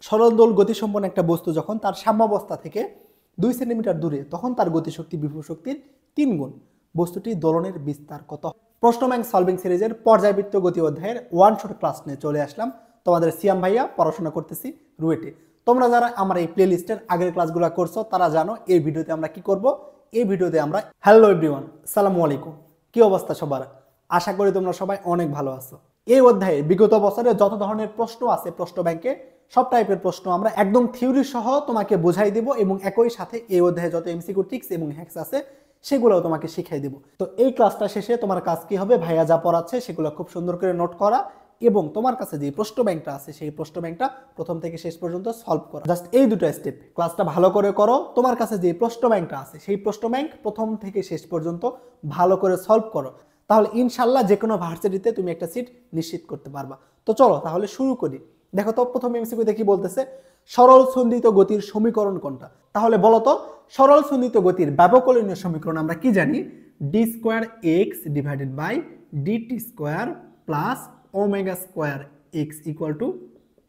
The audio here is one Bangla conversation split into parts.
সরল দোল গতিসম্পন্ন একটা বস্তু যখন তার সাম্যাবস্থা থেকে 2 সেন্টিমিটার দূরে, তখন তার গতিশক্তি বিভব শক্তির 3 গুণ। বস্তুটি দোলনের বিস্তার কত? প্রশ্ন ব্যাংক সলভিং সিরিজের পর্যায়বৃত্ত গতি অধ্যায়ের ওয়ান শট ক্লাস নিয়ে চলে আসলাম। তোমাদের সিয়াম ভাইয়া পড়াশোনা করতেছি রুয়েটে। তোমরা যারা আমার এই প্লে লিস্টের আগের ক্লাসগুলো করছো তারা জানো এই ভিডিওতে আমরা কি করব। এই ভিডিওতে আমরা হ্যালো এভরিওয়ান, আসসালামু আলাইকুম, কি অবস্থা সবার? আশা করি তোমরা সবাই অনেক ভালো আছো। এই অধ্যায়ে বিগত বছরে যত ধরনের প্রশ্ন আছে প্রশ্ন ব্যাংকে, সব টাইপের প্রশ্ন আমরা একদম থিওরি সহ তোমাকে বোঝাই দিব এবং একই সাথে এই অধ্যায়ে যত এমসিকিউ ট্রিক্স এবং হ্যাক্স আছে সেগুলোও তোমাকে শিখাই দিব। তো এই ক্লাসটা শেষে তোমার কাজ কি হবে, ভাইয়া যা পড়াচ্ছে সেগুলো খুব সুন্দর করে নোট করা এবং তোমার কাছে যে প্রশ্ন ব্যাংকটা আছে সেই প্রশ্ন ব্যাংকটা প্রথম থেকে শেষ পর্যন্ত সলভ করা। জাস্ট এই দুটো স্টেপ, ক্লাসটা ভালো করে করো। তোমার কাছে যে প্রশ্ন ব্যাংকটা আছে সেই প্রশ্ন ব্যাংক প্রথম থেকে শেষ পর্যন্ত ভালো করে সলভ করো, তাহলে ইনশাল্লাহ যে কোনো ভার্সিটিতে তুমি একটা সিট নিশ্চিত করতে পারবা। তো চলো তাহলে শুরু করি। দেখো তো প্রথম এমসিকিউতে কি বলতেছে, সরল সন্ধিত গতির সমীকরণ কোনটা? তাহলে বলো তো, সরল সন্ধিত গতির ব্যবকলনীয় সমীকরণ আমরা কি জানি? D square x divided by d t square plus omega square x equal to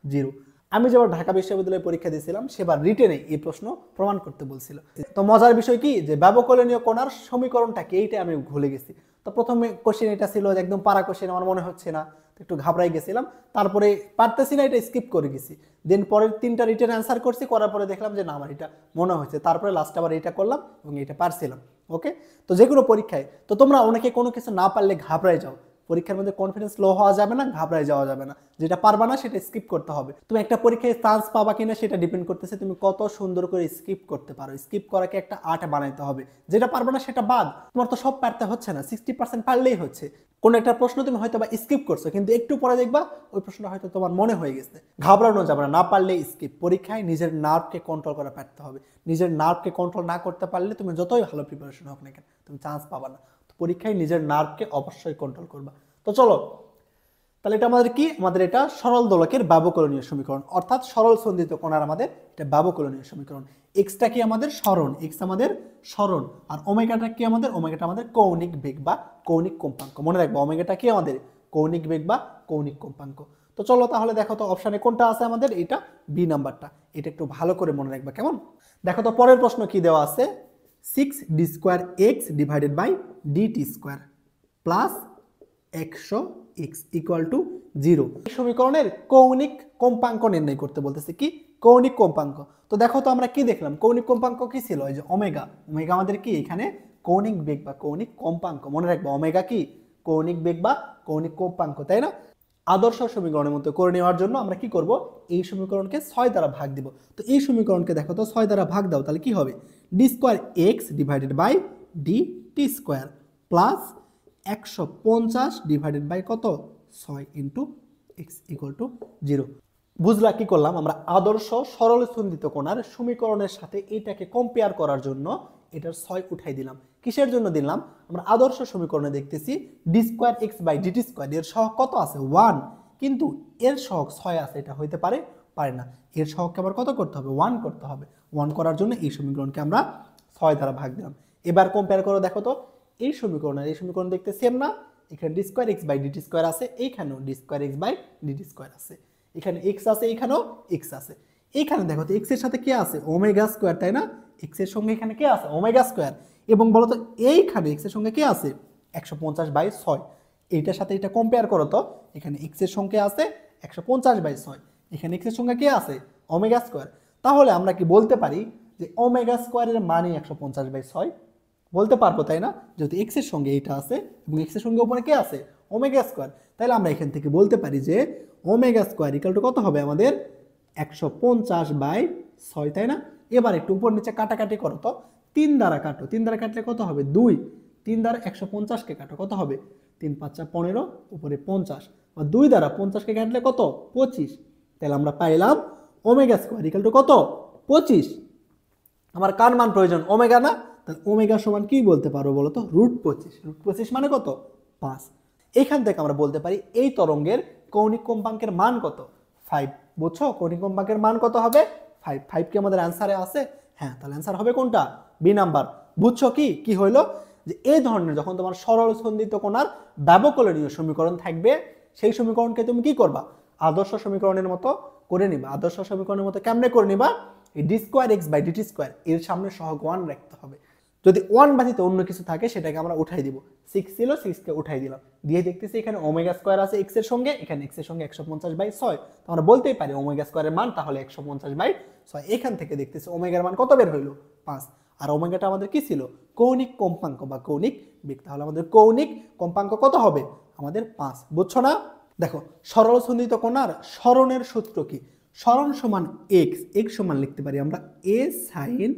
0। আমি যেবার ঢাকা বিশ্ববিদ্যালয়ে পরীক্ষা দিয়েছিলাম সেবার রিটেনে এই প্রশ্ন প্রমাণ করতে বলছিল। তো মজার বিষয় কি, যে ব্যবকলনীয় কোণার সমীকরণটা কি এইটা আমি ভুলে গেছি। তো প্রথমে কোশ্চেন এটা ছিল যে একদম পারা কোশ্চেন, আমার মনে হচ্ছে না, একটু ঘাবড়াই গেছিলাম। তারপরে পারতেছি না, এটা স্কিপ করে গেছি। দেন পরের 3টা রিটেন অ্যান্সার করছি, করার পরে দেখলাম যে না আমার এটা মনে হয়েছে, তারপরে লাস্ট আবার এটা করলাম এবং এটা পারছিলাম। ওকে, তো যে কোনো পরীক্ষায় তো তোমরা অনেকে কোনো কিছু না পারলে ঘাবড়াই যাও। পরীক্ষার মধ্যে কনফিডেন্স লো হওয়া যাবে না, ঘাবড়ায় যাওয়া যাবে না। যেটা পারবা না সেটা স্কিপ করতে হবে। তুমি একটা পরীক্ষায় চান্স পাবা কিনা সেটা ডিপেন্ড করতেছে তুমি কত সুন্দর করে স্কিপ করতে পারো। স্কিপ করাকে একটা আর্ট বানাইতে হবে। যেটা পারবা না সেটা বাদ। তোমার তো সব পারতে হচ্ছে না, 60% পারলেই হচ্ছে। কোন একটা প্রশ্ন তুমি হয়তো বা স্কিপ করছো, কিন্তু একটু পরে দেখবা ওই প্রশ্নটা হয়তো তোমার মনে হয়ে গেছে। ঘাবড়ানো যাবে না, না পারলে স্কিপ। পরীক্ষায় নিজের নার্ভকে কন্ট্রোল করে পারতে হবে। নিজের নার্ভকে কন্ট্রোল না করতে পারলে তুমি যতই ভালো প্রিপারেশন হোক না কেন তুমি চান্স পাবা না। তো পরীক্ষায় নিজের নার্ভকে অবশ্যই কন্ট্রোল করবা। তো চলো তাহলে এটা আমাদের কি, আমাদের এটা সরল দোলকের ব্যবকলনীয় সমীকরণ, অর্থাৎ সরল সন্ধিত কোণার আমাদের এটা ব্যবকলনীয় সমীকরণ। এক্সটা কি আমাদের সরণ, এক্স আমাদের সরণ, আর ওমেগাটা কি আমাদের, ওমেগাটা আমাদের কৌণিক বেগ বা কৌণিক কম্পাঙ্ক। মনে রাখবো ওমেগাটা কি আমাদের কৌণিক বেগ বা কৌণিক কম্পাঙ্ক। তো চলো তাহলে দেখো তো অপশানে কোনটা আছে আমাদের, এটা বি নাম্বারটা। এটা একটু ভালো করে মনে রাখবা কেমন। দেখো তো পরের প্রশ্ন কি দেওয়া আছে, 6d square x divided by d t square plus 100x equal to 0। এই সমীকরণের কৌণিক কম্পাঙ্ক নির্ণয় করতে বলতেছে। কি কৌণিক কম্পাঙ্ক? তো দেখো তো আমরা কি দেখলাম, কৌণিক কম্পাঙ্ক কি ছিল? এই যে ওমেগা। ওমেগা আমাদের কি এখানে কৌণিক বেগ বা কৌণিক কম্পাঙ্ক। মনে রাখবো ওমেগা কি কৌণিক বেগ বা কৌণিক কম্পাঙ্ক, তাই না? আদর্শ সমীকরণের মতো করে নেওয়ার জন্য আমরা কি করব, এই সমীকরণকে 6 দ্বারা ভাগ দিব। তো এই সমীকরণকে দেখো তো 6 দ্বারা ভাগ দাও, তাহলে কি হবে? D square x divided by d t square plus 150 divided by কত 6 ইন্টু এক্স ইকুয়াল টু 0। বুঝলা কি করলাম আমরা? আদর্শ সরল সন্ধিত কোণার সমীকরণের সাথে এইটাকে কম্পেয়ার করার জন্য এটার 6 উঠাই দিলাম। কিসের জন্য দিলাম? আমরা আদর্শ সমীকরণে দেখতেছি d square x by d t square, এর সহগ কত আছে 1, কিন্তু এর সহগ 6 আছে। এটা হইতে পারে পারে না। এর সহগকে আবার কত করতে হবে? 1 করতে হবে। 1 করার জন্য এই সমীকরণকে আমরা 6 দ্বারা ভাগ দিলাম। এবার কম্পেয়ার করে দেখো তো এই সমীকরণ আর এই সমীকরণ দেখতে সেম না? এখানে d square x by d t square আছে, এইখানেও d square x by d t square আছে। এখানে এক্স আছে, এইখানেও এক্স আছে। এইখানে দেখো তো এক্স এর সাথে কে আছে? ওমেগা স্কোয়ার, তাই না? এক্স এর সঙ্গে এখানে কে আছে? Omega square. এবং বলো তো এইখানে এক্স এর সঙ্গে কে আছে? 150/6। এইটার সাথে এটা কম্পেয়ার করো তো, এখানে এক্স এর সঙ্গে আছে 150/6, এখানে এক্স এর সঙ্গে কে আছে? Omega square. তাহলে আমরা কি বলতে পারি যে ওমেগা স্কোয়ারের মানই 150/6? বলতে পারবো, তাই না? যেহেতু এক্স এর সঙ্গে এইটা আছে এবং এক্স এর সঙ্গে উপরে কে আছে? Omega square. তাহলে আমরা এখান থেকে বলতে পারি যে ওমেগা স্কোয়ার ইকুয়াল টু কত হবে আমাদের? 150/6, তাই না? এবার একটু উপর নিচে কাটাকাটি করো তো, 3 দ্বারা কাটো। 3 দ্বারা কাটলে কত হবে? 2। 3 দ্বারা 150কে কাটো, কত হবে? 3 5 15, উপরে 50। আর 2 দ্বারা 50কে কাটলে কত? 25। তাহলে আমরা পাইলাম ওমেগা স্কোয়ার ইকুয়াল টু কত? 25। আমার কার মান প্রয়োজন? ওমেগা না? তাহলে ওমেগা সমান কি বলতে পারো বলো তো? √25। √25 মানে কত? 5। এখান থেকে আমরা বলতে পারি এই তরঙ্গের কৌণিক কম্পাঙ্কের মান কত? 5। বুঝছো কৌণিক কম্পাঙ্কের মান কত হবে? 5। 5 কি আমাদের অ্যান্সারে আছে? হ্যাঁ, তাহলে অ্যান্সার হবে কোনটা? B number. বুঝছো কি হইলো? যে এই ধরনের যখন তোমার সরল সন্ধিত কোণার ব্যবকলনীয় সমীকরণ থাকবে, সেই সমীকরণকে তুমি কি করবা? আদর্শ সমীকরণের মতো করে নিবা। আদর্শ সমীকরণের মতো কেমনে করে নিবা, এই d square x by d t square এর সামনে সহগ 1 রাখতে হবে। যদি 1 ব্যতীত অন্য কিছু থাকে সেটাকে আমরা উঠাই দিব। 6 ছিল 6 কে উঠাই দিলাম, দিয়ে দেখতেছি এখানে ওমেগা স্কোয়ার আছে x এর সঙ্গে, এখানে x এর সঙ্গে 150/6, তো আমরা বলতেই পারি ওমেগা স্কোয়ারের মান তাহলে 150/6। এখান থেকে দেখতেছি ওমেগার মান কত বের হইলো 5, আর ওমেগাটা আমাদের কি ছিল কৌণিক কম্পাঙ্ক বা কৌণিক বেগ, তাহলে আমাদের কৌণিক কম্পাঙ্ক কত হবে আমাদের 5। বুঝছো না? দেখো সরল সন্ধিত কোণার সরণের সূত্র কি, সরণ সমান এক্স, এক্স সমান লিখতে পারি আমরা এ সাইন,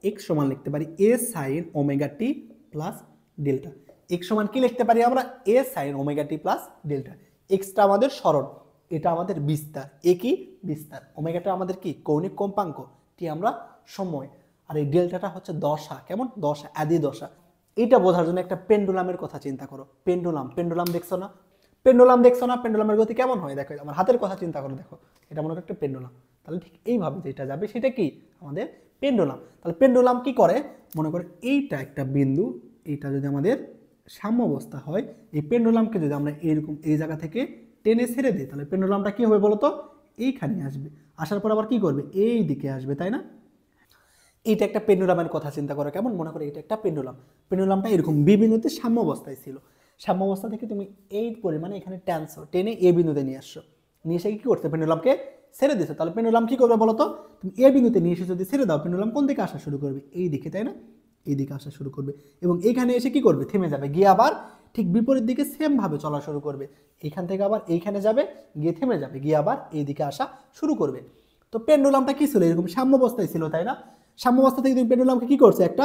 এক্স সমান লিখতে পারি এ sine omega T plus delta. X সমান কি লিখতে পারি আমরা এ sine omega T plus delta. Extra আমাদের সরণ, এটা আমাদের বিস্তার, এ কি বিস্তার, ওমেগাটা আমাদের কি কৌণিক কম্পাঙ্ক, টি আমরা সময়, আর এই ডেল্টাটা হচ্ছে দশা। কেমন দশা, আদি দশা। এটা বোঝার জন্য একটা পেন্ডুলামের কথা চিন্তা করো। পেন্ডুলাম, পেন্ডুলাম দেখছো না, পেন্ডুলাম দেখছো না, পেন্ডুলামের গতি কেমন হয় দেখো, আমার হাতের কথা চিন্তা করো, দেখো এটা মনে করো একটা পেন্ডুলাম, তাহলে ঠিক এইভাবে যেটা যাবে সেটা কি আমাদের পেন্ডুলাম। তাহলে পেন্ডুলাম কি করে, মনে করে এইটা একটা বিন্দু, এইটা যদি আমাদের সাম্যাবস্থা হয়, এই পেন্ডুলামকে যদি আমরা এরকম এই জায়গা থেকে টেনে ছেড়ে দিই, তাহলে পেন্ডুলামটা কি হবে বলতো, এইখানে আসবে, আসার পর আবার কি করবে এই দিকে আসবে, তাই না? এইটা একটা পেন্ডুলামের কথা চিন্তা করো, কেমন মনে করো এটা একটা পেন্ডুলাম, পেন্ডুলামটা এরকম বি বিন্দুতে সাম্যাবস্থায় ছিল, সাম্যাবস্থা থেকে তুমি এই পরিমাণে এখানে টানছো, টেনে এ বিন্দুতে নিয়ে আসছো, নিয়ে এসে কি করতে পেন্ডুলামকে ছেড়ে দিছো, তাহলে পেন্ডুলাম কি করবে বলো তো, তুমি এ বিন্দুতে নিয়ে এসে যদি ছেড়ে দাও পেন্ডুলাম কোন দিকে আসা শুরু করবে এই দিকে, তাই না? এই দিকে আসা শুরু করবে এবং এইখানে এসে কি করবে থেমে যাবে, গিয়ে আবার ঠিক বিপরীত দিকে সেম ভাবে চলা শুরু করবে, এইখান থেকে আবার এইখানে যাবে, গিয়ে থেমে যাবে, গিয়ে আবার এই দিকে আসা শুরু করবে। তো পেন্ডুলামটা কি ছিল এরকম সাম্যাবস্থায় ছিল, তাই না? সাম্যাবস্থা থেকে তুমি পেন্ডুলামকে কি করছো একটা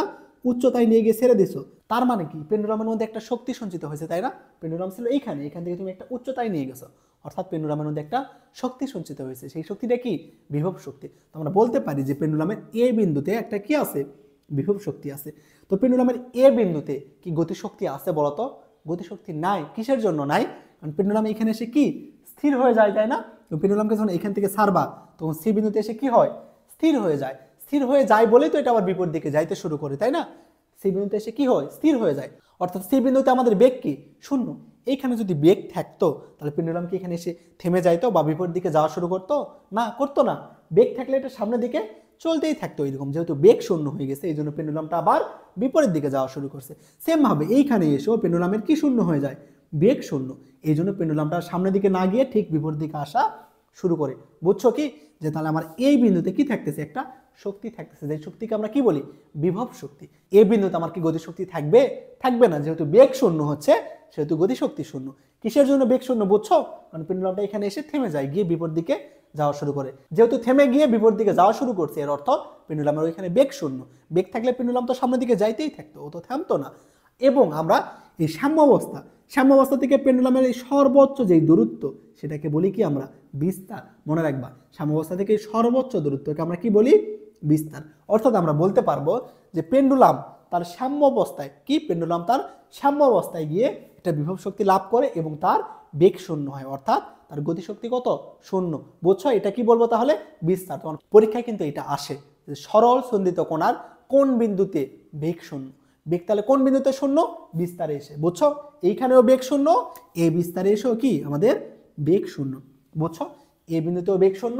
উচ্চতায় নিয়ে গিয়ে ছেড়ে দিছো, তার মানে কি পেন্ডুলামের মধ্যে একটা শক্তি সঞ্চিত হয়েছে, তাই না? পেন্ডুলাম ছিল এইখানে, এখান থেকে তুমি একটা উচ্চতায় নিয়ে গেছো, অর্থাৎ পেন্ডুলামের মধ্যে একটা শক্তি সঞ্চিত হয়েছে, সেই শক্তিটা কি বিভব শক্তি। তো আমরা বলতে পারি যে পেন্ডুলামের এ বিন্দুতে একটা কি আছে বিভব শক্তি আছে। তো পেন্ডুলামের এ বিন্দুতে কি গতিশক্তি আছে বলতো, গতিশক্তি নাই। কিসের জন্য নাই, কারণ পেন্ডুলাম এখানে এসে কি স্থির হয়ে যায়, তাই না? তো পেন্ডুলামকে যখন এখান থেকে ছাড়বা তখন সি বিন্দুতে এসে কি হয় স্থির হয়ে যায়, স্থির হয়ে যায় বলেই তো এটা আবার বিপরীত দিকে যাইতে শুরু করে, তাই না? সি বিন্দুতে এসে কি হয় স্থির হয়ে যায়, অর্থাৎ সি বিন্দুতে আমাদের বেগ কি শূন্য। এইখানে যদি বেগ থাকতো তাহলে পেন্ডুলাম কি এখানে এসে থেমে যাইতো বা বিপরীত দিকে যাওয়া শুরু করতো না, করতো না। বেগ থাকলে এটা সামনের দিকে চলতেই থাকতো এরকম, যেহেতু বেগ শূন্য হয়ে গেছে এই জন্য পেন্ডুলামটা আবার বিপরীত দিকে যাওয়া শুরু করছে। সেম ভাবে এইখানে এসেও পেন্ডুলামের কি শূন্য হয়ে যায়, বেগ শূন্য, এই জন্য পেন্ডুলামটা সামনের দিকে না গিয়ে ঠিক বিপরীত দিকে আসা শুরু করে। বুঝছো কি, যে তাহলে আমার এই বিন্দুতে কি থাকতেছে একটা শক্তি থাকতেছে, যে শক্তিকে আমরা কি বলি বিভব শক্তি। এই বিন্দুতে আমার কি গতিশক্তি থাকবে, থাকবে না, যেহেতু বেগ শূন্য হচ্ছে সেহেতু গতিশক্তি শূন্য। কিসের জন্য বেগ শূন্য বুঝছো, কারণ পেন্ডুলামটা এখানে এসে থেমে যায়, গিয়ে বিপরীত দিকে যাওয়া শুরু করে, যেহেতু থেমে গিয়ে বিপরীত দিকে যাওয়া শুরু করছে এর অর্থ পেন্ডুলামের ওইখানে বেগ শূন্য। বেগ থাকলে পেন্ডুলাম তো সামনের দিকে যাইতেই থাকতো, ও তো থামতো না। এবং আমরা এই সাম্যাবস্থা, সাম্যাবস্থা থেকে পেন্ডুলামের এই সর্বোচ্চ যেই দূরত্ব সেটাকে বলি কি আমরা বিস্তার। মনে রাখবা সাম্যাবস্থা থেকে সর্বোচ্চ দূরত্বকে আমরা কি বলি বিস্তার। অর্থাৎ আমরা বলতে পারবো যে পেন্ডুলাম তার সাম্যাবস্থায় কি, পেন্ডুলাম তার সাম্যাবস্থায় গিয়ে একটা বিভব শক্তি লাভ করে এবং তার বেগ শূন্য হয়, অর্থাৎ তার গতিশক্তি কত শূন্য। বুঝছো, এটা কি বলবো তাহলে বিস্তার। তোমার পরীক্ষায় কিন্তু এটা আসে যে সরল সন্ধিত কোণার কোন বিন্দুতে বেগ শূন্য, বেগ তাহলে কোন বিন্দুতে শূন্য বিস্তারে এসে। বুঝছো, এইখানেও বেগ শূন্য, এই বিস্তারে এসেও কি আমাদের বেগ শূন্য। বুঝছো, এই বিন্দুতেও বেগ শূন্য,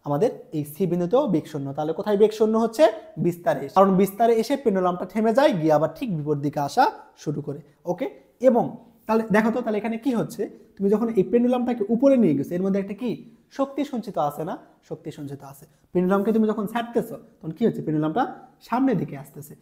আমাদের এই সি বিন্দুতেও বেগ শূন্য। তাহলে কোথায় বেগ শূন্য হচ্ছে বিস্তারে, কারণ বিস্তারে এসে পেন্ডুলামটা থেমে যায়, গিয়ে আবার ঠিক বিপরীত দিকে আসা শুরু করে। ওকে, এবং তাহলে দেখো তো তাহলে এখানে কি হচ্ছে, তুমি যখন এই পেন্ডুলামটাকে উপরে নিয়ে গেছো এর মধ্যে একটা কি শক্তি সঞ্চিত আছে না, শক্তি সঞ্চিত আছে। পেন্ডুলামকে তুমি যখন ছাড়তেছো তখন কি হচ্ছে পেন্ডুলামটা সামনের দিকে আসতেছে।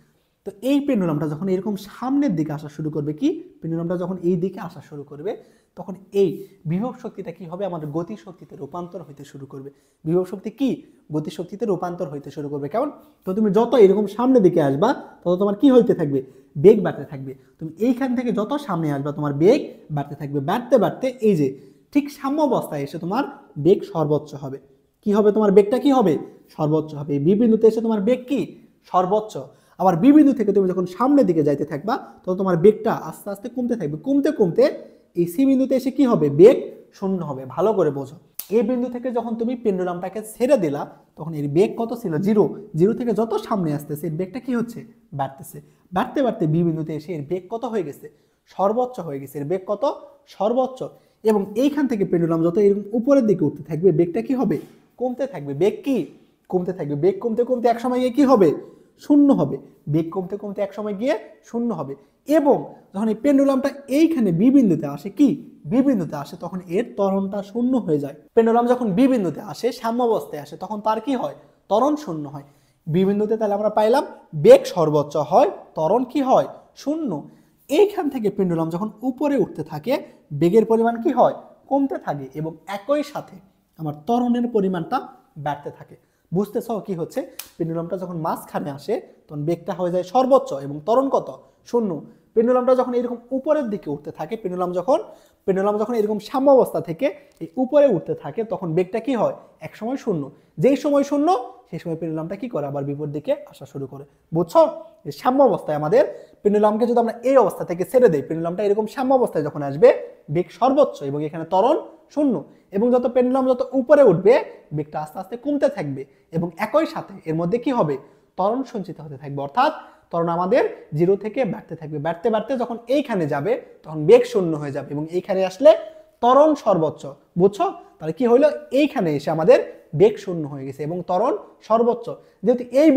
তো এই পেন্ডুলামটা যখন এরকম সামনের দিকে আসা শুরু করবে, কি পেন্ডুলামটা যখন এই দিকে আসা শুরু করবে তখন এই বিভব শক্তিটা কি হবে আমাদের গতি শক্তিতে রূপান্তর হইতে শুরু করবে। বিভব শক্তি কি গতি শক্তিতে রূপান্তর হইতে শুরু করবে। কেমন, তো তুমি যত এরকম সামনের দিকে আসবা তত তোমার কি হইতে থাকবে বেগ বাড়তে থাকবে। তুমি এইখান থেকে যত সামনে আসবা তোমার বেগ বাড়তে থাকবে, বাড়তে বাড়তে এই যে ঠিক সাম্যাবস্থায় এসে তোমার বেগ সর্বোচ্চ হবে। কি হবে তোমার বেগটা কি হবে সর্বোচ্চ হবে। বি বিন্দুতে এসে তোমার বেগ কি সর্বোচ্চ। আবার বি বিন্দু থেকে তুমি যখন সামনের দিকে যাইতে থাকবা তখন তোমার বেগটা আস্তে আস্তে কমতে থাকবে, কমতে কমতে এই সি বিন্দুতে এসে কি হবে বেগ শূন্য হবে। ভালো করে বোঝো, এই বিন্দু থেকে যখন তুমি পেন্ডুলামটাকে ছেড়ে দিলা তখন এর বেগ কত ছিল জিরো, জিরো থেকে যত সামনে আসতেছে এর বেগটা কি হচ্ছে বাড়তেছে, বাড়তে বাড়তে বি বিন্দুতে এসে এর বেগ কত হয়ে গেছে সর্বোচ্চ হয়ে গেছে, এর বেগ কত সর্বোচ্চ। এবং এইখান থেকে পেন্ডুলাম যত এরকম উপরের দিকে উঠতে থাকবে বেগটা কি হবে কমতে থাকবে। বেগ কি কমতে থাকবে। বেগ কমতে কমতে এক সময় গিয়ে কি হবে, শূন্য হবে। বেগ কমতে কমতে এক সময় গিয়ে শূন্য হবে। এবং যখন এই পেন্ডুলামটা এইখানে বি বিন্দুতে আসে, কি বি বিন্দুতে আসে, তখন এর ত্বরণটা শূন্য হয়ে যায়। পেন্ডুলাম যখন বি বিন্দুতে আসে, সাম্যাবস্থায় আসে, তখন তার কি হয়, ত্বরণ শূন্য হয়। বি বিন্দুতে তাহলে আমরা পাইলাম বেগ সর্বোচ্চ হয়, ত্বরণ কি হয়, শূন্য। এইখান থেকে পেন্ডুলাম যখন উপরে উঠতে থাকে, বেগের পরিমাণ কি হয়, কমতে থাকে, এবং একই সাথে আমার ত্বরণের পরিমাণটা বাড়তে থাকে। বুঝতেছ কি হচ্ছে, পেন্ডুলামটা যখন মাঝখানে আসে তখন বেগটা হয়ে যায় সর্বোচ্চ এবং ত্বরণ কত, শূন্য। পেন্ডুলামটা যখন এরকম উপরের দিকে উঠতে থাকে, পেন্ডুলাম যখন এরকম সাম্যাবস্থা থেকে এই উপরে উঠতে থাকে, তখন বেগটা কি হয়, এক সময় শূন্য। যেই সময় শূন্য, সেই সময় পেন্ডুলামটা কি করে, আবার বিপরীত দিকে আসা শুরু করে। বুঝছো, সাম্যাবস্থায় আমাদের পেন্ডুলামকে যদি আমরা এই অবস্থা থেকে ছেড়ে দিই, পেন্ডুলামটা এরকম সাম্যাবস্থায় যখন আসবে, বেগ সর্বোচ্চ এবং এখানে ত্বরণ শূন্য। এবং যত পেন্ডুলাম যত উপরে উঠবে, বেগটা আস্তে আস্তে কমতে থাকবে, এবং একই সাথে এর মধ্যে কি হবে, ত্বরণ সঞ্চিত হতে থাকবে। অর্থাৎ ত্বরণ আমাদের জিরো থেকে বাড়তে থাকবে, বাড়তে বাড়তে যখন এইখানে যাবে, তখন বেগ শূন্য হয়ে যাবে, এবং এইখানে আসলে ত্বরণ সর্বোচ্চ। বুঝছো, তাহলে কি হইলো, এইখানে এসে আমাদের বেগ শূন্য হয়ে গেছে এবং ত্বরণ সর্বোচ্চ। যেহেতু এই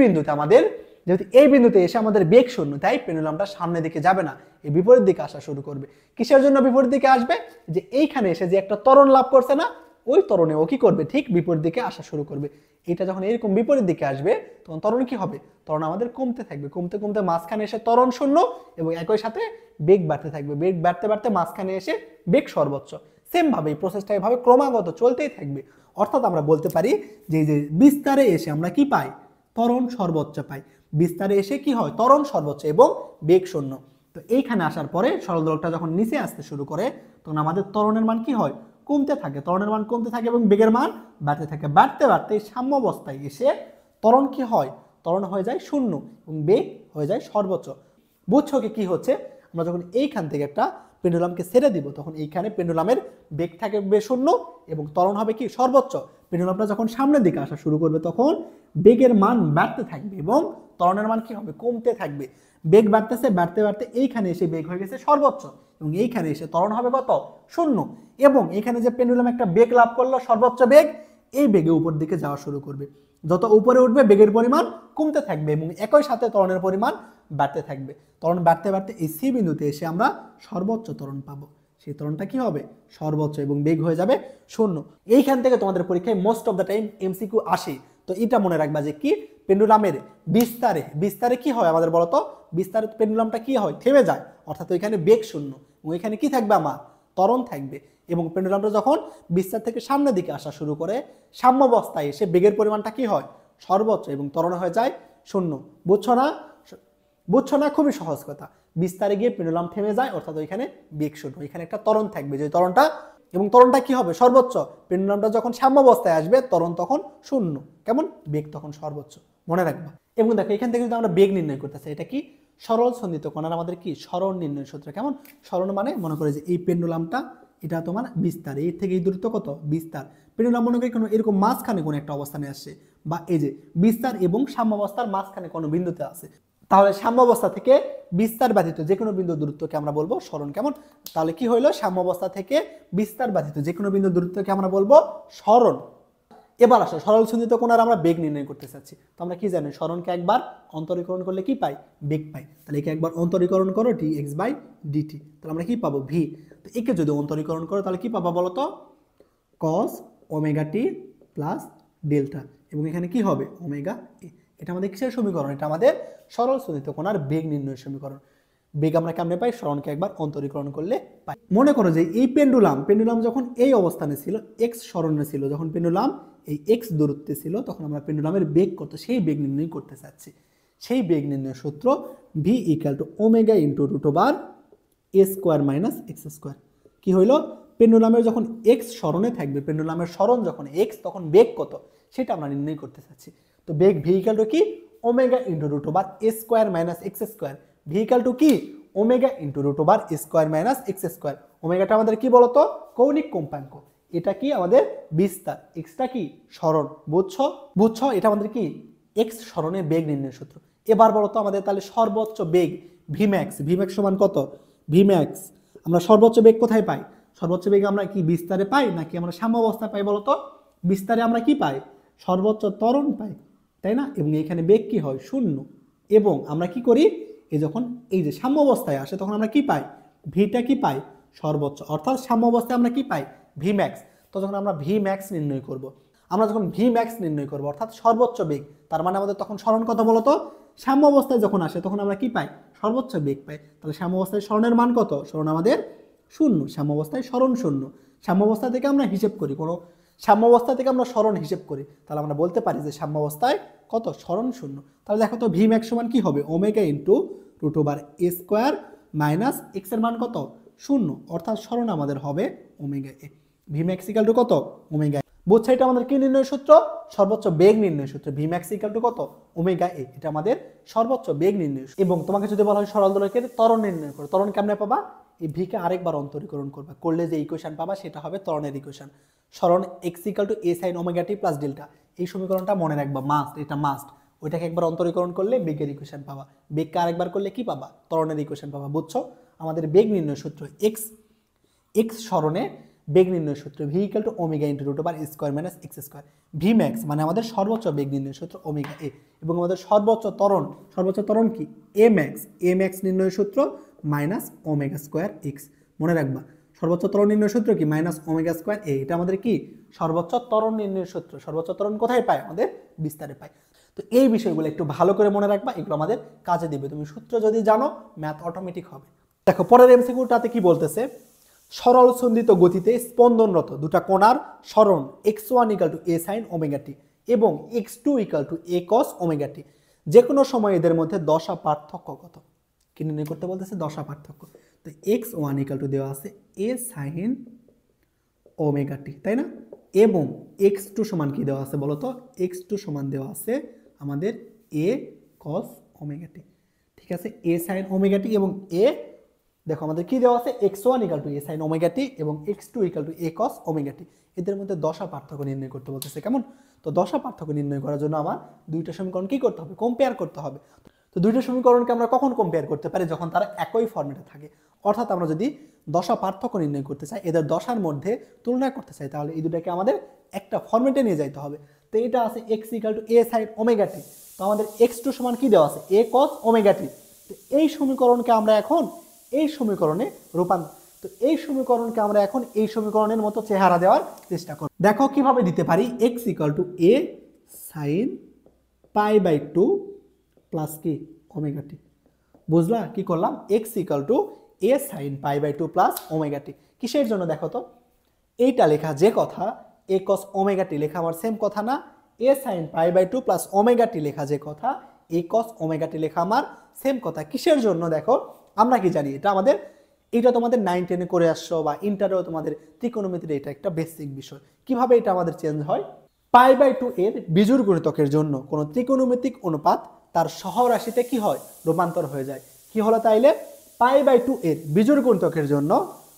বিন্দুতে এসে আমাদের বেগ শূন্য, তাই পেন্ডুলামটা সামনের দিকে যাবে না, এই বিপরীত দিকে আসা শুরু করবে। কিসের জন্য বিপরীত দিকে আসবে, যে এইখানে এসে যে একটা ত্বরণ লাভ করছে না, ওই ত্বরণে ও কি করবে, ঠিক বিপরীত দিকে আসা শুরু করবে। এটা যখন এরকম বিপরীত দিকে আসবে, তখন ত্বরণ কি হবে, ত্বরণ আমাদের কমতে থাকবে, কমতে কমতে মাঝখানে এসে ত্বরণ শূন্য, এবং একই সাথে বেগ বাড়তে থাকবে, বেগ বাড়তে বাড়তে মাঝখানে এসে বেগ সর্বোচ্চ। সেম ভাবে এই প্রসেসটা এভাবে ক্রমাগত চলতেই থাকবে। অর্থাৎ আমরা বলতে পারি যে বিস্তারে এসে আমরা কি পাই, ত্বরণ সর্বোচ্চ পাই। বিস্তারে এসে কি হয়, ত্বরণ সর্বোচ্চ এবং বেগ শূন্য। তো এইখানে আসার পরে সরল দোলকটা যখন নিচে আসতে শুরু করে, তখন আমাদের ত্বরণের মান কি হয়, কমতে থাকে। ত্বরণের মান কমতে থাকে এবং বেগের মান বাড়তে থাকে। বাড়তে বাড়তে এই সাম্যাবস্থায় এসে ত্বরণ কি হয়, ত্বরণ হয়ে যায় শূন্য এবং বেগ হয়ে যায় সর্বোচ্চ। বুঝছো কি হচ্ছে, আমরা যখন এইখান থেকে একটা পেন্ডুলামকে ছেড়ে দিব, তখন এইখানে পেন্ডুলামের বেগ থাকবে শূন্য এবং ত্বরণ হবে কি সর্বোচ্চ। পেন্ডুলামটা যখন সামনের দিকে আসা শুরু করবে, তখন বেগের মান বাড়তে থাকবে এবং ত্বরণের মান কি হবে, কমতে থাকবে। বেগ বাড়তেছে, বাড়তে বাড়তে এইখানে এসে বেগ হয়ে গেছে সর্বোচ্চ, এবং এইখানে এসে ত্বরণ হবে কত, শূন্য। এবং এখানে যে পেন্ডুলাম একটা বেগ লাভ করলো, সর্বোচ্চ বেগ, এই বেগে উপর দিকে যাওয়া শুরু করবে। যত উপরে উঠবে, বেগের পরিমাণ কমতে থাকবে এবং একই সাথে ত্বরণের পরিমাণ বাড়তে থাকবে। ত্বরণ বাড়তে বাড়তে এই সি বিন্দুতে এসে আমরা সর্বোচ্চ ত্বরণ পাবো। সেই ত্বরণটা কি হবে, সর্বোচ্চ, এবং বেগ হয়ে যাবে শূন্য। এইখান থেকে তোমাদের পরীক্ষায় most of the time MCQ আসে। তো এটা মনে রাখবা যে কি, পেন্ডুলামের বিস্তারে কি হয় আমাদের বলতো, বিস্তারে পেন্ডুলামটা কি হয়, থেমে যায়। অর্থাৎ ওইখানে বেগ শূন্য, ওইখানে কি থাকবে, আমার ত্বরণ থাকবে। এবং পেন্ডুলামটা যখন বিস্তার থেকে সামনের দিকে আসা শুরু করে, সাম্যাবস্থায় এসে বেগের পরিমাণটা কি হয়, সর্বোচ্চ, এবং ত্বরণ হয়ে যায় শূন্য। বুঝছো না, খুবই সহজ কথা। বিস্তারে গিয়ে পেন্ডুলাম থেমে যায়, অর্থাৎ ওইখানে বেগ শূন্য, ওইখানে একটা ত্বরণ থাকবে, যে ত্বরণটা, এবং ত্বরণটা কি হবে, সর্বোচ্চ। পেন্ডুলামটা যখন সাম্যাবস্থায় আসবে, ত্বরণ তখন শূন্য, কেমন, বেগ তখন সর্বোচ্চ, মনে রাখবা। এবং দেখো এখান থেকে যদি আমরা বেগ নির্ণয় করতে চাই, এটা কি, সরল সন্ধিত কোণার আমাদের কি সরণ নির্ণয় সূত্র। কেমন, সরণ মানে মনে করে যে এই পেন্ডুলামটা, এটা তোমার বিস্তার, এর থেকে এই দূরত্ব কত, বিস্তার। পেন্ডুলাম মনে করি কোনো এরকম মাঝখানে কোনো একটা অবস্থানে আসছে, বা এই যে বিস্তার এবং সাম্যাবস্থার মাঝখানে কোনো বিন্দুতে আছে, তাহলে সাম্যাবস্থা থেকে বিস্তার ব্যতীত যে কোনো বিন্দু দূরত্বকে আমরা বলবো সরণ। কেমন, তাহলে কি হইলো, সাম্যাবস্থা থেকে বিস্তার ব্যতীত যে কোনো বিন্দু দূরত্বকে আমরা বলবো সরণ। এবার আসো সরল সন্ধিত কোণার আমরা বেগ নির্ণয় করতে চাচ্ছি। তো আমরা কি জানি, সরণকে একবার অন্তরীকরণ করলে কি পাই, বেগ পাই। তাহলে একে একবার অন্তরীকরণ করো, dx/dt, তাহলে আমরা কি পাবো, ভি। তো একে যদি অন্তরীকরণ করো, তাহলে কি পাবো বলো তো, cos omega T plus delta, এবং এখানে কি হবে, ওমেগা এ। এটা আমাদের কিসের সমীকরণ, এটা আমাদের সরল সন্ধিত কোণার বেগ নির্ণয়ের সমীকরণ। বেগ আমরা কেমনে পাই, সরণকে একবার অন্তরীকরণ করলে পাই। মনে করো যে এই পেন্ডুলাম যখন এই অবস্থানে ছিল, এক্স সরণে ছিল, যখন পেন্ডুলাম এই এক্স দূরত্বে ছিল, তখন আমরা পেন্ডুলামের বেগ কত, সেই বেগ নির্ণয় করতে চাচ্ছি। সেই বেগ নির্ণয়ের সূত্র V equal to omega into √a² minus x²। কি হইল, পেন্ডুলামের যখন এক্স সরণে থাকবে, পেন্ডুলামের সরণ যখন এক্স, তখন বেগ কত, সেটা আমরা নির্ণয় করতে চাচ্ছি। তো বেগ ভি ইকুয়াল টু কি, omega into √a² minus x²। V equal to কি, omega into √a² minus x²। ওমেগাটা আমাদের কি বলতো, কৌণিক কম্পাঙ্ক। এটা কি আমাদের বিস্তার, এক্সটা কি সরণ। বুঝছো, এটা আমাদের কি এক্স সরণের বেগ নির্ণয়ের সূত্র। এবার বলতো আমাদের তাহলে সর্বোচ্চ বেগ ভিম্যাক্স সমান কত, ভিম্যাক্স আমরা সর্বোচ্চ বেগ কোথায় পাই, সর্বোচ্চ বেগ আমরা কি বিস্তারে পাই নাকি আমরা সাম্যাবস্থায় পাই বলতো, বিস্তারে আমরা কি পাই, সর্বোচ্চ ত্বরণ পাই, তাই না? এবং এখানে বেগ কি হয়, শূন্য। এবং আমরা কি করি, এই যখন এই যে সাম্যাবস্থায় আসে তখন আমরা কি পাই, ভিটা কি পাই, সর্বোচ্চ, অর্থাৎ সাম্যাবস্থায় আমরা কি পাই, ভি ম্যাক্স। তো যখন আমরা ভি ম্যাক্স নির্ণয় করব, আমরা যখন ভি ম্যাক্স নির্ণয় করব অর্থাৎ সর্বোচ্চ বেগ, তার মানে আমাদের তখন সরণ কত বলতো, সাম্যাবস্থায় যখন আসে তখন আমরা কি পাই, সর্বোচ্চ বেগ পাই। তাহলে সাম্যাবস্থায় সরণের মান কত, সরণ আমাদের শূন্য, সাম্যাবস্থায় সরণ শূন্য। সাম্যাবস্থা থেকে আমরা হিসেব করি, কোনো সাম্যাবস্থা থেকে আমরা সরণ হিসেব করি, তাহলে আমরা বলতে পারি যে সাম্যাবস্থায় কত, সরণ শূন্য। তাহলে দেখো তো ভি ম্যাক্স সমান কি হবে, omega into root over a square minus x এর মান কত, শূন্য, অর্থাৎ সরণ আমাদের হবে omega A. V max equal to কত, ওমেগা। বুঝছো, এটা আমাদের কি নির্ণয় সূত্র, সর্বোচ্চ বেগ নির্ণয় সূত্র। ভি ম্যাক্স ইকাল টু কত, ওমেগা এ, এটা আমাদের সর্বোচ্চ বেগ নির্ণয়। এবং তোমাকে যদি বলা হয় সরল দোলকের ত্বরণ নির্ণয় করো, ত্বরণ কেমনে পাবা, এই ভিকে আরেকবার অন্তরীকরণ করবা, করলে যে ইকুয়েশন পাবা সেটা হবে ত্বরণের ইকুয়েশন। সরণ x equal to a sine omega T plus delta, এই সমীকরণটা মনে রাখবা, মাস্ট, এটা মাস্ট। ওইটাকে একবার অন্তরীকরণ করলে বেগের ইকুয়েশন পাবা, বেগকে আরেকবার করলে কি পাবা, ত্বরণের ইকুয়েশন পাবা। বুঝছো, আমাদের বেগ নির্ণয় সূত্র এক্স সরণে বেগ নির্ণয় সূত্র v equal to omega into root over square minus x square. V max মানে আমাদের সর্বোচ্চ বেগ নির্ণয় সূত্র ওমেগা এ, এবং আমাদের সর্বোচ্চ ত্বরণ কি, এ ম্যাক্স নির্ণয় সূত্র মাইনাস ওমেগা স্কোয়ার এক্স। মনে রাখবা, সর্বোচ্চ ত্বরণ নির্ণয় সূত্র কি, মাইনাস ওমেগা স্কোয়ার এ, এটা আমাদের কি সর্বোচ্চ ত্বরণ নির্ণয় সূত্র। সর্বোচ্চ ত্বরণ কোথায় পাই, আমাদের বিস্তারে পাই। তো এই বিষয়গুলো একটু ভালো করে মনে রাখবা, এগুলো আমাদের কাজে দিবে। তুমি সূত্র যদি জানো, ম্যাথ অটোমেটিক হবে। দেখো পরের এমসিকিউটাতে কি বলতেছে, সরল সন্ধিত গতিতে স্পন্দনরত দুটা কোণার সরণ x1 equal to a sine omega t এবং x2 equal to a cos omega t, যে কোনো সময় এদের মধ্যে দশা পার্থক্য কত, কি নির্ণয় করতে বলতেছে, দশা পার্থক্য। তো x1 ইকাল টু দেওয়া আছে এ সাইন ওমেগা টি, তাই না? এবং x2 সমান কি দেওয়া আছে বলো তো, x2 সমান দেওয়া আছে আমাদের এ কস ওমেগা টি। ঠিক আছে, এ সাইন ওমেগা টি এবং এ, দেখো আমাদের কি দেওয়া আছে, x1 equal to a sine omega t এবং x2 equal to a cos omega t, এদের মধ্যে দশা পার্থক্য নির্ণয় করতে বলতেছে। কেমন? তো দশা পার্থক্য নির্ণয় করার জন্য আমার দুইটা সমীকরণ কি করতে হবে, কম্পেয়ার করতে হবে। তো দুইটা সমীকরণকে আমরা কখন কম্পেয়ার করতে পারি, যখন তারা একই ফর্মেটে থাকে। অর্থাৎ আমরা যদি দশা পার্থক্য নির্ণয় করতে চাই, এদের দশার মধ্যে তুলনা করতে চাই, তাহলে এই দুটাকে আমাদের একটা ফর্মেটে নিয়ে যাইতে হবে। তো এটা আছে x equal to a sine omega t, তো আমাদের x2 সমান কি দেওয়া আছে, এ কস ওমেগা টি। তো এই সমীকরণকে আমরা এখন এই সমীকরণে রূপান্তর, তো এই সমীকরণকে আমরা এখন এই সমীকরণের মতো চেহারা দেওয়ার চেষ্টা করব। দেখো কিভাবে দিতে পারি, x equal to a sine pi by two plus কি ওমেগা টি। বুঝলা কি করলাম, x equal to a sine pi by two plus omega t, কিসের জন্য দেখো তো, এইটা লেখা যে কথা, এ কস ওমেগা টি লেখা আমার সেম কথা না, a sine pi by two plus omega টি লেখা যে কথা, এ কস ওমেগা টি লেখা আমার সেম কথা। কিসের জন্য, দেখো আমরা কি জানি, এটা আমাদের, এটা তোমাদের 9-10-এ করে আসছো বা ইন্টারেও তোমাদের ত্রিকোণমিতির এটা একটা বেসিক বিষয়। কিভাবে এটা আমাদের চেঞ্জ হয়, পাই বাই টু এর বিজোড় গুণিতকের জন্য কোনো ত্রিকোণমিতিক অনুপাত তার সহরাশিতে কি হয়, রূপান্তর হয়ে যায়। কি হলো তাইলে, পাই বাই টু এর বিজোড় গুণিতকের জন্য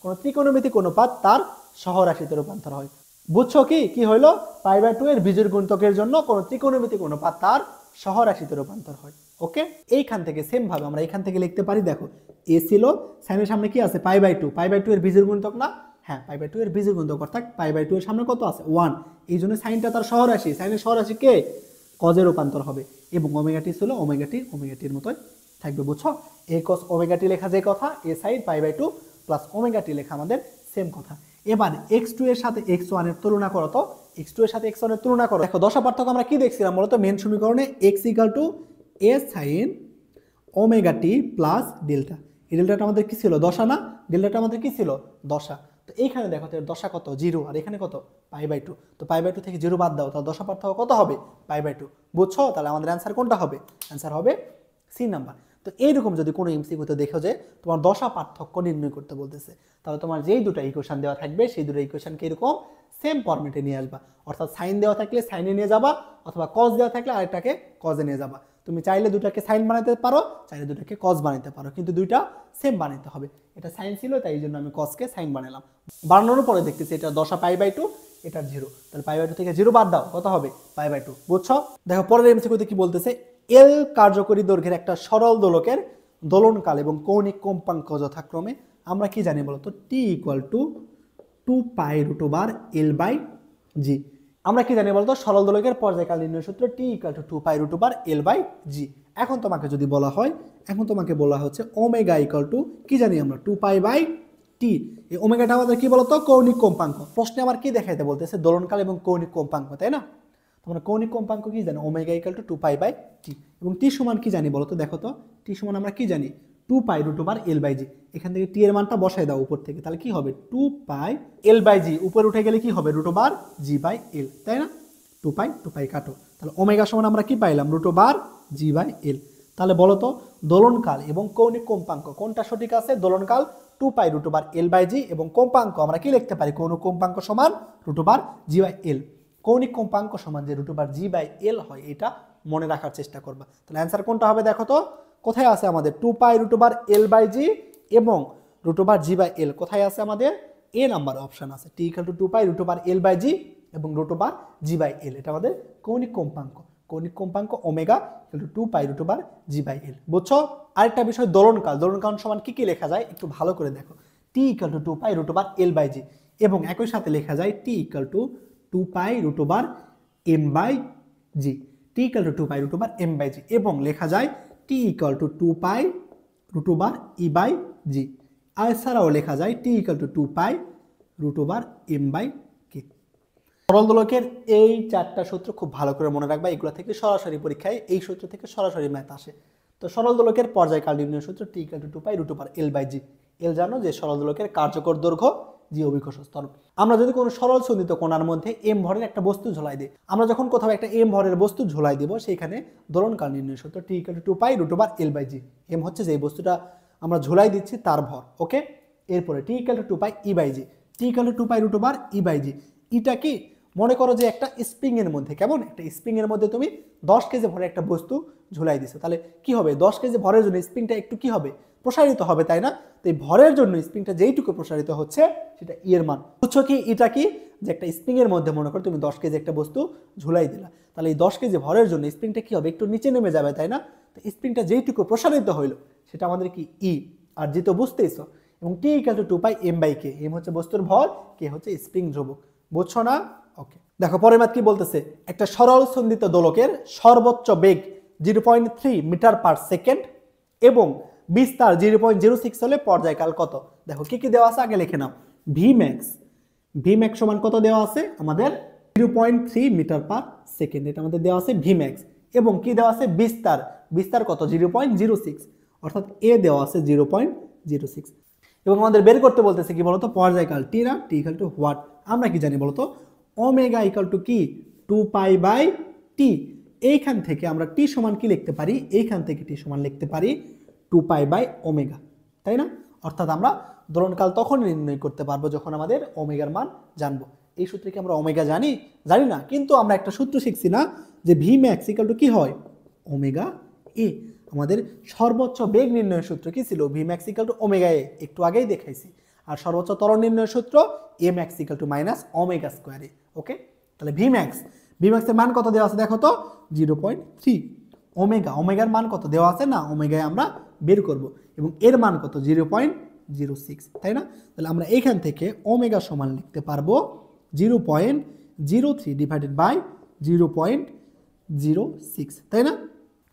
কোনো ত্রিকোণমিতিক অনুপাত তার সহরাশিতে রূপান্তর হয়। বুঝছো কি, কি হইলো, পাই বাই টু এর বিজোড় গুণিতকের জন্য কোনো ত্রিকোণমিতিক অনুপাত তার সহরাশিতে রূপান্তর হয়। ওকে, এইখান থেকে সেম ভাবে আমরা এখান থেকে লিখতে পারি, দেখো এ ছিল, সাইনের সামনে কি আছে, পাই বাই টু এর বিজোড় গুণিতক না, হ্যাঁ পাই বাই টু এর বিজোড় গুণিতক, অর্থাৎ পাই বাই টু এর সামনে কত আছে, 1, এই জন্য সাইনটা তার সহরাশি, সাইনের সহরাশি কে, কজে রূপান্তর হবে। এবং ওমেগা টি ছিল ওমেগা টির মতোই থাকবে। বুঝছো, এ কস ওমেগা টি লেখা যে কথা, A sine pi by two plus omega টি লেখা আমাদের সেম কথা। এবার x2 এর সাথে x1 এর তুলনা করো তো, x2 এর সাথে x1 এর তুলনা করো। দেখো দশা পার্থক্য আমরা কি দেখছিলাম বলতো, মেন সমীকরণে x equal to a sine omega T plus delta, এই ডেল্টাটা আমাদের কি ছিল, দশা না, ডেল্টাটা আমাদের কি ছিল, দশা। তো এইখানে দেখো তো দশা কত, 0, আর এখানে কত, পাই বাই টু। তো পাই বাই টু থেকে 0 বাদ দাও, তাহলে দশা পার্থক্য কত হবে, পাই বাই টু। বুঝছো, তাহলে আমাদের অ্যান্সার কোনটা হবে, অ্যান্সার হবে সি নাম্বার। তো এইরকম যদি কোনো এমসিকিউতে দেখো যে তোমার দশা পার্থক্য নির্ণয় করতে বলতেছে, তাহলে তোমার যেই দুটো ইকুয়েশন দেওয়া থাকবে সেই দুটো ইকুয়েশনকে এরকম সেম ফরম্যাটে নিয়ে আসবা। অর্থাৎ সাইন দেওয়া থাকলে সাইনে নিয়ে যাবা, অথবা কজ দেওয়া থাকলে আরেকটাকে কজে নিয়ে যাবা। তুমি চাইলে দুটাকে সাইন বানাতে পারো, চাইলে দুটাকে কজ বানাতে পারো, কিন্তু দুইটা সেম বানাতে হবে। এটা সাইন ছিল, তাই এই জন্য আমি কজকে সাইন বানালাম। বানানোর পরে দেখতেছি এটা দশা পাই বাই টু, এটা 0, তাহলে পাই বাই টু থেকে 0 বাদ দাও, কত হবে, পাই বাই টু। বুঝছো, দেখো পরের এমসিকিউতে কি বলতেছে, এল কার্যকরী দৈর্ঘ্যের একটা সরল দোলকের দোলনকাল এবং কৌণিক কম্পাঙ্ক যথাক্রমে আমরা কি জানি বলতো, T equal to 2 pi root over L by G. আমরা কি জানি বলতো সরল দোলকের পর্যায়কাল নির্ণয় সূত্র T equal to 2 pi root over L by G. এখন তোমাকে যদি বলা হয়, এখন তোমাকে বলা হচ্ছে ওমেগা ইকুয়াল টু কি জানি আমরা 2 পাই বাই টি। এই ওমেগাটা আমাদের কি বলতো কৌণিক কম্পাঙ্ক। প্রশ্নে আমার কি দেখাইতে বলতেছে দোলনকাল এবং কৌণিক কম্পাঙ্ক, তাই না? তোমরা কৌণিক কম্পাঙ্ক কি জানো? Omega equal to 2 pi by T. এবং টি সমান কি জানি বলতো? দেখো তো টি সমান আমরা কি জানি 2 pi root over L by জি। এখান থেকে টি এর মানটা বসাই দাও উপর থেকে, তাহলে কি হবে 2 পাই এল বাই জি। উপরে উঠে গেলে কি হবে root over G by l, তাই না? 2 পাই কাটো, তাহলে ওমেগা সমান আমরা কি পাইলাম root over G by l. তাহলে বলো তো দোলনকাল এবং কৌণিক কম্পাঙ্ক কোনটা সঠিক আছে? দোলনকাল 2 pi root over L by জি এবং কম্পাঙ্ক আমরা কি লিখতে পারি? কৌণিক কম্পাঙ্ক সমান root over G by l. কৌণিক কম্পাঙ্ক সমান যে root over G by l হয় এটা মনে রাখার চেষ্টা করবা। তাহলে অ্যান্সার কোনটা হবে দেখো তো? কোথায় আছে আমাদের 2 pi root over L by জি এবং root over G by L কোথায় আছে আমাদের? এ নাম্বার অপশন আছে T equal to 2 pi root over L by জি এবং root over G by L. এটা আমাদের কৌণিক কম্পাঙ্ক। কৌণিক কম্পাঙ্ক omega equal to 2 pi root over G by L. বুঝছো? আরেকটা বিষয় দোলনকাল। দোলনকাল সমান কি কি লেখা যায় একটু ভালো করে দেখো। T equal to 2 pi root over L by জি এবং একই সাথে লেখা যায় T equal to 2 pi root over M by G. T equal to 2 pi root over M by জি এবং লেখা যায় T equal to 2 pi root over E by G. আর এছাড়াও লেখা যায় T equal to 2 pi root over M by K. সরল দোলকের এই চারটা সূত্র খুব ভালো করে মনে রাখবা। এগুলো থেকে সরাসরি পরীক্ষায় এই সূত্র থেকে সরাসরি ম্যাথ আসে। তো সরল দোলকের পর্যায়কাল নির্ণয় সূত্র T equal to 2 pi root over L by G. L জানো যে সরল দোলকের কার্যকর দৈর্ঘ্য, জি অভিকর্ষ ত্বরণ। আমরা যদি কোনো সরল সন্ধিত কোণার মধ্যে এম ভরের একটা বস্তু ঝোলাই দিই, আমরা যখন কোথাও একটা এম ভরের বস্তু ঝোলাই দিব সেইখানে দোলনকাল নির্ণয় সূত্র T equal to 2 pi root over L by G. M হচ্ছে যে বস্তুটা আমরা ঝোলাই দিচ্ছি তার ভর, ওকে। এরপরে T equal to 2 pi E by G. T equal to 2 pi root over E by G. ইটা কি মনে করো যে একটা স্প্রিং এর মধ্যে, কেমন একটা স্প্রিং এর মধ্যে তুমি 10 কেজি ভরের একটা বস্তু ঝুলাই দিছো, তাহলে কি হবে 10 কেজি ভরের জন্য স্প্রিংটা একটু কি হবে প্রসারিত হবে, তাই না? তো এই ভরের জন্য স্প্রিংটা যেইটুকু প্রসারিত হচ্ছে সেটা ই এর মান। বুঝছো কি? এটা কি যে একটা স্প্রিং এর মধ্যে মনে করো তুমি 10 কেজি একটা বস্তু ঝুলাই দিলা, তাহলে এই 10 কেজি ভরের জন্য স্প্রিংটা কি হবে একটু নিচে নেমে যাবে, তাই না? তো স্প্রিংটা যেইটুকু প্রসারিত হইলো সেটা আমাদের কি ই। আর যেহেতু বুঝতেইছো এবং T equal to 2 pi M by K. M হচ্ছে বস্তুর ভর, কে হচ্ছে স্প্রিং ধ্রুবক। বুঝছো না? ওকে, দেখো পরের ম্যাথ কি বলতেছে। একটা সরল সন্ধিত দোলকের সর্বোচ্চ বেগ 0.3 মিটার পার সেকেন্ড এবং বিস্তার 0.06 হলে পর্যায়কাল কত? দেখো কি কি দেওয়া আছে আগে লিখে নাও। ভি ম্যাক্স, ভি ম্যাক্স সমান কত দেওয়া আছে আমাদের? 0.3 মিটার পার সেকেন্ড, এটা আমাদের দেওয়া আছে ভি ম্যাক্স। এবং কি দেওয়া আছে? বিস্তার, বিস্তার কত? 0.06, অর্থাৎ এ দেওয়া আছে 0.06। এবং আমাদের বের করতে বলতেছে কি বলতো? পর্যায়কাল টি না, টি ইকুয়াল টু হোয়াট? আমরা কি জানি বলতো? ওমেগা ইকুয়াল টু কি 2 পাই বাই টি। এইখান থেকে আমরা টি সমান কি লিখতে পারি? এইখান থেকে টি সমান লিখতে পারি 2 পাই বাই ওমেগা, তাই না? অর্থাৎ আমরা দোলনকাল তখন নির্ণয় করতে পারবো যখন আমাদের ওমেগার মান জানবো। এই সূত্রে কি আমরা ওমেগা জানি? জানি না, কিন্তু আমরা একটা সূত্র শিখছি না যে ভি ম্যাক্স ইকুয়াল টু কি হয়? Omega A. আমাদের সর্বোচ্চ বেগ নির্ণয়ের সূত্র কি ছিল? V max equal to omega A, একটু আগেই দেখাইছি। আর সর্বোচ্চ ত্বরণ নির্ণয়ের সূত্র A max equal to minus omega square A, okay. তাহলে ভি ম্যাক্স, ভি ম্যাক্সের মান কত দেওয়া আছে দেখো তো? 0.3। ওমেগা, ওমেগার মান কত দেওয়া আছে না? ওমেগায় আমরা বের করব এবং এর মান কত? 0.06, তাই না? তাহলে আমরা এইখান থেকে ওমেগা সমান লিখতে পারবো 0.03 ডিভাইডেড বাই 0.06, তাই না?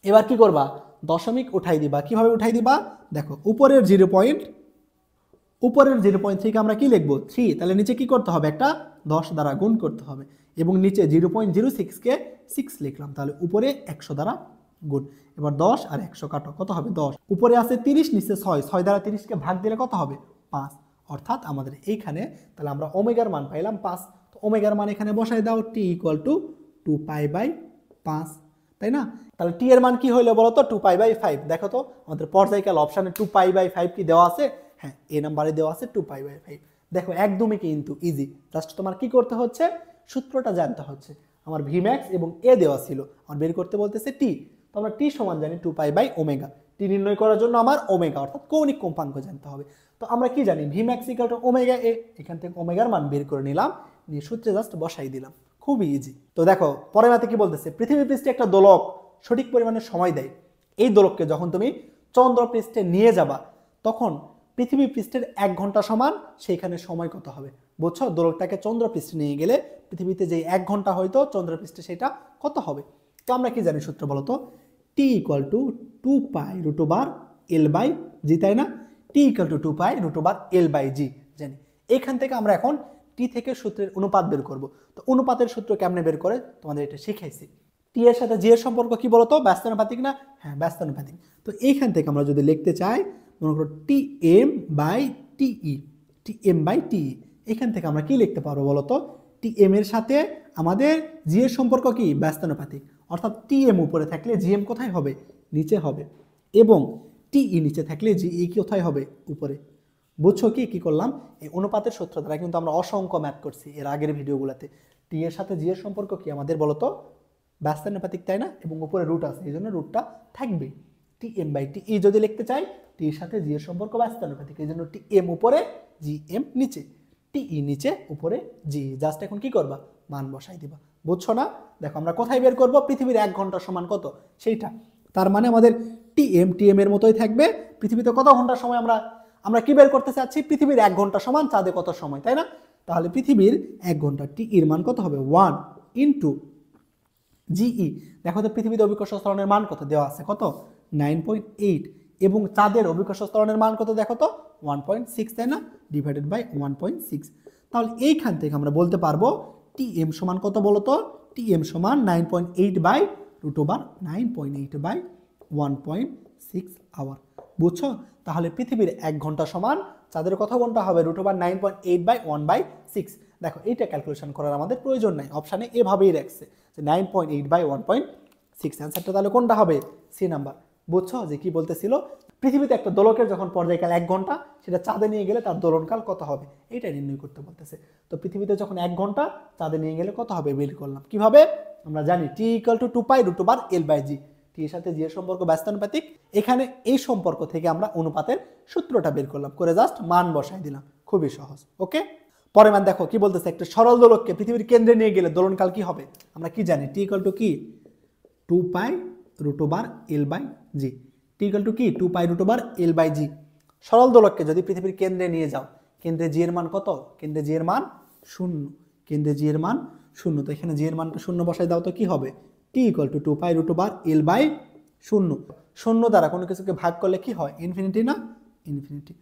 এবার কি করবা? দশমিক উঠাই দিবা। কিভাবে উঠাই দিবা? দেখো উপরের 0.3 আমরা কি লিখবো? 3, তাহলে নিচে কি করতে হবে? একটা 10 দ্বারা গুণ করতে হবে এবং নিচে 0.06 কে 6 লিখলাম, তাহলে উপরে 100 দ্বারা গুণ। এবার 10 আর 100 কাটো, কত হবে? 10। উপরে আছে 30, নিচে 6, 6 দ্বারা 30 কে ভাগ দিলে কত হবে? 5। অর্থাৎ আমাদের এইখানে তাহলে আমরা ওমেগার মান পাইলাম 5। তো ওমেগার মান এখানে বসাই দাও, টি ইকুয়াল টু 2 পাই বাই 5, তাই না? তাহলে টি এর মান কি হইলো বলো তো? 2 পাই বাই 5। দেখো তো আমাদের পর্যায়কাল অপশানে 2 পাই বাই 5 কি দেওয়া আছে? হ্যাঁ, এ নাম্বারে দেওয়া আছে 2 পাই বাই 5। দেখো একদমই কিন্তু ইজি, জাস্ট তোমার কি করতে হচ্ছে? সূত্রটা জানতে হচ্ছে। আমার ভি ম্যাক্স এবং এ দেওয়া ছিল, আমার বের করতে বলতেছে টি। তো আমরা টি সমান জানি 2 পাই বাই ওমেগা। টি নির্ণয় করার জন্য আমার ওমেগা অর্থাৎ কৌণিক কম্পাঙ্ক জানতে হবে। তো আমরা কি জানি? V max equal to omega A. এখান থেকে ওমেগার মান বের করে নিলাম, নিয়ে সূত্রে জাস্ট বসাই দিলাম। খুবই ইজি। তো দেখো পরের ম্যাথে কি বলতেছে। পৃথিবী পৃষ্ঠে একটা দোলক সঠিক পরিমাণে সময় দেয়। এই দোলককে যখন তুমি চন্দ্র পৃষ্ঠে নিয়ে যাবা তখন পৃথিবী পৃষ্ঠের 1 ঘন্টা সমান সেইখানে সময় কত হবে? বুঝছো, দোলকটাকে চন্দ্রপৃষ্ঠে নিয়ে গেলে পৃথিবীতে যে 1 ঘন্টা হয়তো চন্দ্রপৃষ্ঠে সেটা কত হবে? তো আমরা কি জানি সূত্র বলতো, টি ইকুয়াল টু 2π√L/g, তাই না? টি ইকুয়াল টু 2π√L/g জানি। এখান থেকে আমরা এখন টি থেকে সূত্রের অনুপাত বের করব। তো অনুপাতের সূত্র কেমনে বের করে তোমাদের এটা শিখাইছি। টি এর সাথে জি এর সম্পর্ক কি বলতো? ব্যস্তানুপাতিক না? হ্যাঁ, ব্যস্তানুপাতিক। তো এইখান থেকে আমরা যদি লিখতে চাই, মনে করো Tm/TE, এখান থেকে আমরা কি লিখতে পারবো বলতো? Tm এর সাথে আমাদের জি এর সম্পর্ক কি? ব্যস্তানুপাতিক। অর্থাৎ Tm উপরে থাকলে Gm কোথায় হবে? নিচে হবে। এবং TE নিচে থাকলে GE কোথায় হবে? উপরে। বুঝছো কি করলাম? এই অনুপাতের সূত্র দ্বারা কিন্তু আমরা অসংখ্য ম্যাথ করছি এর আগের ভিডিওগুলোতে। টি এর সাথে জি এর সম্পর্ক কি আমাদের বলতো? ব্যস্তানুপাতিক, তাই না? এবং উপরে রুট আছে, এই জন্য রুটটা থাকবে। Tm/TE যদি লিখতে চাই, টি এর সাথে জি এর সম্পর্ক ব্যস্তানুপাতিক, এই জন্য Tm উপরে Gm নিচে, TE নিচে উপরে জি। জাস্ট এখন কি করবা? মান বসাই দিবা। বুঝছো না? দেখো আমরা কোথায় বের করব? পৃথিবীর 1 ঘন্টা সমান কত সেইটা। তার মানে আমাদের Tm এর মতোই থাকবে। পৃথিবীতে কত ঘন্টা সময় আমরা কি বের করতে চাচ্ছি? পৃথিবীর 1 ঘন্টা সমান চাঁদে কত সময়, তাই না? তাহলে পৃথিবীর 1 ঘন্টা TE এর মান কত হবে? 1 ইন্টু GE। দেখো তো পৃথিবীতে অভিকর্ষ ত্বরণের মান কত দেওয়া আছে? কত? 9.8। এবং চাঁদের অভিকর্ষ ত্বরণের মান কত দেখো তো? 1.6, তাই না? Divided by 1.6। তাহলে এইখান থেকে আমরা বলতে পারবো Tm সমান কত বলতো? Tm সমান 9.8/9.8/1.6 আওয়ার। বুঝছো? তাহলে পৃথিবীর 1 ঘন্টা সমান চাঁদের কত ঘন্টা হবে? √9.8/1/6। দেখো এইটা ক্যালকুলেশন করার আমাদের প্রয়োজন নাই, অপশানে এভাবেই রাখছে যে 9.8/1.6। অ্যান্সারটা তাহলে কোনটা হবে? C number. বুঝছো যে কি বলতেছিল? পৃথিবীতে একটা দোলকের যখন পর্যায়কাল 1 ঘন্টা, সেটা চাঁদে নিয়ে গেলে তার দোলনকাল কত হবে এইটা নির্ণয় করতে বলতেছে। তো পৃথিবীতে যখন 1 ঘন্টা, চাঁদে নিয়ে গেলে কত হবে বের করলাম। কিভাবে? আমরা জানি T ইকুয়াল টু 2π√L/g। টি এর সাথে জি এর সম্পর্ক ব্যস্তানুপাতিক। এখানে এই সম্পর্ক থেকে আমরা অনুপাতের সূত্রটা বের করলাম, করে জাস্ট মান বসাই দিলাম। খুবই সহজ। ওকে, পরে মান দেখো কি বলতেছে, একটা সরল দোলককে পৃথিবীর কেন্দ্রে নিয়ে গেলে দোলনকাল কি হবে? আমরা কি জানি? T ইকুয়াল টু কি? 2π√L/g। T ইকুয়াল টু কি? 2π√L/g। সরল দোলককে যদি পৃথিবীর কেন্দ্রে নিয়ে যাও, কেন্দ্রে জি এর মান কত? কেন্দ্রে জি এর মান 0। কেন্দ্রে জি এর মান 0। তো এখানে জি এর মানটা 0 বসাই দাও তো কি হবে? T equal to 2π√L/0। 0 দ্বারা কোনো কিছুকে ভাগ করলে কি হয়? ইনফিনিটি না? ইনফিনিটি।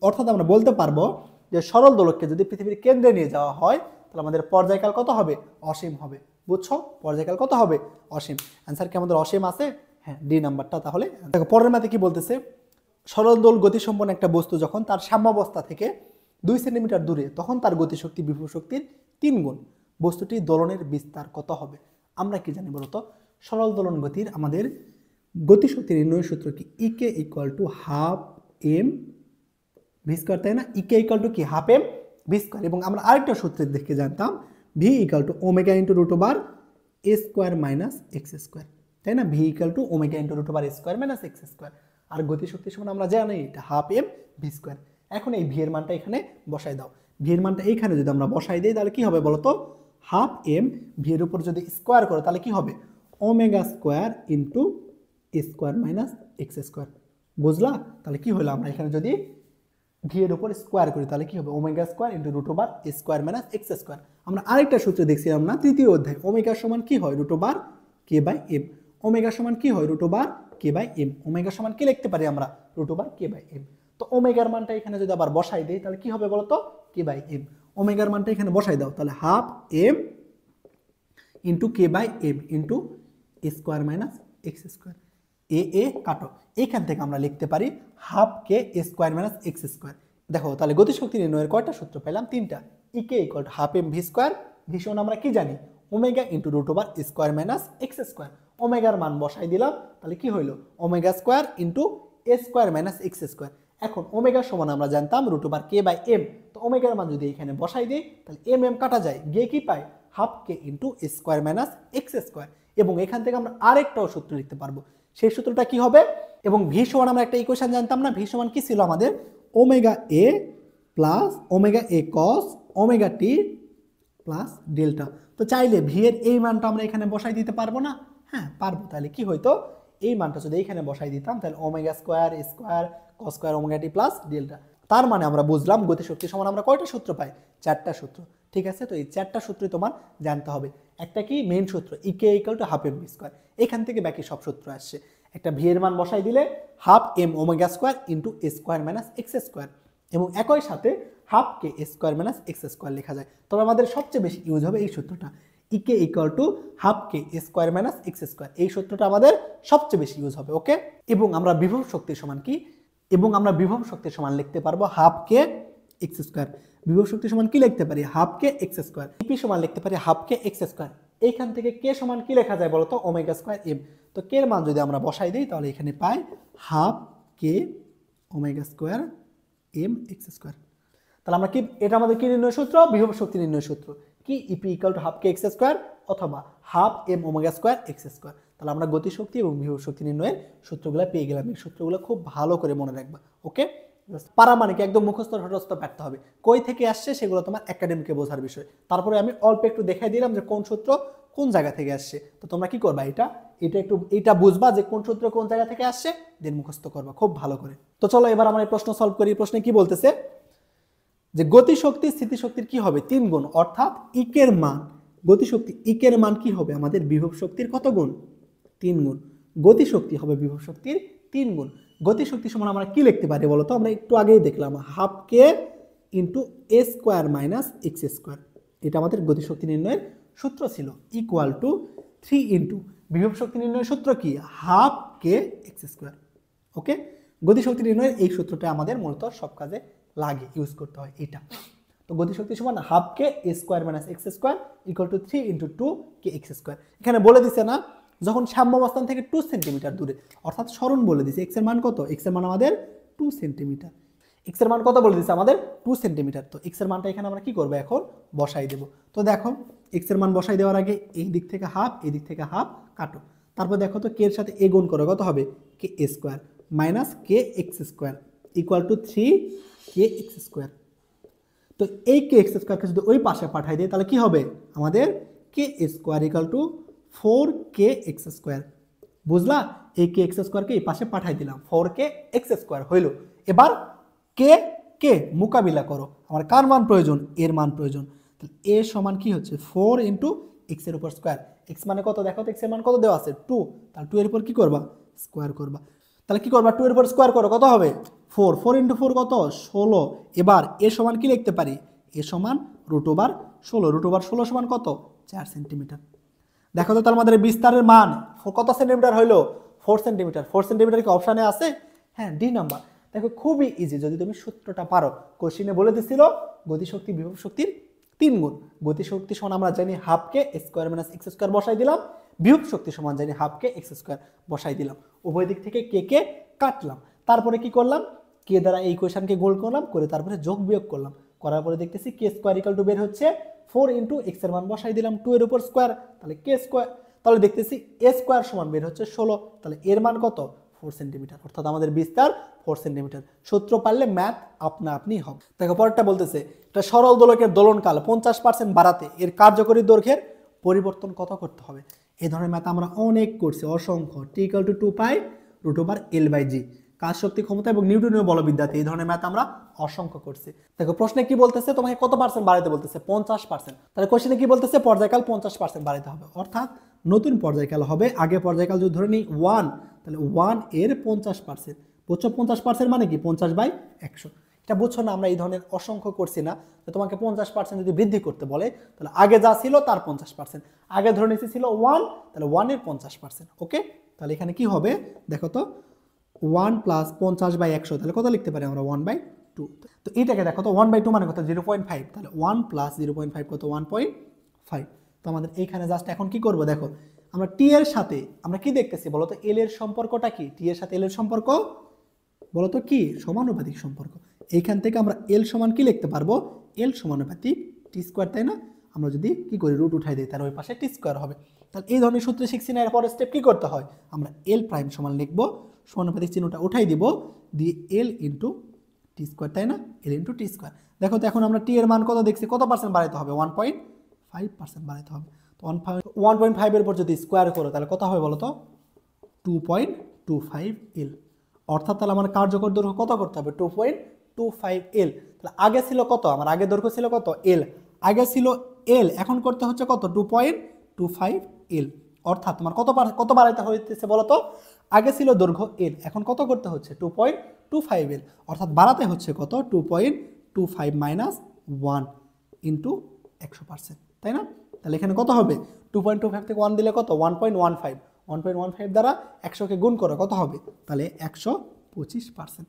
অর্থাৎ আমরা বলতে পারবো যে সরল দোলককে যদি পৃথিবীর কেন্দ্রে নিয়ে যাওয়া হয়, তাহলে আমাদের পর্যায়কাল কত হবে? অসীম হবে। বুঝছো? পর্যায়কাল কত হবে? অসীম। অ্যান্সার কি আমাদের অসীম আছে? হ্যাঁ, ডি নাম্বারটা। তাহলে দেখো পরের ম্যাথে কি বলতেছে, সরল দোল গতিসম্পন্ন একটা বস্তু যখন তার সাম্যাবস্থা থেকে 2 সেন্টিমিটার দূরে, তখন তার গতিশক্তি বিভব শক্তির 3 গুণ। বস্তুটির দোলনের বিস্তার কত হবে? আমরা কি জানি বলতো? সরল দোলন গতির আমাদের গতিশক্তির নির্ণয় সূত্র কি? EK equal to half M V square, তাই না? ইকে ইকুয়াল টু কি? Half M V square. এবং আমরা আরেকটা সূত্রের দেখে জানতাম V equal to omega into √A square minus x square, তাই না? V equal to omega into √A square minus x square. আর গতিশক্তির সমান আমরা জানি এটা হাফ এম ভি স্কোয়ার। এখন এই ভি এর মানটা এখানে বসাই দাও। ভি এর মানটা এইখানে যদি আমরা বসাই দিই, তাহলে কি হবে বলতো? হাফ এম ভি এর উপর যদি স্কোয়ার করো, তাহলে কি হবে? ওমেগা স্কোয়ার ইন্টু এ স্কোয়ার মাইনাস এক্স স্কোয়ার। বুঝলা? তাহলে কি হলো? আমরা এখানে যদি ভি এর উপর স্কোয়ার করি, তাহলে কি হবে? ওমেগা স্কোয়ার ইন্টু √এ স্কোয়ার মাইনাস এক্স স্কোয়ার। আমরা আরেকটা সূত্র দেখছিলাম না, তৃতীয় অধ্যায়, ওমেগা সমান কি হয়? √k/m। ওমেগা সমান কি হয়? √k/m। ওমেগা সমান কি লিখতে পারি আমরা? √k/m। তো ওমেগার মানটা এখানে যদি আবার বসাই দেই, তাহলে কি হবে বলতো? k/m। ওমেগার মানটা এখানে বসাই দাও, তাহলে half M into k/m into এ স্কোয়ার মাইনাস এক্স স্কোয়ার। এ কাটো, এখান থেকে আমরা লিখতে পারি half K A square minus x square. দেখো তাহলে গতিশক্তি নির্ণয়ের কয়টা সূত্র পেলাম? 3টা। EK equal to half M V square. V সমান আমরা কি জানি? ওমেগা ইন্টু √এ স্কোয়ার মাইনাস এক্স স্কোয়ার। ওমেগার মান বসাই দিলাম, তাহলে কি হইলো? ওমেগা স্কোয়ার ইন্টু এ স্কোয়ার মাইনাস এক্স স্কোয়ার। এখন ওমেগা সমান আমরা জানতাম √k/m। তো ওমেগার মান যদি এখানে বসাই দিই, তাহলে এম কাটা যায়, গিয়ে কি পাই? হাফ কে ইন্টু এ স্কোয়ার মাইনাস এক্স স্কোয়ার। এবং এখান থেকে আমরা আরেকটাও সূত্র লিখতে পারবো। সেই সূত্রটা কি হবে? এবং ভি সমান আমরা একটা ইকুয়েশন জানতাম না? ভি সমান কি ছিল আমাদের? ওমেগা এ প্লাস ওমেগা এ cos omega T plus delta. তো চাইলে ভি এর এই মানটা আমরা এখানে বসাই দিতে পারবো না? হ্যাঁ পারবো। তাহলে কি হইতো? এই মানটা যদি এইখানে বসাই দিতাম তাহলে omega square square cos square omega T plus delta. তার মানে আমরা বুঝলাম গতিশক্তি সমান আমরা কয়টা সূত্র পাই? 4টা সূত্র। ঠিক আছে, তো এই 4টা সূত্রই তোমার জানতে হবে। একটা কি মেইন সূত্র EK equal to half M V square, এখান থেকে বাকি সব সূত্র আসছে। একটা ভি এর মান বসাই দিলে half M omega square into এ স্কোয়ার মাইনাস এক্স স্কোয়ার, এবং একই সাথে half K A square minus x square লেখা যায়। তবে আমাদের সবচেয়ে বেশি ইউজ হবে এই সূত্রটা EK equal to half K A square minus x square, এই সূত্রটা আমাদের সবচেয়ে বেশি ইউজ হবে। ওকে, এবং আমরা বিভব শক্তির সমান কি, এবং আমরা বিভব শক্তির সমান লিখতে পারবো হাফ কে এক্স স্কোয়ার। বিভব শক্তির সমান কি লিখতে পারি? Half K X square. E P সমান লিখতে পারি হাফ কে এক্স স্কোয়ার। এইখান থেকে কে সমান কি লেখা যায় বলতো? Omega square m. তো কে এর মান যদি আমরা বসাই দিই তাহলে এখানে পাই half K omega square M X square. তাহলে আমরা কি, এটা আমাদের কি নির্ণয় সূত্র? বিভব শক্তি নির্ণয় সূত্র কি EP equal to half K X square অথবা half M omega square X square. তাহলে আমরা গতিশক্তি এবং বিভব শক্তি নির্ণয়ের সূত্রগুলো পেয়ে গেলাম। এই সূত্রগুলো খুব ভালো করে মনে রাখবা। ওকে, পারামাণিক একদম মুখস্থ ঠোঁটস্থ পারতে হবে, কই থেকে আসছে সেগুলো তোমার একাডেমিকে বোঝার বিষয়। তারপরে আমি অল্প একটু দেখাই দিলাম যে কোন সূত্র কোন জায়গা থেকে আসছে। তো তোমরা কি করবা, এটা বুঝবা যে কোন সূত্র কোন জায়গা থেকে আসছে, দেন মুখস্থ করবা খুব ভালো করে। তো চলো এবার আমরা এই প্রশ্ন সলভ করি। প্রশ্নে কি বলতেছে যে গতিশক্তি স্থিতিশক্তির কি হবে 3 গুণ, অর্থাৎ ইকের মান, গতিশক্তি ইকের মান কি হবে আমাদের বিভব শক্তির কত গুণ? 3 গুণ। গতিশক্তি হবে বিভব শক্তির 3 গুণ। গতিশক্তি সমান আমরা কি লিখতে পারি বলতো? আমরা একটু আগেই দেখলাম হাফ কে ইন্টু এ স্কোয়ার মাইনাস এক্স স্কোয়ার, এটা আমাদের গতিশক্তি নির্ণয়ের সূত্র ছিল, ইকুয়াল টু 3 ইন্টু বিভব শক্তি নির্ণয়ের সূত্র কি? Half K X square. ওকে, গতিশক্তি নির্ণয়ের এই সূত্রটা আমাদের মূলত সব কাজে লাগে, ইউজ করতে হয় এটা। তো গতিশক্তি সমান half K A square minus x square equal to 3 into 2 K X square. এখানে বলে দিছে না যখন সাম্যাবস্থান থেকে 2 সেন্টিমিটার দূরে, অর্থাৎ সরণ বলে দিছে এক্স এর মান কত? এক্স এর মান আমাদের 2 সেন্টিমিটার। এক্স এর মান কত বলে দিছে আমাদের? 2 সেন্টিমিটার। তো এক্স এর মানটা এখানে আমরা কি করব, এখন বসাই দেব। তো দেখো এক্স এর মান বসাই দেওয়ার আগে এই দিক থেকে হাফ, এই দিক থেকে হাফ কাটো। তারপর দেখো তো কে এর সাথে এ গুণ করো, কত হবে? K A square minus K X square equal to 3 K X square. তো এই কে এক্স স্কোয়ারকে যদি ওই পাশে পাঠাই দিই তাহলে কি হবে আমাদের? K square equal to 4 K X square. বুঝলা? এই কে এক্স স্কোয়ারকে এই পাশে পাঠাই দিলাম, 4 কে এক্স স্কোয়ার হইল। এবার কে কে মোকাবিলা করো, আমার কার মান প্রয়োজন? এর মান প্রয়োজন। তাহলে এ সমান কি হচ্ছে? 4 ইন্টু এক্স এর উপর স্কোয়ার। এক্স মানে কত দেখো তো, এক্স এর মান কত দেওয়া আছে? 2। তাহলে 2 এর উপর কি করবা? স্কোয়ার করবা। তাহলে কি করবা? 2 এর উপর স্কোয়ার করো, কত হবে? 4। 4 ইন্টু 4 কত? 16। এবার এ সমান কি লিখতে পারি? এ সমান রুট ওভার 16। রুট ওভার 16 সমান কত? 4 সেন্টিমিটার। দেখো তো তার আমাদের বিস্তারের মান কত সেন্টিমিটার হইলো? 4 সেন্টিমিটার। 4 সেন্টিমিটার কি অপশানে আছে? হ্যাঁ, ডি নাম্বার। দেখো খুবই ইজি, যদি তুমি সূত্রটা পারো। কোশ্চিনে বলে দিছিল গতিশক্তি বিভব শক্তির 3 গুণ। গতিশক্তি সমান আমরা জানি হাফ কে স্কোয়ার মাইনাস এক্স স্কোয়ার বসাই দিলাম, বিভব শক্তি সমান জানি হাফ কে এক্স স্কোয়ার বসাই দিলাম। উভয় দিক থেকে কে কাটলাম। তারপরে কি করলাম? কে দ্বারা এই ইকুয়েশনকে গোল করলাম, করে তারপরে যোগ বিয়োগ করলাম, করার পরে দেখতেছি কে স্কোয়ার ইকুয়াল টু বের হচ্ছে 4 ইন্টু এক্স এর মান বসাই দিলাম 2 এর উপর স্কোয়ার, তাহলে কে স্কোয়ার। তাহলে দেখতেছি এ স্কোয়ার সমান বের হচ্ছে 16, তাহলে এর মান কত? 4 সেন্টিমিটার। অর্থাৎ আমাদের বিস্তার 4 সেন্টিমিটার। সূত্র পারলে ম্যাথ আপনা আপনি হবে। দেখো পরেরটা বলতেছে একটা সরল দোলকের দোলনকাল 50% বাড়াতে এর কার্যকরী দৈর্ঘ্যের পরিবর্তন কত করতে হবে। এই ধরনের ম্যাথ আমরা অনেক করছি, অসংখ্য। T equal to 2 pi root over L by G. কাজ শক্তি ক্ষমতা এবং নিউটনীয় বলবিদ্যাতে এই ধরনের ম্যাথ আমরা অসংখ্য করছি। দেখো প্রশ্নে কি বলতেছে, তোমাকে কত পার্সেন্ট বাড়াতে বলতেছে? 50%। তাহলে কোশ্চেনে কি বলতেছে? পর্যায়কাল 50% বাড়াতে হবে, অর্থাৎ নতুন পর্যায়কাল হবে। আগে পর্যায়কাল যদি ধরে নিই 1, তাহলে 1 এর 50%। বুঝছো 50% মানে কি? 50/100। এটা বুঝছো না? আমরা এই ধরনের অসংখ্য করছি না, যে তোমাকে 50% যদি বৃদ্ধি করতে বলে তাহলে আগে যা ছিল তার 50%। আগে ধরে নিয়েছি ছিল 1, তাহলে 1 এর 50%। ওকে, তাহলে এখানে কি হবে দেখো তো, 1 প্লাস 50/100, তাহলে কত লিখতে পারি আমরা? 1/2। তো এইটাকে দেখো তো 1/2 মানে কত? 0.5। তাহলে 1 প্লাস 0.5 কত? 1.5। তো আমাদের এইখানে জাস্ট এখন কি করব দেখো, আমরা টি এর সাথে আমরা কি দেখতেছি বলতো? এল এর সম্পর্কটা কি? টি এর সাথে এল এর সম্পর্ক বলতো কি? সমানুপাতিক সম্পর্ক। এইখান থেকে আমরা এল সমান কি লিখতে পারবো? এল সমানুপাতিক টি স্কোয়ার, তাই না? আমরা যদি কি করি রুট উঠাই দিই তাহলে ওই পাশে টি স্কোয়ার হবে। তাহলে এই ধরনের সূত্রে শিখছি না, এরপরের স্টেপ কি করতে হয়? আমরা এল প্রাইম সমান লিখবো, সমানুপাতিক চিহ্নটা উঠাই দিব, দিয়ে এল ইন্টু টি স্কোয়ার, তাই না? L into T square. দেখো তো এখন আমরা টি এর মান কত দেখছি? কত পার্সেন্ট বাড়াতে হবে? 1.5% বাড়াতে হবে। তো 1.5 এর উপর যদি স্কোয়ার করো তাহলে কত হবে বলো তো? 2.25 এল। অর্থাৎ তাহলে আমার কার্যকর দৈর্ঘ্য কত করতে হবে 2.25 এল। তাহলে আগে ছিল কত, আমার আগে দৈর্ঘ্য ছিল কত এল, আগে ছিল এল, এখন করতে হচ্ছে কত 2.25 এল। অর্থাৎ তোমার কত বাড়াইতে হইতেছে বলো তো, আগে ছিল দৈর্ঘ্য এল, এখন কত করতে হচ্ছে 2.25 এল। অর্থাৎ বাড়াতে হচ্ছে কত 2.25 মাইনাস 1 ইন্টু 100%, তাই না? তাহলে এখানে কত হবে 2.25 থেকে 1 দিলে কত 1.15, 1.15 দ্বারা 100কে গুণ করে কত হবে, তাহলে 125%।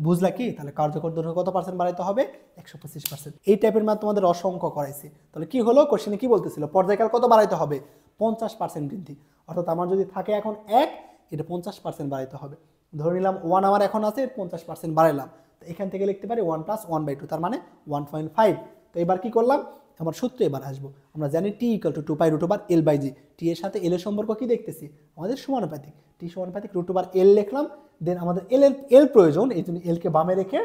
বুঝলা কি? তাহলে কার্যকর দৈর্ঘ্য কত পার্সেন্ট বাড়াইতে হবে 125%। এই টাইপের ম্যাথ তোমাদের অসংখ্য করাইছি। তাহলে কি হলো, কোশ্চেনে কি বলতেছিল, পর্যায়কাল কত বাড়াইতে হবে 50% বৃদ্ধি। অর্থাৎ আমার যদি থাকে এখন 1, এটা 50% বাড়াইতে হবে। ধরে নিলাম 1 আমার এখন আছে, 50% বাড়াইলাম, তো এখান থেকে লিখতে পারি 1 + 1/2, তার মানে 1.5। তো এবার কি করলাম, আমার সূত্র এবার আসবো, আমরা জানি t = 2π√L/g। টি এর সাথে এল এর সম্পর্ক কি দেখতেছি, আমাদের সমানুপাতিক, টি সমানুপাতিক √L লিখলাম। দেন আমাদের এল প্রয়োজন, এই জন্য এলকে বামে রেখে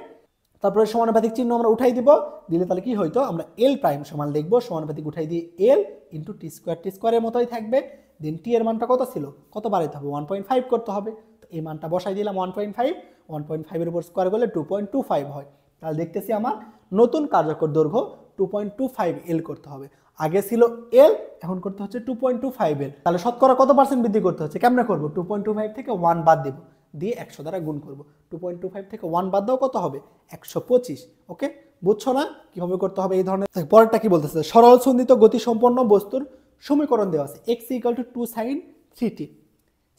তারপরে সমানুপাতিক চিহ্ন আমরা উঠাই দিব, দিলে তাহলে কি হইতো, আমরা এল প্রাইম সমান লিখবো, সমানুপাতিক উঠাই দিয়ে এল ইন্টু টি স্কোয়ারের মতোই থাকবে। দেন টি এর মানটা কত ছিল, কত বাড়াইতে হবে 1.5 করতে হবে। তো এই মানটা বসাই দিলাম 1.5 এর উপর স্কোয়ার করলে 2.25 হয়। তাহলে দেখতেছি আমার নতুন কার্যকর দৈর্ঘ্য 2.25 এল করতে হবে। আগে ছিল এল, এখন করতে হচ্ছে 2.25 এল। তাহলে শতকরা কত পার্সেন্ট বৃদ্ধি করতে হচ্ছে, কেমনে করবো, 2.25 থেকে 1 বাদ দেবো, দিয়ে 100 দ্বারা গুণ করবো। 2.25 থেকে 1 বাদ দাও কত হবে 125। ওকে, বুঝছো না কিভাবে করতে হবে এই ধরনের। পরেরটা কি বলতেছে, সরল সন্ধিত গতি সম্পন্ন বস্তুর সমীকরণ দেওয়া আছে, x = 2 sin 3t।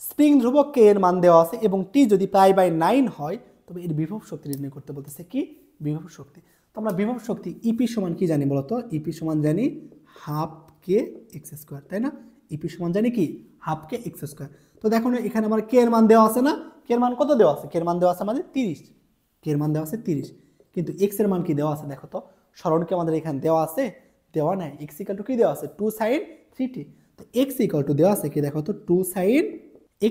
স্প্রিং ধ্রুবক কে এর মান দেওয়া আছে এবং টি যদি π/9 হয় তবে এর বিভব শক্তি নির্ণয় করতে বলতেছে। কি বিভব শক্তি, তো আমরা বিভব শক্তি ইপি সমান কি জানি বলতো, ইপি সমান জানি হাফ কে এক্স স্কোয়ার, তাই না? ইপি সমান জানি কি হাফ কে এক্স স্কোয়ার। তো দেখো না এখানে আমার কে এর মান দেওয়া আছে না, কে এর মান কত দেওয়া আছে, কে এর মান দেওয়া আছে আমাদের 30, কে এর মান দেওয়া আছে 30, কিন্তু এক্স এর মান কি দেওয়া আছে দেখো তো, সরণকে আমাদের এখানে দেওয়া আছে, দেওয়া নাই। x = কি দেওয়া আছে 2 sin 3t। তো x = দেওয়া আছে কি দেখো তো 2 sin,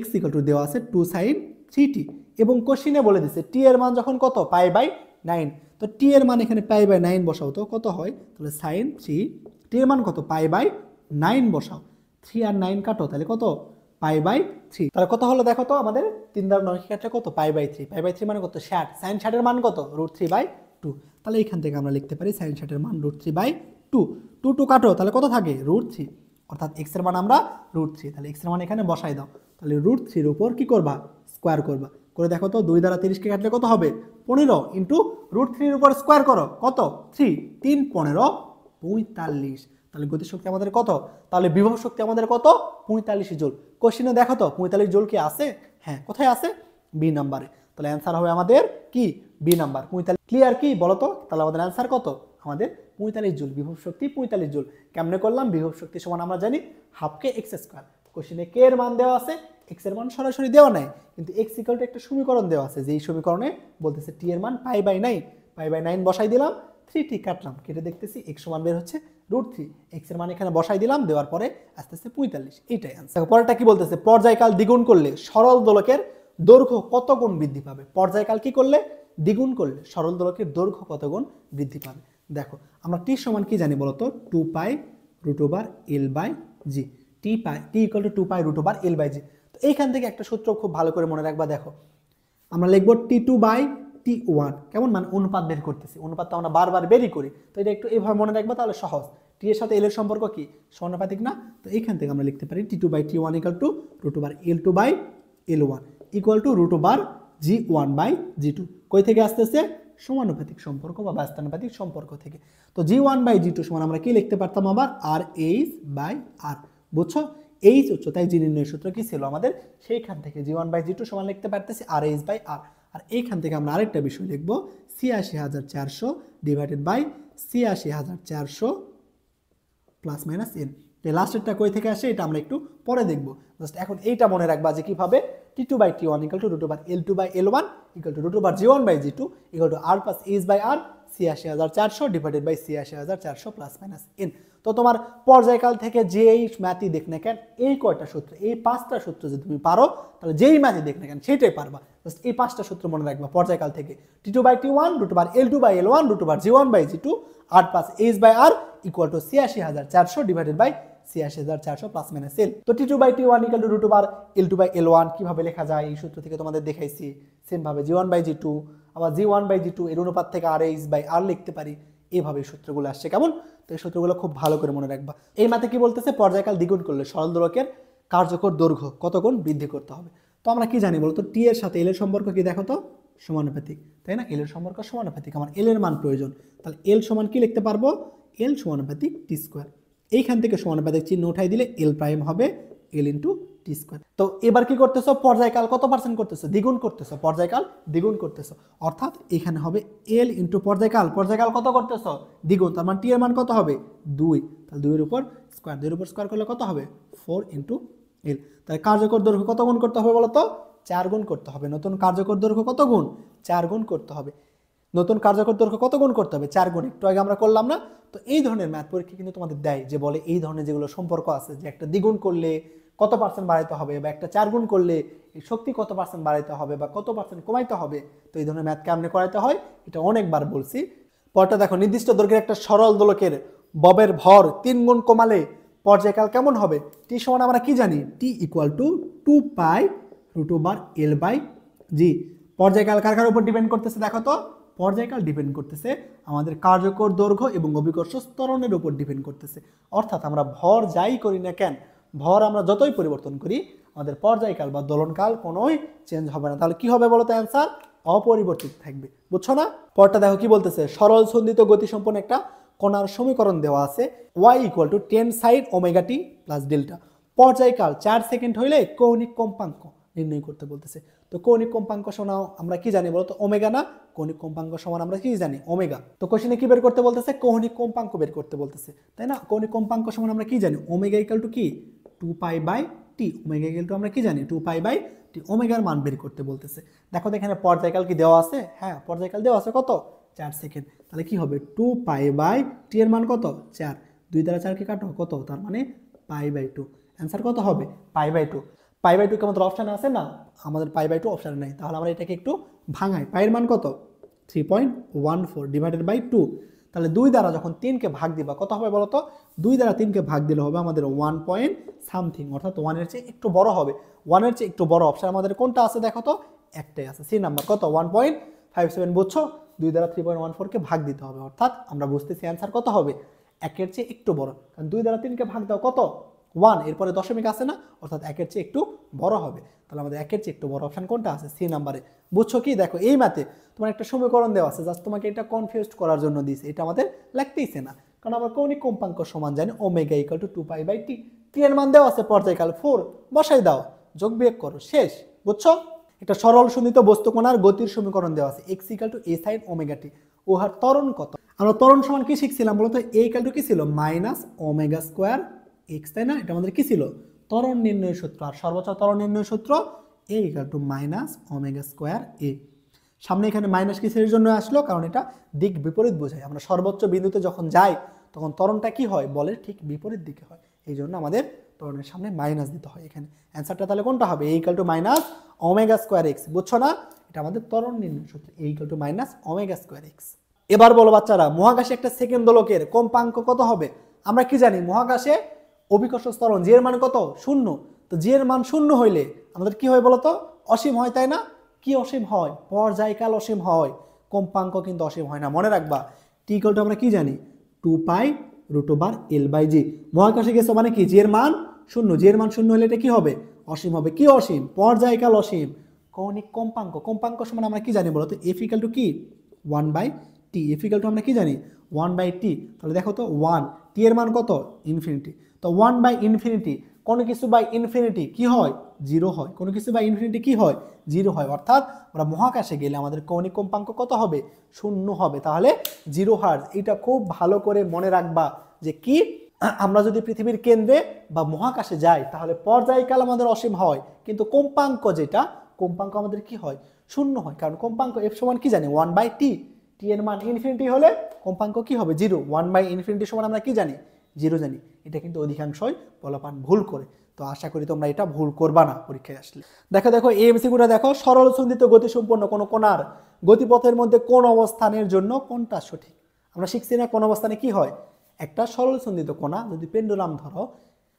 x = দেওয়া আছে 2 sin 3t এবং কোশ্চেনে বলে দিছে টি এর মান যখন কত π/9। তো টি এর মান এখানে π/9 বসাও তো কত হয়, তাহলে sin 3, টি এর মান কত π/9 বসাও, 3 আর 9 কাটো, তাহলে কত π/3। তাহলে কত হলো দেখো তো, আমাদের 3 দ্বারা 9 কাটলে কত π/3, π/3 মানে কত 60, sin 60 এর মান কত √3/2। তাহলে এখান থেকে আমরা লিখতে পারি sin 60 এর মান √3/2, 2 কাটো তাহলে কত থাকে √3, অর্থাৎ x এর মান আমরা √3, তাহলে x এর মান এখানে বসাই দাও। তাহলে √3 এর উপর কি করবা স্কোয়ার করবা, করে দেখো তো 2 দ্বারা 30 কে কাটলে কত হবে 15 ইন্টু √3 এর উপর স্কোয়ার করো কত 3, 3 15 45। তাহলে গতিশক্তি আমাদের কত, তাহলে বিভব শক্তি আমাদের কত 45 জুল। কোশ্চেনে দেখো তো 45 জুল কি আছে, হ্যাঁ কোথায় আছে বি নাম্বারে। তাহলে অ্যান্সার হবে আমাদের কি বি নাম্বার 45। ক্লিয়ার কি বলো তো, তাহলে আমাদের অ্যান্সার কত, আমাদের 45 জুল, বিভব শক্তি 45 জুল। কেমনে করলাম, বিভব শক্তি সমান আমরা জানি হাফ কে এক্স স্কোয়ার। কোশ্চেনে কে এর মান দেওয়া আছে, এক্স এর মান সরাসরি দেওয়া নাই, কিন্তু x = একটা সমীকরণ দেওয়া আছে, যেই সমীকরণে বলতেছে টি এর মান π/9 বসাই দিলাম, 3t কাটলাম, কেটে দেখতেছি x সমান বের হচ্ছে √3, x এর মান এখানে বসাই দিলাম, দেওয়ার পরে আস্তে আস্তে 45, এইটাই आंसर। পরেরটা কি বলতেছে, পর্যায়কাল দ্বিগুণ করলে সরল দোলকের দৈর্ঘ্য কত গুণ বৃদ্ধি পাবে। পর্যায়কাল কি করলে দ্বিগুণ করলে সরল দোলকের দৈর্ঘ্য কত গুণ বৃদ্ধি পাবে। দেখো আমরা টি সমান কি জানি বলতো 2π√L/g, টি = 2π√L/g। তো এইখান থেকে একটা সূত্র খুব ভালো করে মনে রাখবা, দেখো আমরা লিখবো T2/T1, কেমন মানে অনুপাত বের করতেছি, অনুপাত তো আমরা বারবার বেরই করি, তো এটা একটু এইভাবে মনে রাখবা তাহলে সহজ। টি এর সাথে এল এর সম্পর্ক কি সমানুপাতিক না, তো এইখান থেকে আমরা লিখতে পারি T2/T1 = √L2/L1 = √G1/G2। কই থেকে আসতেছে, সমানুপাতিক সম্পর্ক বা ব্যস্তানুপাতিক সম্পর্ক থেকে। তো G1/G2 সমান আমরা কি লিখতে পারতাম আবার RH/R, বুঝছো এইচ উচ্চতায় জি নির্ণয় সূত্র কি ছিল আমাদের, সেইখান থেকে G1/G2 সমান লিখতে পারতেছি RH/R। আর এইখান থেকে আমরা আরেকটা বিষয় লিখবো ৮৬,৪০০ ডিভাইডেড বাই ৮৬,৪০০ প্লাস মাইনাস এন। এই লাস্টেরটা কই থেকে আসে এটা আমরা একটু পরে দেখবো, জাস্ট এখন এইটা মনে রাখবা যে কিভাবে T2/T1 = √L2/L1 = √G1/G2 = R + H/R, ৮৬,৪০০ ডিভাইডেড বাই ৮৬,৪০০ প্লাস মাইনাস এন। তো তোমার পর্যায়কাল থেকে যেই ম্যাথই দেখ না কেন, এই কয়টা সূত্র, এই 5টা সূত্র যদি তুমি পারো তাহলে যেই ম্যাথই দেখ না কেন সেটাই পারবা। জাস্ট এই 5টা সূত্র মনে রাখবা পর্যায়কাল থেকে, T2/T1 √L2/L1 √G1/G2 R + H/R = ৮৬,৪০০ divided by 86,400 plus minus L. তো T2/T1 = √L2/L1 কিভাবে লেখা যায় এই সূত্র থেকে তোমাদের দেখাইছি। সেম ভাবে G1/G2 আবার G1/G2 এর অনুপাত থেকে RH/R লিখতে পারি। এইভাবে সূত্রগুলো আসছে কেমন। তো এই সূত্রগুলো খুব ভালো করে মনে রাখবা। এই ম্যাথে কি বলতেছে, পর্যায়কাল দ্বিগুণ করলে সরল দোলকের কার্যকর দৈর্ঘ্য কত গুণ বৃদ্ধি করতে হবে। তো আমরা কি জানি বলতো, টি এর সাথে এল এর সম্পর্ক কি দেখো তো, সমানুপাতিক, তাই না? এল এর সম্পর্ক সমানুপাতিক, আমার এল এর মান প্রয়োজন। তাহলে এল সমান কি লিখতে পারবো, এল সমানুপাতিক টি স্কোয়ার। এইখান থেকে সমানুপাতিক চিহ্ন উঠাই দিলে এল প্রাইম হবে এল ইন্টু টি স্কোয়ার। তো এবার কি করতেছো, পর্যায়কাল কত পার্সেন্ট করতেছো, দ্বিগুণ করতেছো, পর্যায়কাল দ্বিগুণ করতেছো। অর্থাৎ এখানে হবে এল ইন্টু পর্যায়কাল, পর্যায়কাল কত করতেছো, দ্বিগুণ, তার মানে টি এর মান কত হবে 2, তাহলে 2 এর উপর স্কোয়ার, 2 এর উপর স্কোয়ার করলে কত হবে 4 ইন্টু এল। তাহলে কার্যকর দৈর্ঘ্য কত গুণ করতে হবে বলো তো, 4 গুণ করতে হবে। নতুন কার্যকর দৈর্ঘ্য কত গুণ, 4 গুণ করতে হবে। নতুন কার্যকর দৈর্ঘ্য কত গুণ করতে হবে, 4 গুণ। একটু আগে আমরা করলাম না? তো এই ধরনের ম্যাথ পরীক্ষা কিন্তু তোমাদের দেয়, যে বলে এই ধরনের যেগুলো সম্পর্ক আছে, যে একটা দ্বিগুণ করলে কত পার্সেন্ট বাড়াইতে হবে, বা একটা 4 গুণ করলে এই শক্তি কত পার্সেন্ট বাড়াইতে হবে, বা কত পার্সেন্ট কমাইতে হবে। তো এই ধরনের ম্যাথ কেমনে করাইতে হয় এটা অনেকবার বলছি। পরটা দেখো, নির্দিষ্ট দৈর্ঘ্যের একটা সরল দোলকের ববের ভর 3 গুণ কমালে পর্যায়কাল কেমন হবে। টি সমান আমরা কি জানি, টি ইকুয়াল টু 2π√L/G। পর্যায়কাল কার কার উপর ডিপেন্ড করতেছে দেখো তো, পর্যায়কাল ডিপেন্ড করতেছে আমাদের কার্যকর দৈর্ঘ্য এবং অভিকর্ষ ত্বরণের উপর ডিপেন্ড করতেছে। অর্থাৎ আমরা ভর যাই করি না কেন, ভর আমরা যতই পরিবর্তন করি, আমাদের পর্যায়কাল বা দোলনকাল কোনোই চেঞ্জ হবে না। তাহলে কি হবে বলো তো, অ্যান্সার অপরিবর্তিত থাকবে। বুঝছো না? পরটা দেখো কি বলতেছে, সরল সন্ধিত গতিসম্পন্ন একটা কণার সমীকরণ দেওয়া আছে, y = 10 sin ωt plus delta. পর্যায়কাল 4 সেকেন্ড হইলে কৌণিক কম্পাঙ্ক নির্ণয় করতে বলতেছে। তো কৌণিক কম্পাঙ্ক সমান আমরা কি জানি বলতো, ওমেগা না? কৌণিক কম্পাঙ্ক সমান আমরা কি জানি, ওমেগা। তো কোশ্চেনে কি বের করতে বলতেছে, কৌণিক কম্পাঙ্ক বের করতে বলতেছে, তাই না? কৌণিক কম্পাঙ্ক সমান আমরা কি জানি, ওমেগা = কি 2π/t। ওমেগা = আমরা কি জানি 2π/t। ওমেগার মান বের করতে বলতেছে। দেখো তো এখানে পর্যায়কাল কি দেওয়া আছে, হ্যাঁ পর্যায়কাল দেওয়া আছে, কত 4 সেকেন্ড। তাহলে কি হবে 2π/t এর মান কত 4, 2 দ্বারা 4 কে কাটো কত, তার মানে π/2। অ্যান্সার কত হবে π/2। π/2 কে আমাদের অপশানে আছে না, আমাদের π/2 অপশানে নাই। তাহলে আমরা এটাকে একটু ভাঙাই, পাইয়ের মান কত 3.14 ডিভাইডেড বাই 2। তাহলে 2 দ্বারা যখন 3কে ভাগ দিবা কত হবে বলো তো, 2 দ্বারা 3কে ভাগ দিলে হবে আমাদের 1 পয়েন্ট সামথিং, অর্থাৎ 1 এর চেয়ে একটু বড় হবে। 1 এর চেয়ে একটু বড় অপশান আমাদের কোনটা আছে দেখো তো, একটাই আছে, সি নাম্বার, কত 1.57। বুঝছো, 2 দ্বারা 3.14কে ভাগ দিতে হবে, অর্থাৎ আমরা বুঝতেছি অ্যান্সার কত হবে 1 এর চেয়ে একটু বড়। কারণ 2 দ্বারা 3কে ভাগ দাও কত 1, এরপরে দশমিক আছে না, অর্থাৎ 1 এর চেয়ে একটু বড় হবে। তাহলে আমাদের 1 এর চেয়ে একটু বড় অপশান কোনটা আছে, সি নাম্বারে। বুঝছো কি, দেখো এই ম্যাথে তোমার একটা সমীকরণ দেওয়া আছে, জাস্ট তোমাকে এটা কনফিউজ করার জন্য দিয়েছে, এটা আমাদের লাগতেইছে না, কারণ আমরা কৌণিক কম্পাঙ্ক সমান জানি ওমেগা = 2π/t। টি এর মান দেওয়া আছে পর্যায়কাল 4, বসাই দাও, যোগ বিয়োগ করো, শেষ। বুঝছো, একটা সরল সন্ধিত বস্তু কণার গতির সমীকরণ দেওয়া আছে, x = a sin ωt। উহার ত্বরণ কত। আমরা ত্বরণ সমান কি শিখছিলাম বলতো, a = কি ছিল -ω² x, তাই না? এটা আমাদের কি ছিল, ত্বরণ নির্ণয় সূত্র। আর সর্বোচ্চ ত্বরণ নির্ণয় সূত্র a = -ω²a। সামনে এখানে মাইনাস কিসের জন্য আসলো, কারণ এটা দিক বিপরীত বোঝায়। আমরা সর্বোচ্চ বিন্দুতে যখন যাই তখন ত্বরণটা কি হয়, বলের ঠিক বিপরীত দিকে হয়, এই জন্য আমাদের ত্বরণের সামনে মাইনাস দিতে হয় এখানে। অ্যান্সারটা তাহলে কোনটা হবে, a = -ω²x। বুঝছো না, এটা আমাদের ত্বরণ নির্ণয় সূত্র, a = -ω²x। এবার বলো বাচ্চারা, মহাকাশে একটা সেকেন্ড দোলকের কম্পাঙ্ক কত হবে। আমরা কি জানি, মহাকাশে অভিকর্ষ ত্বরণ জি এর মান কত 0। তো জি এর মান 0 হইলে আমাদের কি হয় বলতো, অসীম হয়, তাই না? কি অসীম হয়, পর্যায়কাল অসীম হয়, কম্পাঙ্ক কিন্তু অসীম হয় না। মনে রাখবা, টি = আমরা কি জানি 2π√L/G। মহাকাশে গেছে মানে কি, জি এর মান 0, জি এর মান 0 হলে এটা কি হবে, অসীম হবে। কি অসীম, পর্যায়কাল অসীম। কৌণিক কম্পাঙ্ক, কম্পাঙ্ক সমান আমরা কি জানি বলতো, f = কি 1/t। f = আমরা কি জানি 1/t। তাহলে দেখো তো 1, টি এর মান কত ইনফিনিটি। তো 1/∞, কোনো কিছু বাই ইনফিনিটি কি হয় 0 হয়, কোনো কিছু বাই ইনফিনিটি কি হয় 0 হয়। অর্থাৎ আমরা মহাকাশে গেলে আমাদের কৌণিক কম্পাঙ্ক কত হবে 0 হবে, তাহলে 0 হার্জ। এটা খুব ভালো করে মনে রাখবা যে কি, আমরা যদি পৃথিবীর কেন্দ্রে বা মহাকাশে যাই তাহলে পর্যায়কাল আমাদের অসীম হয়, কিন্তু কম্পাঙ্ক যেটা, কম্পাঙ্ক আমাদের কি হয় 0 হয়। কারণ কম্পাঙ্ক f সমান কি জানি 1/t। টি এর মান ইনফিনিটি হলে কম্পাঙ্ক কি হবে 0। 1/∞ সমান আমরা কি জানি 0 জানি। এটা কিন্তু অধিকাংশই পোলাপান ভুল করে। তো আশা করি তোমরা এটা ভুল করবা না পরীক্ষায় আসলে। দেখো এই এমসিকিউটা দেখো, সরল সন্ধিত গতিসম্পন্ন কোনো কণার গতিপথের মধ্যে কোন অবস্থানের জন্য কোনটা সঠিক। আমরা শিখছি না কোন অবস্থানে কি হয়, একটা সরল সন্ধিত কণা যদি পেন্ডুলাম ধরো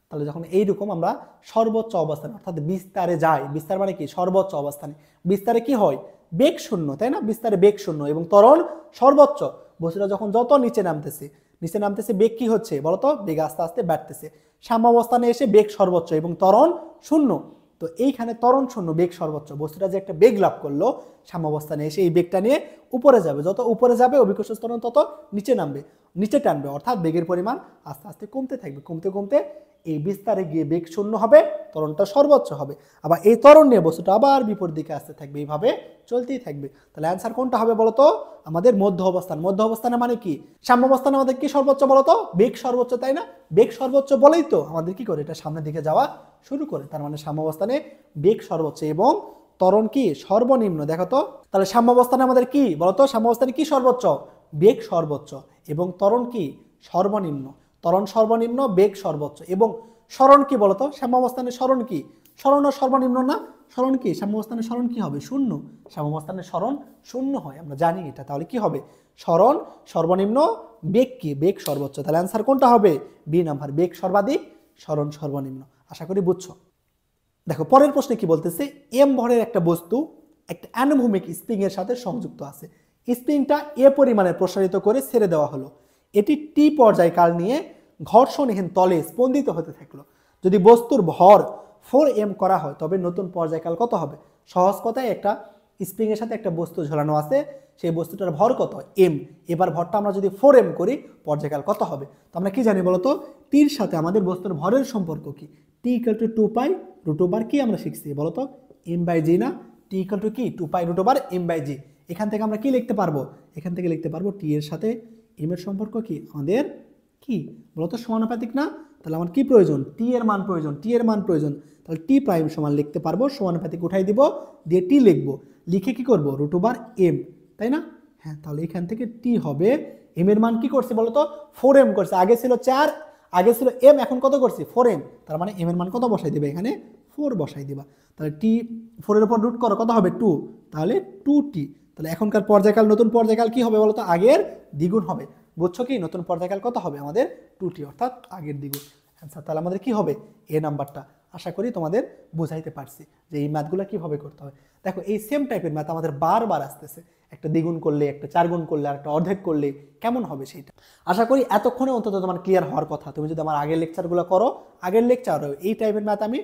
তাহলে যখন এইরকম আমরা সর্বোচ্চ অবস্থানে অর্থাৎ বিস্তারে যাই, বিস্তার মানে কি সর্বোচ্চ অবস্থানে, বিস্তারে কি হয় বেগ শূন্য, তাই না, বিস্তারে বেগ শূন্য এবং ত্বরণ সর্বোচ্চ। বস্তুটা যখন যত নিচে নামতেছে বেগ কি হচ্ছে বলতো, বেগ আস্তে আস্তে বাড়তেছে। সাম্যাবস্থানে এসে বেগ সর্বোচ্চ এবং ত্বরণ শূন্য। তো এইখানে ত্বরণ শূন্য বেগ সর্বোচ্চ, বস্তুটা যে একটা বেগ লাভ করলো সাম্যাবস্থানে এসে এই বেগটা নিয়ে উপরে যাবে, যত উপরে যাবে অভিকর্ষ ত্বরণ তত নিচে টানবে, অর্থাৎ বেগের পরিমাণ আস্তে আস্তে কমতে থাকবে, কমতে কমতে এই বিস্তারে গিয়ে বেগ শূন্য হবে, ত্বরণটা সর্বোচ্চ হবে। আবার এই ত্বরণ নিয়ে বস্তুটা আবার বিপরীত দিকে আসতে থাকবে, এইভাবে চলতেই থাকবে। তাহলে অ্যান্সার কোনটা হবে বলতো, আমাদের মধ্য অবস্থান। মধ্য অবস্থানে মানে কি, সাম্যাবস্থানে আমাদের কি সর্বোচ্চ বলতো, বেগ সর্বোচ্চ, তাই না, বেগ সর্বোচ্চ বলেই তো আমাদের কি করে এটা সামনের দিকে যাওয়া শুরু করে, তার মানে সাম্যাবস্থানে বেগ সর্বোচ্চ এবং ত্বরণ কি সর্বনিম্ন। দেখো তো, তাহলে সাম্যাবস্থানে আমাদের কি বলতো, সাম্যাবস্থানে কি সর্বোচ্চ, বেগ সর্বোচ্চ এবং ত্বরণ কি সর্বনিম্ন, ত্বরণ সর্বনিম্ন বেগ সর্বোচ্চ এবং সরণ কি বলতো, সাম্যাবস্থানে সরণ কি, সরণ ও সর্বনিম্ন না, সরণ কি সাম্যাবস্থানে সরণ কি হবে শূন্য, সাম্যাবস্থানে সরণ শূন্য হয়, আমরা জানি এটা। তাহলে কি হবে, সরণ সর্বনিম্ন, বেগ কি বেগ সর্বোচ্চ। তাহলে অ্যান্সার কোনটা হবে, বি নাম্বার, বেগ সর্বাধিক সরণ সর্বনিম্ন। আশা করি বুঝছো। দেখো পরের প্রশ্নে কি বলতেছে, এম ভরের একটা বস্তু একটা অনুভূমিক স্প্রিং এর সাথে সংযুক্ত আছে, স্প্রিংটা এ পরিমাণে প্রসারিত করে ছেড়ে দেওয়া হলো, এটি টি পর্যায়কাল নিয়ে ঘর্ষণহীন তলে স্পন্দিত হতে থাকলো। যদি বস্তুর ভর 4m করা হয় তবে নতুন পর্যায়কাল কত হবে। সহজ কথায় একটা স্প্রিং এর সাথে একটা বস্তু ঝোলানো আছে, সেই বস্তুটার ভর কত m, এবার ভরটা আমরা যদি 4m করি পর্যায়কাল কত হবে। তো আমরা কি জানি বলতো, টির সাথে আমাদের বস্তুর ভরের সম্পর্ক কি, টি ইকুয়াল টু 2π√, কি আমরা শিখছি বলতো m/g না, টি ইকুয়াল টু কি 2π√m/g। এখান থেকে আমরা কি লিখতে পারবো, এখান থেকে লিখতে পারবো টি এর সাথে m এর সম্পর্ক কি আমাদের কি বলতো সমানুপাতিক না, তাহলে আমার কি প্রয়োজন, টি এর মান প্রয়োজন, টি এর মান প্রয়োজন। তাহলে টি প্রাইম সমান লিখতে পারবো, সমানুপাতিক উঠাই দিব, দিয়ে টি লিখবো, লিখে কি করবো √m, তাই না, হ্যাঁ। তাহলে এখান থেকে টি হবে, এম এর মান কি করছে বলতো 4m করছে, আগে ছিল 4, আগে ছিল m, এখন কত করছি 4m, তার মানে m এর মান কত বসাই দিবে, এখানে 4 বসাই দিবা। তাহলে টি 4 এর উপর রুট করো কত হবে 2, তাহলে 2t। তাহলে এখনকার পর্যায়কাল, নতুন পর্যায়কাল কি হবে বলতো, আগের দ্বিগুণ হবে। বুঝছো কি, নতুন পর্যায়কাল কত হবে আমাদের 2t, অর্থাৎ আগের দ্বিগুণ। অ্যান্সার তাহলে আমাদের কি হবে, এ নাম্বারটা। আশা করি তোমাদের বুঝাইতে পারছি যে এই ম্যাথগুলো কিভাবে করতে হয়। দেখো এই সেম টাইপের ম্যাথ আমাদের বারবার আসতেছে, একটা দ্বিগুণ করলে, একটা 4 গুণ করলে, আর একটা অর্ধেক করলে কেমন হবে সেইটা। আশা করি এতক্ষণে অন্তত তোমার ক্লিয়ার হওয়ার কথা। তুমি যদি আমার আগের লেকচারগুলো করো, আগের লেকচার এই টাইপের ম্যাথ আমি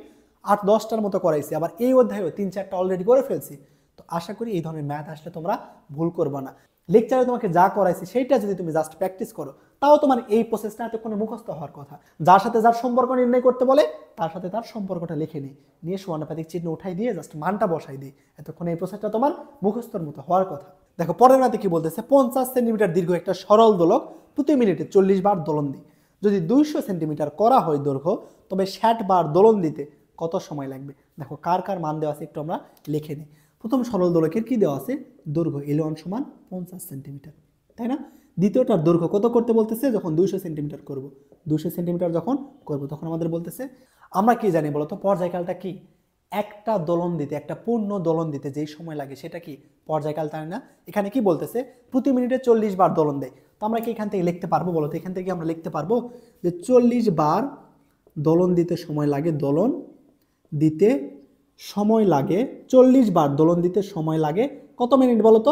8-10টার মতো করাইছি, আবার এই অধ্যায়েও 3-4টা অলরেডি করে ফেলছি। তো আশা করি এই ধরনের ম্যাথ আসলে তোমরা ভুল করবা না। লেকচারে তোমাকে যা করাইছি সেইটা যদি তুমি জাস্ট প্র্যাকটিস করো, তাও তোমার এই প্রসেসটা এতক্ষণে মুখস্থ হওয়ার কথা। যার সাথে যার সম্পর্ক নির্ণয় করতে বলে তার সাথে তার সম্পর্কটা লিখে নিয়ে সমানুপাতিক চিহ্ন উঠাই দিয়ে জাস্ট মানটা বসাই দিই, এতক্ষণ এই প্রসেসটা তোমার মুখস্থর মতো হওয়ার কথা। দেখো পরের ম্যাথে কি বলতেছে, 50 সেন্টিমিটার দীর্ঘ একটা সরল দোলক প্রতি মিনিটে 40 বার দোলন দিই, যদি 200 সেন্টিমিটার করা হয় দৈর্ঘ্য, তবে 60 বার দোলন দিতে কত সময় লাগবে। দেখো কার কার মান দেওয়া আছে একটু আমরা লিখে নিই। প্রথম সরল দোলকের কি দেওয়া আছে, দৈর্ঘ্য L1 সমান 50 সেন্টিমিটার, তাই না। দ্বিতীয়টার দৈর্ঘ্য কত করতে বলতেছে, যখন 200 সেন্টিমিটার করব, 200 সেন্টিমিটার যখন করব তখন আমাদের বলতেছে, আমরা কি জানি বলতো পর্যায়কালটা কি, একটা দোলন দিতে, একটা পূর্ণ দোলন দিতে যেই সময় লাগে সেটা কি পর্যায়কাল, তাই না। এখানে কি বলতেছে, প্রতি মিনিটে 40 বার দোলন দেয়। তো আমরা কি এখান থেকে লিখতে পারবো বলতো, এখান থেকে আমরা লিখতে পারবো যে 40 বার দোলন দিতে সময় লাগে, দোলন দিতে সময় লাগে 40 বার দোলন দিতে সময় লাগে কত মিনিট বলতো।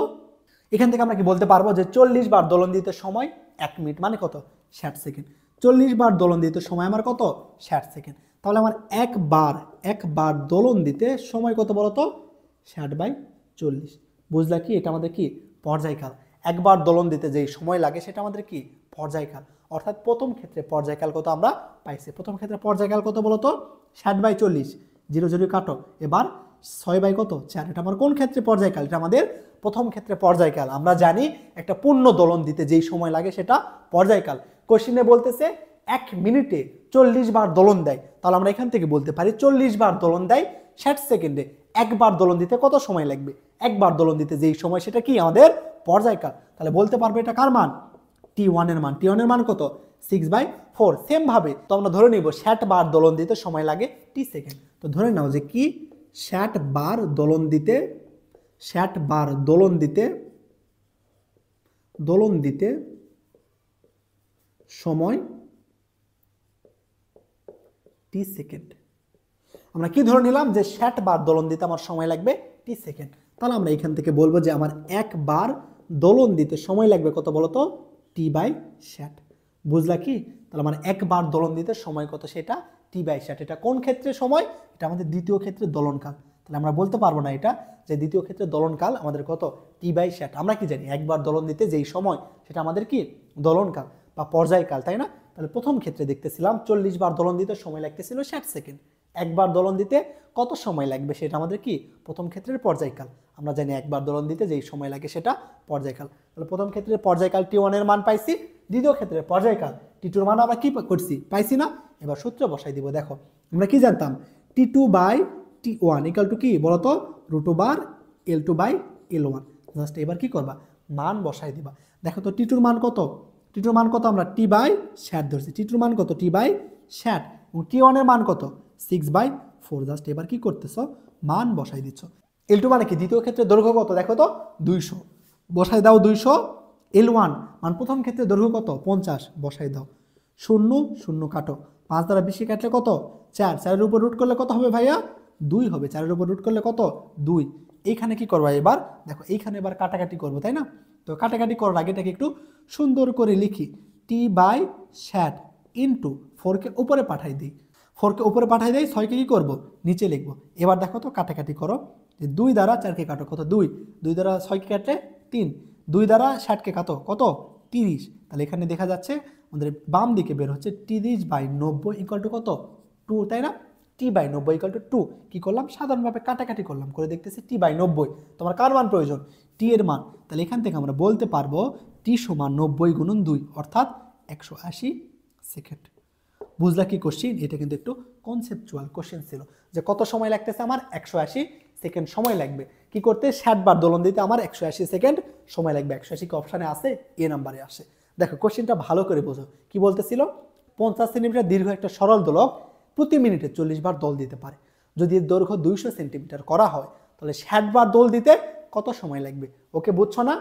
এখান থেকে আমরা কি বলতে পারবো যে 40 বার দোলন দিতে সময় 1 মিনিট, মানে কত 60 সেকেন্ড। 40 বার দোলন দিতে সময় আমার কত 60 সেকেন্ড। তাহলে আমার একবার দোলন দিতে সময় কত বলতো 60/40। বুঝলা কি, এটা আমাদের কি পর্যায়কাল। একবার দোলন দিতে যেই সময় লাগে সেটা আমাদের কি পর্যায়কাল। অর্থাৎ প্রথম ক্ষেত্রে পর্যায়কাল কত আমরা পাইছি, প্রথম ক্ষেত্রে পর্যায়কাল কত বলতো 60/40, 0 কাটো, এবার 6 কত 4। এটা আমার কোন ক্ষেত্রে পর্যায়কাল, এটা আমাদের প্রথম ক্ষেত্রে পর্যায়কাল। আমরা জানি একটা পূর্ণ দোলন দিতে যেই সময় লাগে সেটা পর্যায়কাল। কোশ্চেনে বলতেছে 1 মিনিটে 40 বার দোলন দেয়, তাহলে আমরা এখান থেকে বলতে পারি 40 বার দোলন দেয় 60 সেকেন্ডে, একবার দোলন দিতে কত সময় লাগবে, একবার দোলন দিতে যেই সময় সেটা কি আমাদের পর্যায়কাল। তাহলে বলতে পারবে এটা কার মান, T1 এর মান। T1 এর মান কত 6/4। সেম ভাবে তো আমরা ধরে নিব 60 বার দোলন দিতে সময় লাগে T সেকেন্ড। তো ধরে নাও যে কি 60 বার দোলন দিতে সময় টি সেকেন্ড। আমরা কি ধরে নিলাম যে 60 বার দোলন দিতে আমার সময় লাগবে টি সেকেন্ড। তাহলে আমরা এখান থেকে বলবো যে আমার একবার দোলন দিতে সময় লাগবে কত বলতো, টি বাই 60। বুঝলা কি? তাহলে আমার একবার দোলন দিতে সময় কত, সেটা টি বাই 60। এটা কোন ক্ষেত্রে সময়? এটা আমাদের দ্বিতীয় ক্ষেত্রে দোলনকাল। তাহলে আমরা বলতে পারবো না এটা যে দ্বিতীয় ক্ষেত্রে দোলনকাল আমাদের কত, টি বাই 60। আমরা কি জানি একবার দোলন দিতে যেই সময় সেটা আমাদের কি দোলনকাল বা পর্যায়কাল, তাই না? তাহলে প্রথম ক্ষেত্রে দেখতেছিলাম 40 বার দোলন দিতে সময় লাগতেছিল 60 সেকেন্ড। একবার দোলন দিতে কত সময় লাগবে সেটা আমাদের কি প্রথম ক্ষেত্রের পর্যায়কাল। আমরা জানি একবার দোলন দিতে যেই সময় লাগে সেটা পর্যায়কাল। তাহলে প্রথম ক্ষেত্রে পর্যায়কাল টি1 এর মান পাইছি, দ্বিতীয় ক্ষেত্রে পর্যায়কাল টি2 এর মান আমরা কি করছি, পাইছি না? এবার সূত্র বসাই দিব। দেখো আমরা কি জানতাম, টি2 বাই টি1 ইকুয়াল টু কি বলতো, √/L2 বাই L1। জাস্ট এবার কি করবা, মান বসাই দিবা। দেখো তো টি2 এর মান কত, টি2 এর মান কত, আমরা টি বাই 60 ধরছি। টি2 এর মান কত, টি বাই 60, এবং টি1 এর মান কত 6/4। জাস্ট এবার কি করতেছ, মান বসাই দিচ্ছ। L2 মানে কি, দ্বিতীয় ক্ষেত্রে দৈর্ঘ্য কত দেখো তো 200, বসাই দাও 200। L1 মান প্রথম ক্ষেত্রে দৈর্ঘ্য কত 50, বসাই দাও। 0 0 কাটো, 5 দ্বারা বেশি কাটলে কত 4, 4 এর উপর রুট করলে কত হবে ভাইয়া 2 হবে। 4 এর উপর রুট করলে কত 2। এইখানে কি করবা এবার, দেখো এইখানে এবার কাটাকাটি করবো, তাই না? তো কাটাকাটি করার আগে এটাকে একটু সুন্দর করে লিখি, টি বাই 60 ইন্টু 4কে উপরে পাঠাই দিই, 4কে উপরে পাঠাই দেয়, 6কে কি করবো নিচে লিখবো। এবার দেখো তো কাটাকাটি করো, যে 2 দ্বারা 4কে কাটো কত 2, 2 দ্বারা 6কে কাটলে 3, 2 দ্বারা 60কে কাটো কত 30। তাহলে এখানে দেখা যাচ্ছে আমাদের বাম দিকে বের হচ্ছে 30/90 ইকুয়াল টু কত 2, তাই না? টি/90 ইকুয়াল টু 2। কি করলাম, সাধারণভাবে কাটাকাটি করলাম, করে দেখতেছি টি/90। তোমার কার মান প্রয়োজন, টি এর মান। তাহলে এখান থেকে আমরা বলতে পারবো টি সমান 90 গুণন 2 অর্থাৎ 180 সেকেন্ড। বুঝলা কি কোশ্চিন? এটা কিন্তু একটু কনসেপচুয়াল কোশ্চেন ছিল, যে কত সময় লাগতেছে আমার 180 সেকেন্ড সময় লাগবে কি করতে, 60 বার দোলন দিতে আমার 180 সেকেন্ড সময় লাগবে। 180 কি অপশানে আছে, এ নাম্বারে আসে। দেখো কোশ্চেনটা ভালো করে বোঝো, কি বলতেছিল, 50 সেন্টিমিটার দীর্ঘ একটা সরল দোলক প্রতি মিনিটে 40 বার দোল দিতে পারে। যদি এর দৈর্ঘ্য 200 সেন্টিমিটার করা হয় তাহলে 60 বার দোল দিতে কত সময় লাগবে। ওকে বুঝছো না?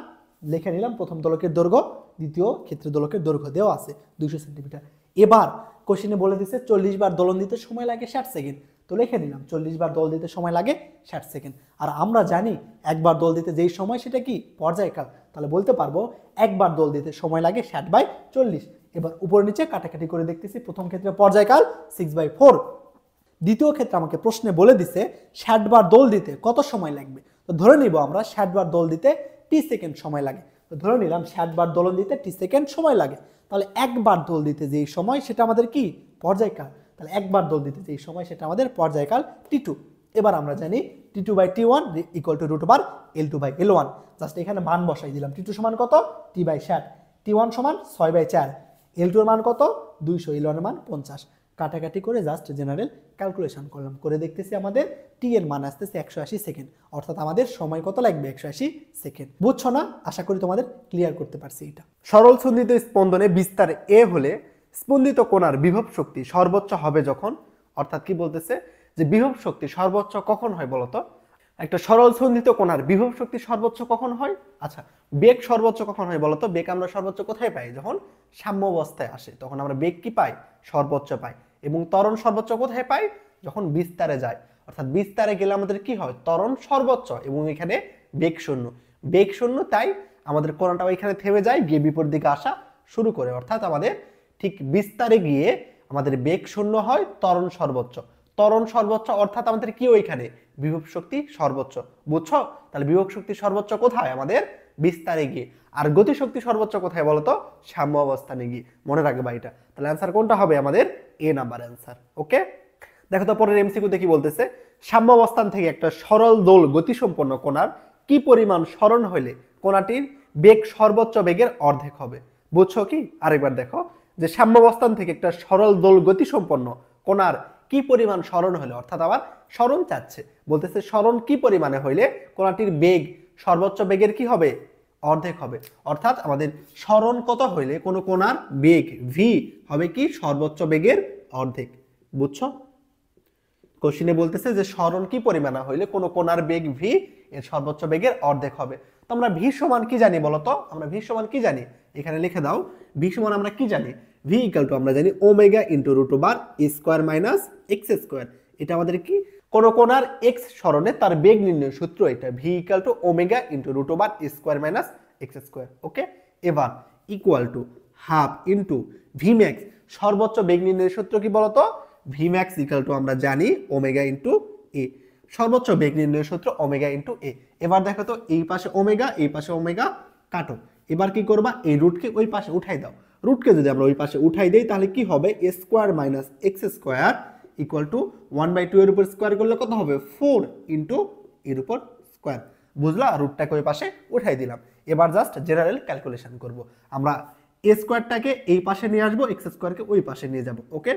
লিখে নিলাম প্রথম দোলকের দৈর্ঘ্য, দ্বিতীয় ক্ষেত্রে দোলকের দৈর্ঘ্য দেওয়া আছে 200 সেন্টিমিটার। এবার কোশ্চেনে বলে দিচ্ছে 40 বার দোলন দিতে সময় লাগে 60 সেকেন্ড। তো লিখে নিলাম 40 বার দোল দিতে সময় লাগে 60 সেকেন্ড। আর আমরা জানি একবার দোল দিতে যেই সময় সেটা কি পর্যায়কাল। তাহলে বলতে পারবো একবার দোল দিতে সময় লাগে 60/40। এবার উপর নিচে কাটাকাটি করে দেখতেছি, প্রথম ক্ষেত্রে পর্যায়কাল 6/4, দ্বিতীয় ক্ষেত্রে আমাকে প্রশ্নে বলে দিছে 60 বার দোল দিতে কত সময় লাগবে। তো ধরে নিব আমরা 60 বার দোল দিতে টি সেকেন্ড সময় লাগে। তো ধরে নিলাম 60 বার দোলন দিতে টি সেকেন্ড সময় লাগে। তাহলে একবার দোল দিতে যেই সময় সেটা আমাদের কি পর্যায়কাল। তাহলে একবার দোল দিতে যেই সময় সেটা আমাদের পর্যায়কাল টি2। এবার আমরা জানি টি2/t1 ইকুয়াল টু √/L2/L1। জাস্ট এখানে মান বসাই দিলাম, টি2 সমান কত টি/60, টি1 সমান 6/4, L2 এর মান কত 200, L1 এর মান 50। কাটাকাটি করে জাস্ট জেনারেল ক্যালকুলেশন করলাম, করে দেখতেছি আমাদের টি এর মান আসতেছে 180 সেকেন্ড, অর্থাৎ আমাদের সময় কত লাগবে 180 সেকেন্ড। বুঝছো না? আশা করি তোমাদের ক্লিয়ার করতে পারছি এটা। সরল স্পন্দিত স্পন্দনে বিস্তার এ হলে স্পন্দিত কণার বিভব শক্তি সর্বোচ্চ হবে যখন, অর্থাৎ কি বলতেছে যে বিভব শক্তি সর্বোচ্চ কখন হয় বলতো, একটা সরল স্পন্দিত কণার বিভব শক্তি সর্বোচ্চ কখন হয়। আচ্ছা, বেগ সর্বোচ্চ কখন হয় বলতো? বেগ আমরা সর্বোচ্চ কোথায় পাই, যখন সাম্য অবস্থায় আসে তখন আমরা বেগ কি পাই, সর্বোচ্চ পাই। এবং ত্বরণ সর্বোচ্চ কোথায় পাই, যখন বিস্তারে যায়, অর্থাৎ বিস্তারে গেলে আমাদের কি হয়, ত্বরণ সর্বোচ্চ এবং এখানে বেগ শূন্য। বেগ শূন্য, তাই আমাদের কণাটা এখানে থেমে যায়, গিয়ে বিপরীত দিকে আসা শুরু করে, অর্থাৎ আমাদের ঠিক বিস্তারে গিয়ে আমাদের বেগ শূন্য হয়, ত্বরণ সর্বোচ্চ। ত্বরণ সর্বোচ্চ অর্থাৎ আমাদের কি ওইখানে বিভব শক্তি সর্বোচ্চ। বুঝছো? তাহলে বিভব শক্তি সর্বোচ্চ কোথায়, আমাদের বিস্তারে গিয়ে। আর গতি শক্তি সর্বোচ্চ কোথায় বলতো, সাম্য অবস্থানে গিয়ে। মনে রাখবে এটা। তাহলে অ্যান্সার কোনটা হবে আমাদের, এ নাম্বার অ্যান্সার। ওকে, দেখো তো পরের এমসিকিউতে কি বলতেছে, সাম্য অবস্থান থেকে একটা সরল দোল গতিসম্পন্ন কণার কি পরিমাণ সরণ হইলে কণাটির বেগ সর্বোচ্চ বেগের অর্ধেক হবে। বুঝছো কি? আরেকবার দেখো, যে সাম্য অবস্থান থেকে একটা সরল দোল গতিসম্পন্ন কণার কি পরিমাণ সরণ হলে, অর্থাৎ আবার সরণ চাচ্ছে, বলতেছে সরণ কি পরিমাণে হইলে কণাটির বেগ সর্বোচ্চ বেগের কি হবে, অর্ধেক হবে। অর্থাৎ আমাদের সরণ কত হইলে কোনো কণার বেগ ভি হবে কি সর্বোচ্চ বেগের অর্ধেক। বুঝছো? কোশ্চেনে বলতেছে যে সরণ কি পরিমাণে হইলে কোনো কণার বেগ ভি এর সর্বোচ্চ বেগের অর্ধেক হবে। তো আমরা ভি সমান কি জানি বলতো, আমরা ভি সমান কি জানি, এখানে লিখে দাও। ভি সমান আমরা কি জানি, ভি ইকুয়াল টু আমরা জানি omega into root over square minus x square. এটা আমাদের কি কোন কোণার এক্স সরণে তার বেগ নির্ণয় সূত্র এটা, V equal to omega into root over square minus x square. Okay, এবার equal to half into V max, সর্বোচ্চ বেগ নির্ণয়ের সূত্র কি বলতো? ভি ম্যাক্স ইকুয়াল টু আমরা জানি ওমেগা ইন্টু এ, সর্বোচ্চ বেগ নির্ণয়ের সূত্র ওমেগা ইন্টু এ। এবার দেখো তো এই পাশে ওমেগা এই পাশে ওমেগা কাটো, এবার কি করবা এই রুটকে ওই পাশে উঠাই দাও। রুটকে যদি আমরা ওই পাশে উঠাই দেই তাহলে কি হবে A square minus x square equal to 1/2 এর উপর স্কোয়ার করলে কত হবে 4 ইন্টু এর উপর স্কোয়ার। বুঝলা, রুটটাকে ওই পাশে উঠাই দিলাম। এবার জাস্ট জেনারেল ক্যালকুলেশন করব। আমরা এ স্কোয়ারটাকে এই পাশে নিয়ে আসবো, এক্স স্কোয়ারকে ওই পাশে নিয়ে যাব। ওকে,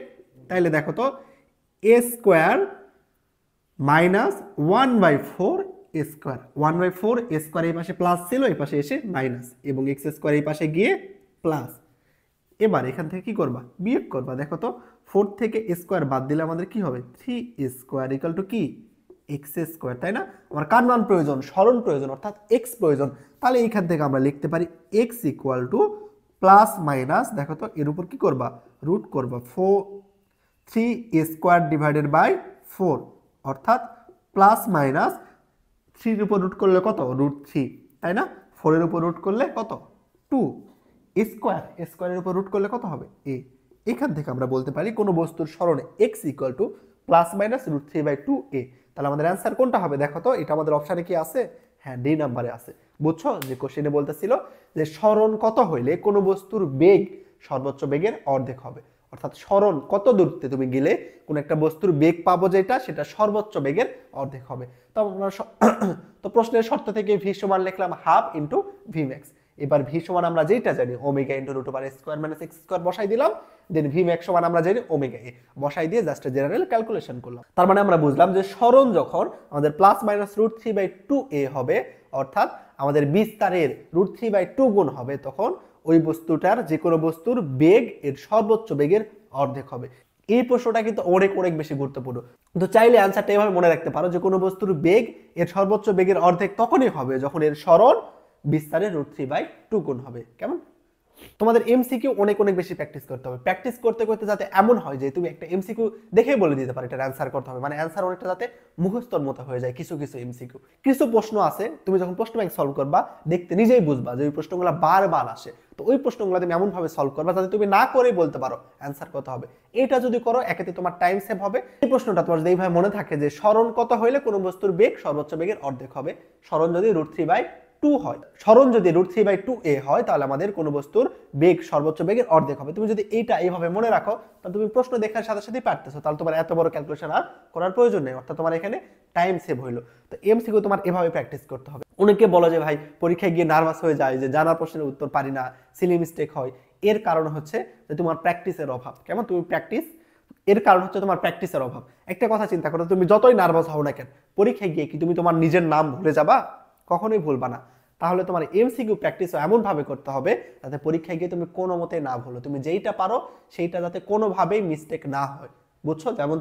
তাইলে দেখো তো এ স্কোয়ার মাইনাস 1/4 এ স্কোয়ার, 1/4 এ স্কোয়ার এই পাশে প্লাস ছিল, এই পাশে এসে মাইনাস, এবং এক্স স্কোয়ার এই পাশে গিয়ে প্লাস। এবার এখান থেকে কি করবা বিয়োগ করবা। দেখো তো 4 থেকে স্কোয়ার বাদ দিলে আমাদের কি হবে 3 স্কোয়ার ইকুয়াল টু কি এক্স স্কোয়ার, তাই না? আমার কার মান প্রয়োজন? সরণ প্রয়োজন, অর্থাৎ এক্স প্রয়োজন। তাহলে এইখান থেকে আমরা লিখতে পারি x equal to plus minus, দেখো তো এর উপর কি করবা রুট করবা 3 স্কোয়ার ডিভাইডেড বাই 4, অর্থাৎ প্লাস মাইনাস 3 এর উপর রুট করলে কত √3, তাই না? 4 এর উপর রুট করলে কত 2 স্কোয়ার, স্কোয়ারের উপর রুট করলে কত হবে এ। এখান থেকে আমরা বলতে পারি কোনো বস্তুর সরণে X equal to plus minus √3/2 A. তাহলে আমাদের অ্যান্সার কোনটা হবে? দেখো তো এটা আমাদের অপশানে কি আছে? হ্যাঁ, ডি নাম্বারে আছে। বুঝছো যে কোশ্চেনে বলতেছিল যে সরণ কত হইলে কোনো বস্তুর বেগ সর্বোচ্চ বেগের অর্ধেক হবে, অর্থাৎ সরণ কত দূরত্বে তুমি গেলে কোন একটা বস্তুর বেগ পাবো যেটা সেটা সর্বোচ্চ বেগের অর্ধেক হবে। তো আমরা তো প্রশ্নের শর্ত থেকে ভি সমান লিখলাম হাফ ইন্টু ভি ম্যাক্স। এবার ভি সমান আমরা যেটা জানি omega into root over square minus x square বসাই দিলাম, দেন ভি ম্যাক্স সমান আমরা জানি ওমেগা এ, বসাই দিয়ে জাস্ট জেনারেল ক্যালকুলেশন করলাম। তার মানে আমরা বুঝলাম যে সরণ যখন আমাদের প্লাস মাইনাস √3/2 এ হবে, অর্থাৎ আমাদের বিস্তারের √3/2 গুণ হবে, তখন ওই বস্তুটার যে কোনো বস্তুর বেগ এর সর্বোচ্চ বেগের অর্ধেক হবে। এই প্রশ্নটা কিন্তু অনেক অনেক বেশি গুরুত্বপূর্ণ। তো চাইলে অ্যান্সারটা এভাবে মনে রাখতে পারো যে কোনো বস্তুর বেগ এর সর্বোচ্চ বেগের অর্ধেক তখনই হবে যখন এর সরণ বিস্তারের √3/2 গুণ হবে। কেমন? তোমাদের এমসিকিউ অনেক অনেক বেশি প্র্যাকটিস করতে হবে। প্র্যাকটিস করতে করতে যাতে এমন হয় যে তুমি একটা এমসিকিউ দেখেই বলে দিতে পারো এটার অ্যান্সার করতে হবে, মানে অ্যান্সার অনেকটা যাতে মুখস্থর মতো হয়ে যায়। কিছু কিছু এমসিকিউ, কিছু প্রশ্ন আছে তুমি যখন প্রশ্ন ব্যাংক সলভ করবা দেখতে নিজেই বুঝবা যে ওই প্রশ্নগুলো বারবার আসে, তো ওই প্রশ্নগুলো তুমি এমন ভাবে সলভ করবা যাতে তুমি না করেই বলতে পারো অ্যান্সার কত হবে। এটা যদি করো একেতে তোমার টাইম সেভ হবে। এই প্রশ্নটা তোমার যদি এইভাবে মনে থাকে যে সরণ কত হইলে কোনো বস্তুর বেগ সর্বোচ্চ বেগের অর্ধেক হবে, সরণ যদি √3/2 হয়, সরণ যদি √3/2 এ হয়, তাহলে আমাদের কোনো বস্তুর বেগ সর্বোচ্চ বেগের অর্ধেক হবে। তুমি যদি এইটা এইভাবে মনে রাখো তাহলে তুমি প্রশ্ন দেখার সাথে সাথেই পারতেছো, তাহলে তোমার এত বড় ক্যালকুলেশন আর করার প্রয়োজন নেই, অর্থাৎ তোমার এখানে টাইম সেভ হইলো। তো এমসিকিউ তোমার এভাবে প্র্যাকটিস করতে হবে। অনেকে বলে যে ভাই পরীক্ষায় গিয়ে নার্ভাস হয়ে যায়, যে জানার প্রশ্নের উত্তর পারি না, সিলি মিস্টেক হয়। এর কারণ হচ্ছে যে তোমার প্র্যাকটিসের অভাব। কেমন? তুমি প্র্যাকটিস, এর কারণ হচ্ছে তোমার প্র্যাকটিসের অভাব। একটা কথা চিন্তা করো, তুমি যতই নার্ভাস হও না কেন, পরীক্ষায় গিয়ে কি তুমি তোমার নিজের নাম ভুলে যাবা? কখনোই ভুলবা না। তাহলে তোমার এমসিকিউ প্র্যাকটিসও এমন ভাবে করতে হবে যাতে পরীক্ষায় গিয়ে তুমি কোনো মতে না ভুলো, তুমি যেইটা পারো সেইটা যাতে কোনোভাবেই মিস্টেক না হয়। বুঝছো? যেমন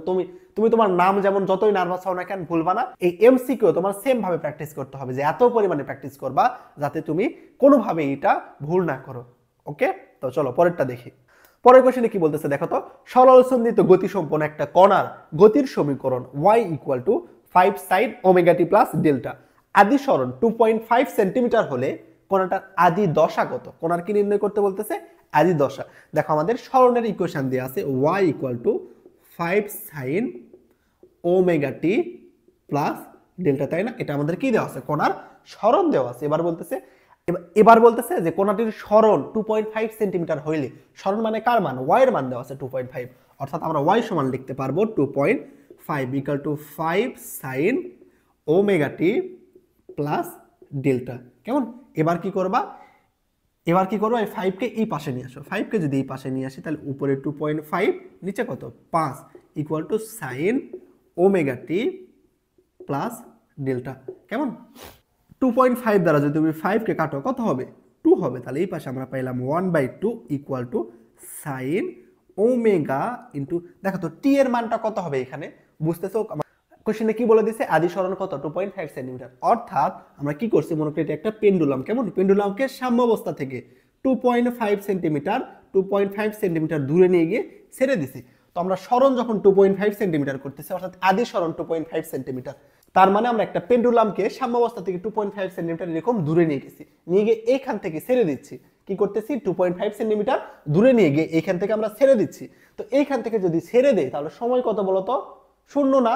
তুমি তোমার নাম যেমন যতই নার্ভাস হও না কেন ভুলবা না, এই এমসিকিউ তোমার সেম ভাবে প্র্যাকটিস করতে হবে, যে এত পরিমাণে প্র্যাকটিস করবা যাতে তুমি কোনোভাবে এটা ভুল না করো। ওকে, তো চলো পরেরটা দেখি। পরের কোশ্চেনে কি বলতেছে দেখো তো, সরল সন্ধিত গতি সম্পন্ন একটা কণার গতির সমীকরণ y = 5 sin omega T plus delta. আদি সরণ 2.5 সেন্টিমিটার হলে কোণাটার আদি দশা কত? কোণার কি নির্ণয় করতে বলতেছে? আদি দশা। দেখো আমাদের সরণের ইকুয়েশন দেওয়া আছে y = 5 sin omega T plus delta, তাই না? এটা আমাদের কি দেওয়া আছে? কোণার সরণ দেওয়া আছে। এবার বলতেছে যে কোণাটির সরণ 2.5 সেন্টিমিটার হইলে, সরণ মানে কার মান? y এর মান দেওয়া আছে 2.5, অর্থাৎ আমরা y সমান লিখতে পারবো 2.5 = 5 sin omega T plus delta. কেমন? এবার কি করবা এই 5 কে এই পাশে নিয়ে আসো। 5 কে যদি এই পাশে নিয়ে আসি তাহলে উপরে 2.5, নিচে কত 5 = sin omega T plus delta. কেমন? 2.5 দ্বারা যদি তুমি 5 কে কাটো কত হবে? 2 হবে। তাহলে এই পাশে আমরা পাইলাম 1/2 = sin ওমেগা ইনটু, দেখো তো টি এর মানটা কত হবে এখানে? বুঝতেছো? কোশ্চেনে কি বলে দিছে? আদি সরণ কত? 2.5 সেন্টিমিটার। অর্থাৎ আমরা কি করছি? মনে করি এটা একটা পেন্ডুলাম। কেমন? পেন্ডুলামকে সাম্যাবস্থা থেকে 2.5 সেন্টিমিটার 2.5 সেন্টিমিটার দূরে নিয়ে গিয়ে ছেড়ে দিছি। তো আমরা সরণ যখন 2.5 সেন্টিমিটার করতেছি, অর্থাৎ আদি সরণ 2.5 সেন্টিমিটার, তার মানে আমরা একটা পেন্ডুলামকে সাম্যাবস্থা থেকে 2.5 সেন্টিমিটার এরকম দূরে নিয়ে গেছি, নিয়ে গিয়ে এইখান থেকে ছেড়ে দিচ্ছি। কি করতেছি? 2.5 সেন্টিমিটার দূরে নিয়ে গিয়ে এইখান থেকে আমরা ছেড়ে দিচ্ছি। তো এইখান থেকে যদি ছেড়ে দেই তাহলে সময় কত বলতো? শূন্য না?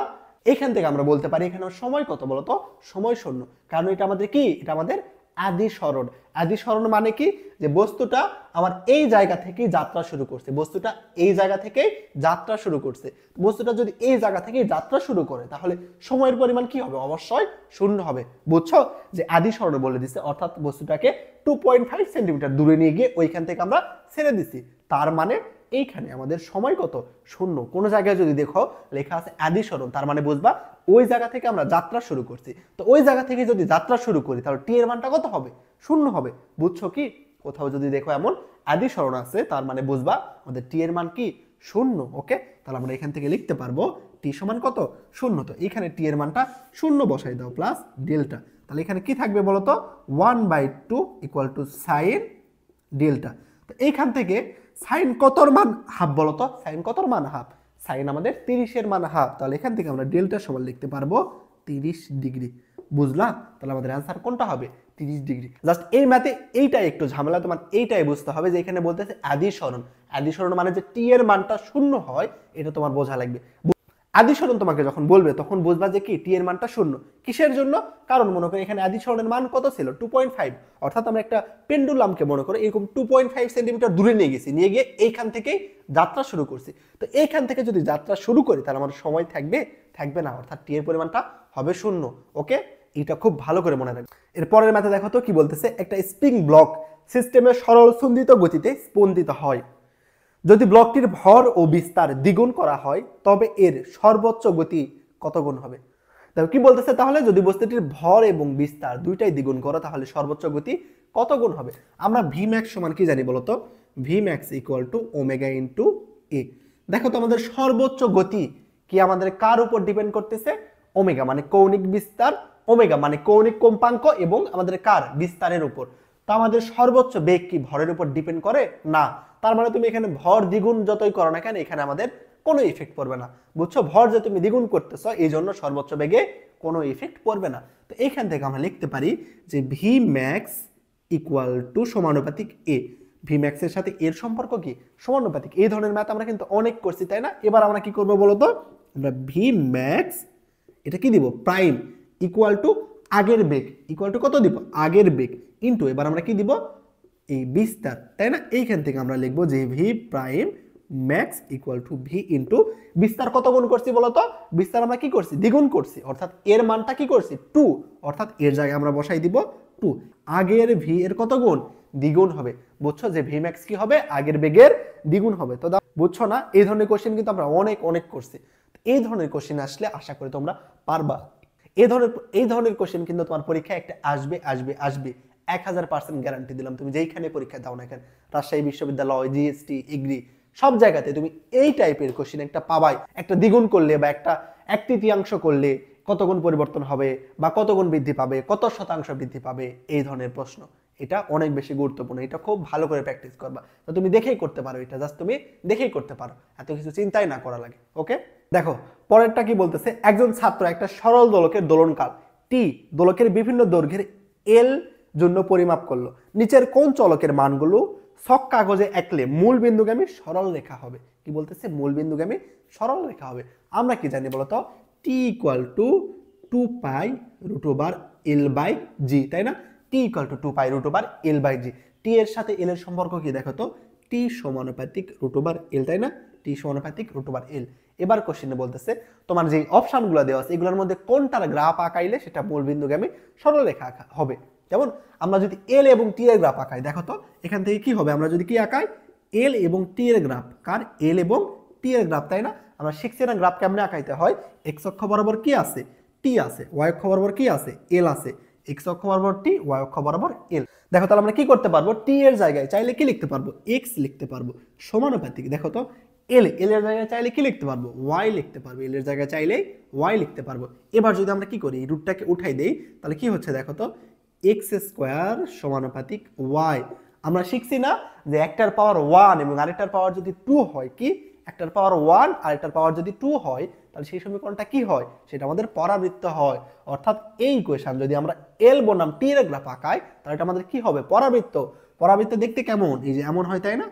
এইখান থেকে আমরা বলতে পারি এখানে সময় কত বলতো? সময় শূন্য। কারণ এটা আমাদের কি? এটা আমাদের আদি সরণ। আদি সরণ মানে কি? যে বস্তুটা আমার এই জায়গা থেকে যাত্রা শুরু করছে, বস্তুটা এই জায়গা থেকে যাত্রা শুরু করছে। বস্তুটা যদি এই জায়গা থেকে যাত্রা শুরু করে তাহলে সময়ের পরিমাণ কি হবে? অবশ্যই শূন্য হবে। বুঝছো যে আদি সরণ বলে দিচ্ছে, অর্থাৎ বস্তুটাকে 2.5 সেন্টিমিটার দূরে নিয়ে গিয়ে ওইখান থেকে আমরা ছেড়ে দিছি। তার মানে এইখানে আমাদের সময় কত? শূন্য। কোন জায়গায় যদি দেখো লেখা আছে আদি সরণ, তার মানে বুঝবা ওই জায়গা থেকে আমরা যাত্রা শুরু করছি। তো ওই জায়গা থেকে যদি যাত্রা শুরু করি তাহলে টি এর মানটা কত হবে? শূন্য হবে। বুঝছো কি? কোথাও যদি দেখো এমন আদি সরণ আছে তার মানে বুঝবা আমাদের টি এর মান কি? শূন্য। ওকে, তাহলে আমরা এখান থেকে লিখতে পারবো টি সমান কত? শূন্য। তো এখানে টি এর মানটা শূন্য বসাই দাও প্লাস ডেল্টা। তাহলে এখানে কি থাকবে বলতো? 1/2 = সাইন ডেল্টা। তো এইখান থেকে সাইন কতর মান হাফ বলতো? সাইন কতর মান হাফ? সাইন আমাদের 30-এর মান হাফ। তাহলে এখান থেকে আমরা ডেল্টা সমান লিখতে পারবো 30 ডিগ্রি। বুঝলা? তাহলে আমাদের অ্যান্সার কোনটা হবে? 30 ডিগ্রি। জাস্ট এই ম্যাথে এইটাই একটু ঝামেলা, তোমার এইটাই বুঝতে হবে যে এখানে বলতেছে আদি সরণ। আদি সরণ মানে যে টি এর মানটা শূন্য হয়, এটা তোমার বোঝা লাগবে। আদি সরণ তোমাকে যখন বলবে তখন বুঝবা যে কি টি এর মানটা শূন্য। কিসের জন্য? কারণ মনে করো এখানে আদি সরণের মান কত ছিল? 2.5। অর্থাৎ আমরা একটা পেন্ডুলামকে মনে করো এরকম 2.5 সেন্টিমিটার দূরে নিয়ে গেছি, নিয়ে গিয়ে এইখান থেকেই যাত্রা শুরু করছি। তো এইখান থেকে যদি যাত্রা শুরু করি তাহলে আমার সময় থাকবে? থাকবে না, অর্থাৎ টি এর পরিমাণটা হবে শূন্য। ওকে, এটা খুব ভালো করে মনে রাখবে। এর পরের ম্যাথে দেখো তো কি বলতেছে, একটা স্প্রিং ব্লক সিস্টেমের সরল স্পন্দিত গতিতে স্পন্দিত হয়। যদি ব্লকটির ভর ও বিস্তার দ্বিগুণ করা হয় তবে এর সর্বোচ্চ গতি কত গুণ হবে? দেখো কি বলতেছে, তাহলে যদি বস্তুটির ভর এবং বিস্তার দুইটাই দ্বিগুণ করো তাহলে সর্বোচ্চ গতি কত গুণ হবে? আমরা ভি ম্যাক্স সমান কি জানি বলতো? ভি ম্যাক্স = ওমেগা ইন্টু এ। দেখো তো আমাদের সর্বোচ্চ গতি কি আমাদের কার উপর ডিপেন্ড করতেছে? ওমেগা মানে কৌণিক বিস্তার, ওমেগা মানে কৌণিক কম্পাঙ্ক এবং আমাদের কার? বিস্তারের উপর। তা আমাদের সর্বোচ্চ বেগ কি ভরের উপর ডিপেন্ড করে? না। তার মানে তুমি এখানে ভর দ্বিগুণ যতই করো না কেন এখানে আমাদের কোনো ইফেক্ট পড়বে না। বুঝছো? ভর যে তুমি দ্বিগুণ করতেছো এই জন্য সর্বোচ্চ বেগে কোনো ইফেক্ট পড়বে না। তো এইখান থেকে আমরা লিখতে পারি যে ভি ম্যাক্স = সমানুপাতিক এ। ভি ম্যাক্স এর সাথে এর সম্পর্ক কি? সমানুপাতিক। এই ধরনের ম্যাথ আমরা কিন্তু অনেক করছি, তাই না? এবার আমরা কি করবো বলতো? আমরা ভি ম্যাক্স এটা কি দিব? প্রাইম = আগের বেগ কত দিব? আগের বেগ ইন্টু এবার আমরা কি দিব? এই বিস্তার, তাই না? এইখান থেকে আমরা লিখবো যে V prime max = V into বিস্তার কত গুণ করছি বলতো? বিস্তার আমরা কি করছি? দ্বিগুণ করছি, অর্থাৎ এর মানটা কি করছি? 2, অর্থাৎ এর জায়গায় আমরা বসাই দিব 2। আগের ভি এর কত গুণ? দ্বিগুণ হবে। বুঝছো যে ভি ম্যাক্স কি হবে? আগের বেগের দ্বিগুণ হবে। তো বুঝছো না? এই ধরনের কোশ্চেন কিন্তু আমরা অনেক করছি। এই ধরনের কোশ্চেন আসলে আশা করি তোমরা পারবা। এই ধরনের কোশ্চেন কিন্তু তোমার পরীক্ষায় একটা আসবে 1000% গ্যারান্টি দিলাম। তুমি যেইখানে পরীক্ষা দাও না কেন, রাজশাহী বিশ্ববিদ্যালয়, জিএসটি, এগ্রি, সব জায়গাতে তুমি এই টাইপের কোশ্চেন একটা পাবাই। একটা দ্বিগুণ করলে বা একটা 1/3 করলে কত গুণ পরিবর্তন হবে বা কত গুণ বৃদ্ধি পাবে, কত শতাংশ বৃদ্ধি পাবে, এই ধরনের প্রশ্ন। এটা অনেক বেশি গুরুত্বপূর্ণ, এটা খুব ভালো করে প্র্যাকটিস করবা। তো তুমি দেখেই করতে পারো, এটা জাস্ট তুমি দেখেই করতে পারো, এত কিছু চিন্তাই না করা লাগে। ওকে, দেখো পরেরটা কি বলতেছে, একজন ছাত্র একটা সরল দোলকের দোলনকাল টি দোলকের বিভিন্ন দৈর্ঘ্যের এল জন্য পরিমাপ করলো। নিচের কোন চলকের মানগুলো ছক কাগজে আঁকলে মূল বিন্দুগামী সরল রেখা হবে? কি বলতেছে? মূল বিন্দুগামী সরল রেখা হবে। আমরা কি জানি বলতো? টি = 2π√L/g, তাই না? টি = 2π√L/g। টি এর সাথে এল এর সম্পর্ক কি দেখো তো? টি সমানুপাতিক √L, তাই না? টি সমানুপাতিক √L। এবার কোশ্চেনে বলতেছে তোমার যে অপশনগুলো দেওয়া আছে এগুলোর মধ্যে কোনটার গ্রাফ আঁকাইলে সেটা মূল বিন্দুগামী সরল রেখা হবে। যেমন আমরা যদি এল এবং টি এর গ্রাফ আঁকাই, দেখো তো এখান থেকে কি হবে? আমরা যদি কি আঁকাই? এল এবং টি এর গ্রাফ, কার? এল এবং টি এর গ্রাফ, তাই না? আমরা শিখছি না গ্রাফ কেমনে আঁকাইতে হয়। এক্স অক্ষ বরাবর কি আছে? টি আছে। ওয়াই অক্ষ বরাবর কি আছে? এল আছে। এক্স অক্ষ বরাবর টি, ওয়াই অক্ষ বরাবর এল। দেখো তাহলে আমরা কি করতে পারবো? টি এর জায়গায় চাইলে কি লিখতে পারবো? এক্স লিখতে পারবো সমানুপাতিক। দেখো তো এল এর জায়গায় চাইলে কি লিখতে পারবো? ওয়াই লিখতে পারবো। এল এর জায়গায় চাইলে ওয়াই লিখতে পারবো। এবার যদি আমরা কি করি? রুটটাকে উঠাই দেই তাহলে কি হচ্ছে দেখো তো? x² সমানুপাতিক ওয়াই। আমরা শিখছি না যে একটার পাওয়ার 1 এবং আরেকটার পাওয়ার যদি 2 হয়, কি একটার পাওয়ার 1 আর একটার পাওয়ার যদি 2 হয় তাহলে সেই সমীকরণটা কি হয়, সেটা আমাদের পরাবৃত্ত হয়। অর্থাৎ এই ইকুয়েশন যদি আমরা এল বনাম টি এর গ্রাফ আঁকাই তাহলে এটা আমাদের কি হবে, পরাবৃত্ত। পরাবৃত্ত দেখতে কেমন, এই যে এমন হয় তাই না,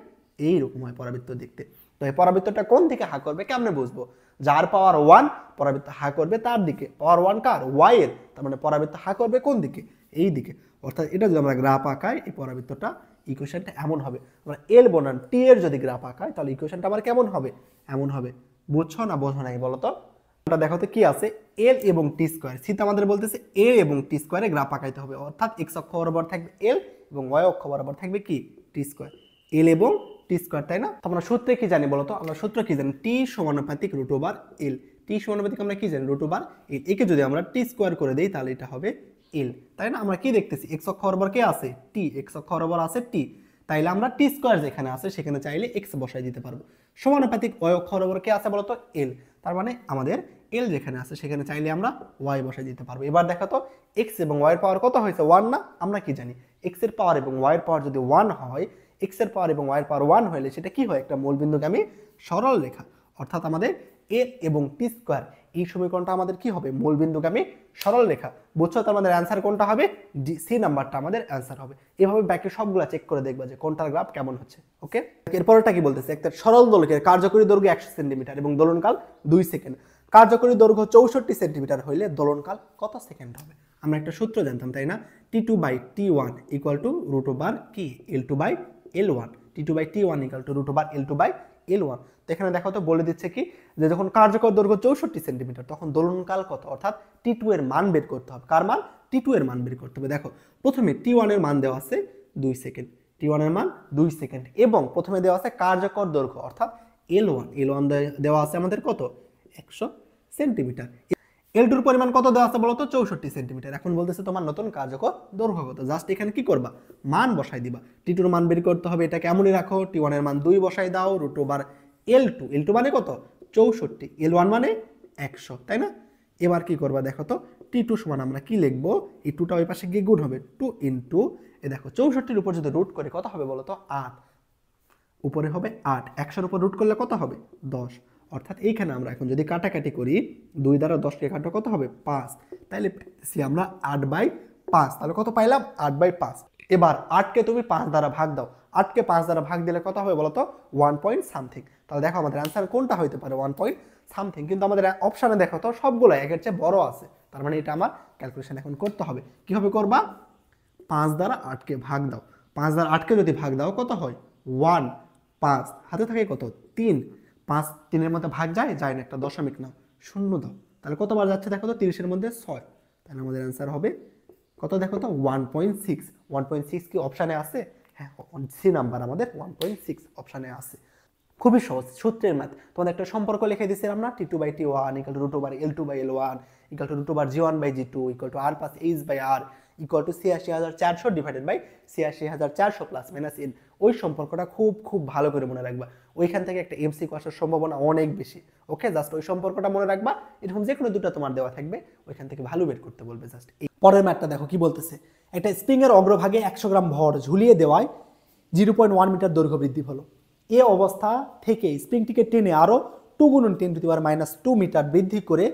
এইরকম হয় পরাবৃত্ত দেখতে। তো এই পরাবৃত্তটা কোন দিকে হা করবে কেমনে বুঝবো, যার পাওয়ার 1 পরাবৃত্ত হা করবে তার দিকে, পাওয়ার 1 কার, ওয়াই এর, তার মানে পরাবৃত্ত হা করবে কোন দিকে, এই দিকে। অর্থাৎ এটা যদি আমরা গ্রাফ আঁকাই এই পরাবৃত্তটা ইকুয়েশনটা এমন হবে। আমরা এল বনাম টি এর যদি গ্রাফ আঁকাই তাহলে ইকুয়েশনটা আবার কেমন হবে, এমন হবে। বুঝছো না বোঝো নাই বলো তো? এটা দেখো তো কি আছে, এল এবং টি স্কোয়ার। শীত আমাদের বলতেছে এ এবং টি স্কোয়ারে গ্রাফ আঁকাইতে হবে, অর্থাৎ এক্স অক্ষ বরাবর থাকবে এল এবং ওয়াই অক্ষ বরাবর থাকবে কি, টি স্কোয়ার। এল এবং টি স্কোয়ার, তাই না? তো আমরা সূত্রে কি জানি বলতো, আমরা সূত্র কি জানি, টি সমানুপাতিক রুট ওভার এল। টি সমানুপাতিক আমরা কি জানি, রুট ওভার এল। একে যদি আমরা টি স্কোয়ার করে দেই তাহলে এটা হবে এল, তাই না? আমরা কি দেখতেছি, এক্স অক্ষ বরাবর কে আছে, টি, এক্স অক্ষ বরাবর আছে টি, তাইলে আমরা টি স্কোয়ার যেখানে আছে সেখানে চাইলে এক্স বসাই দিতে পারবো। সমানুপাতিক ওয়াই অক্ষ বরাবর কে আছে বলতো, এল, তার মানে আমাদের এল যেখানে আছে সেখানে চাইলে আমরা ওয়াই বসাই দিতে পারবো। এবার দেখো তো এক্স এবং ওয়াই এর পাওয়ার কত হয়েছে, 1 না? আমরা কি জানি, এক্স এর পাওয়ার এবং ওয়াই এর পাওয়ার যদি 1 হয়, এক্স এর পাওয়ার এবং ওয়াই এর পাওয়ার 1 হলে সেটা কি হয়, একটা মূলবিন্দুগামী সরল রেখা। অর্থাৎ আমাদের এল এবং টি স্কোয়ার এই সমীকরণটা আমাদের কি হবে, মূলবিন্দুগামী সরল রেখা। বুঝছো? তো আমাদের অ্যান্সার কোনটা হবে, সি নাম্বারটা আমাদের অ্যান্সার হবে। এভাবে ব্যাকে সবগুলা চেক করে দেখবা যে কোনটার গ্রাফ কেমন হচ্ছে। ওকে, এরপরটা কি বলতেছে, একটা সরল দোলকের কার্যকরী দৈর্ঘ্য 100 সেন্টিমিটার এবং দোলনকাল 2 সেকেন্ড। কার্যকরী দৈর্ঘ্য 64 সেন্টিমিটার হইলে দোলনকাল কত সেকেন্ড হবে? আমরা একটা সূত্র জানতাম তাই না, টি2 বাই টি1 ইকুয়াল টু রুট ওভার কি, এল2 বাই এল1। টি2 বাই টি1 ইকুয়াল টু রুট ওভার এল2 বাই এল1। তো এখানে দেখো তো বলে দিচ্ছে কি, যে যখন কার্যকর দৈর্ঘ্য 64 সেন্টিমিটার তখন দোলনকাল কত, অর্থাৎ টি2 এর মান বের করতে হবে। কার মান, টি2 এর মান বের করতে হবে। দেখো প্রথমে টি1 এর মান দেওয়া আছে 2 সেকেন্ড, টি1 এর মান 2 সেকেন্ড, এবং প্রথমে দেওয়া আছে কার্যকর দৈর্ঘ্য অর্থাৎ এল1 দেওয়া আছে আমাদের কত, 100 সেন্টিমিটার। এল2 এর পরিমাণ কত দেওয়া আছে বলতো, 64 সেন্টিমিটার। এখন বলতেছে তোমার নতুন কার্যকর দৈর্ঘ্য কত, জাস্ট এখানে কি করবা, মান বসাই দিবা। টি2 এর মান বের করতে হবে, এটা কেমনই রাখো, টি1 এর মান 2 বসাই দাও, রুট ওভার এল2 মানে কত, 64, এল1 মানে 100, তাই না? এবার কি করবা দেখো তো, টি2 সমান আমরা কি লিখবো, এই 2টা ওই পাশে গিয়ে গুণ হবে, 2 ইন্টু এ দেখো 64-এর উপর যদি রুট করে কত হবে বলতো, 8, উপরে হবে 8, 100-এর উপর রুট করলে কত হবে, 10। অর্থাৎ এইখানে আমরা এখন যদি কাটাকাটি করি 2 দ্বারা 10কে কাটো কত হবে, 5, তাইলে পেয়েছি আমরা 8/5। তাহলে কত পাইলাম, 8/5। এবার 8কে তুমি 5 দ্বারা ভাগ দাও, 8কে 5 দ্বারা ভাগ দিলে কত হবে বলতো, 1 পয়েন্ট সামথিং। তাহলে দেখো আমাদের অ্যান্সার কোনটা হইতে পারে, 1 পয়েন্ট সামথিং। কিন্তু আমাদের অপশানে দেখো তো সবগুলো একের চেয়ে বড় আছে, তার মানে এটা আমার ক্যালকুলেশন এখন করতে হবে। কিভাবে করবা, 5 দ্বারা 8কে ভাগ দাও, 5 দ্বারা 8কে যদি ভাগ দাও কত হয়, 1, 5 হাতে থাকে কত, 3, 5 3-এর মধ্যে ভাগ যায় যায় না, একটা দশমিক নাও, 0 দাও, তাহলে কতবার যাচ্ছে দেখো তো, 30-এর মধ্যে 6, তাহলে আমাদের অ্যান্সার হবে কত দেখো তো, 1.6। 1.6 কি অপশানে আছে, হ্যাঁ সি নাম্বার আমাদের 1.6 অপশানে আছে। খুবই সহজ সূত্রের ম্যাথ। তোমাদের একটা সম্পর্ক লিখে দিয়েছিলাম না, টি2 বাই টি1 ইকুয়াল টু রুট ওভার এল2 বাই এল1 ইকুয়াল টু রুট ওভার জি1 বাই জি2 equal to R plus H by R equal to ৮৬,৪০০ ডিভাইডেড বাই ৮৬,৪০০ প্লাস মাইনাস এন। ওই সম্পর্কটা খুব খুব ভালো করে মনে রাখবা, ওইখান থেকে একটা এমসিকিউ আসার সম্ভাবনা অনেক বেশি। ওকে, জাস্ট ওই সম্পর্কটা মনে রাখবা, এরকম যে কোনো দুটো তোমার দেওয়া থাকবে ওইখান থেকে ভালো বের করতে বলবে। জাস্ট এই পরের ম্যাথটা দেখো কি বলতেছে, একটা স্প্রিং এর অগ্রভাগে 100 গ্রাম ভর ঝুলিয়ে দেওয়ায় 0.1 মিটার দৈর্ঘ্য বৃদ্ধি হলো। এ অবস্থা থেকে স্প্রিংটিকে টেনে আরো 2 গুণন 10⁻² মিটার বৃদ্ধি করে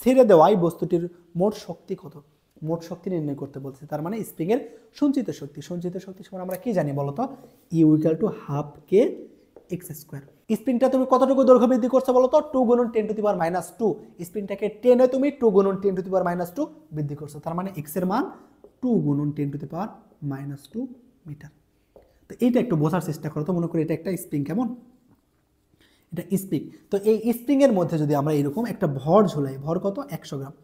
ছেড়ে দেওয়ায় বস্তুটির মোট শক্তি কত, মোট শক্তি নির্ণয় করতে বলছে। তার মানে স্প্রিং এর সঞ্চিত শক্তি, সঞ্চিত শক্তি সমান আমরা কি জানি বলতো, U equal to half K X square. স্প্রিংটা তুমি কতটুকু দৈর্ঘ্য বৃদ্ধি করছো বলতো, 2 গুণন 10⁻²। স্প্রিংটাকে টেনে তুমি 2 গুণন 10⁻² বৃদ্ধি করছো, তার মানে এক্স এর মান 2 গুণন 10⁻² মিটার। তো এইটা একটু বোঝার চেষ্টা করো তো, মনে করি এটা একটা স্প্রিং, কেমন এটা স্প্রিং। তো এই স্প্রিং এর মধ্যে যদি আমরা এরকম একটা ভর ঝোলাই, ভর কত, 100 গ্রাম,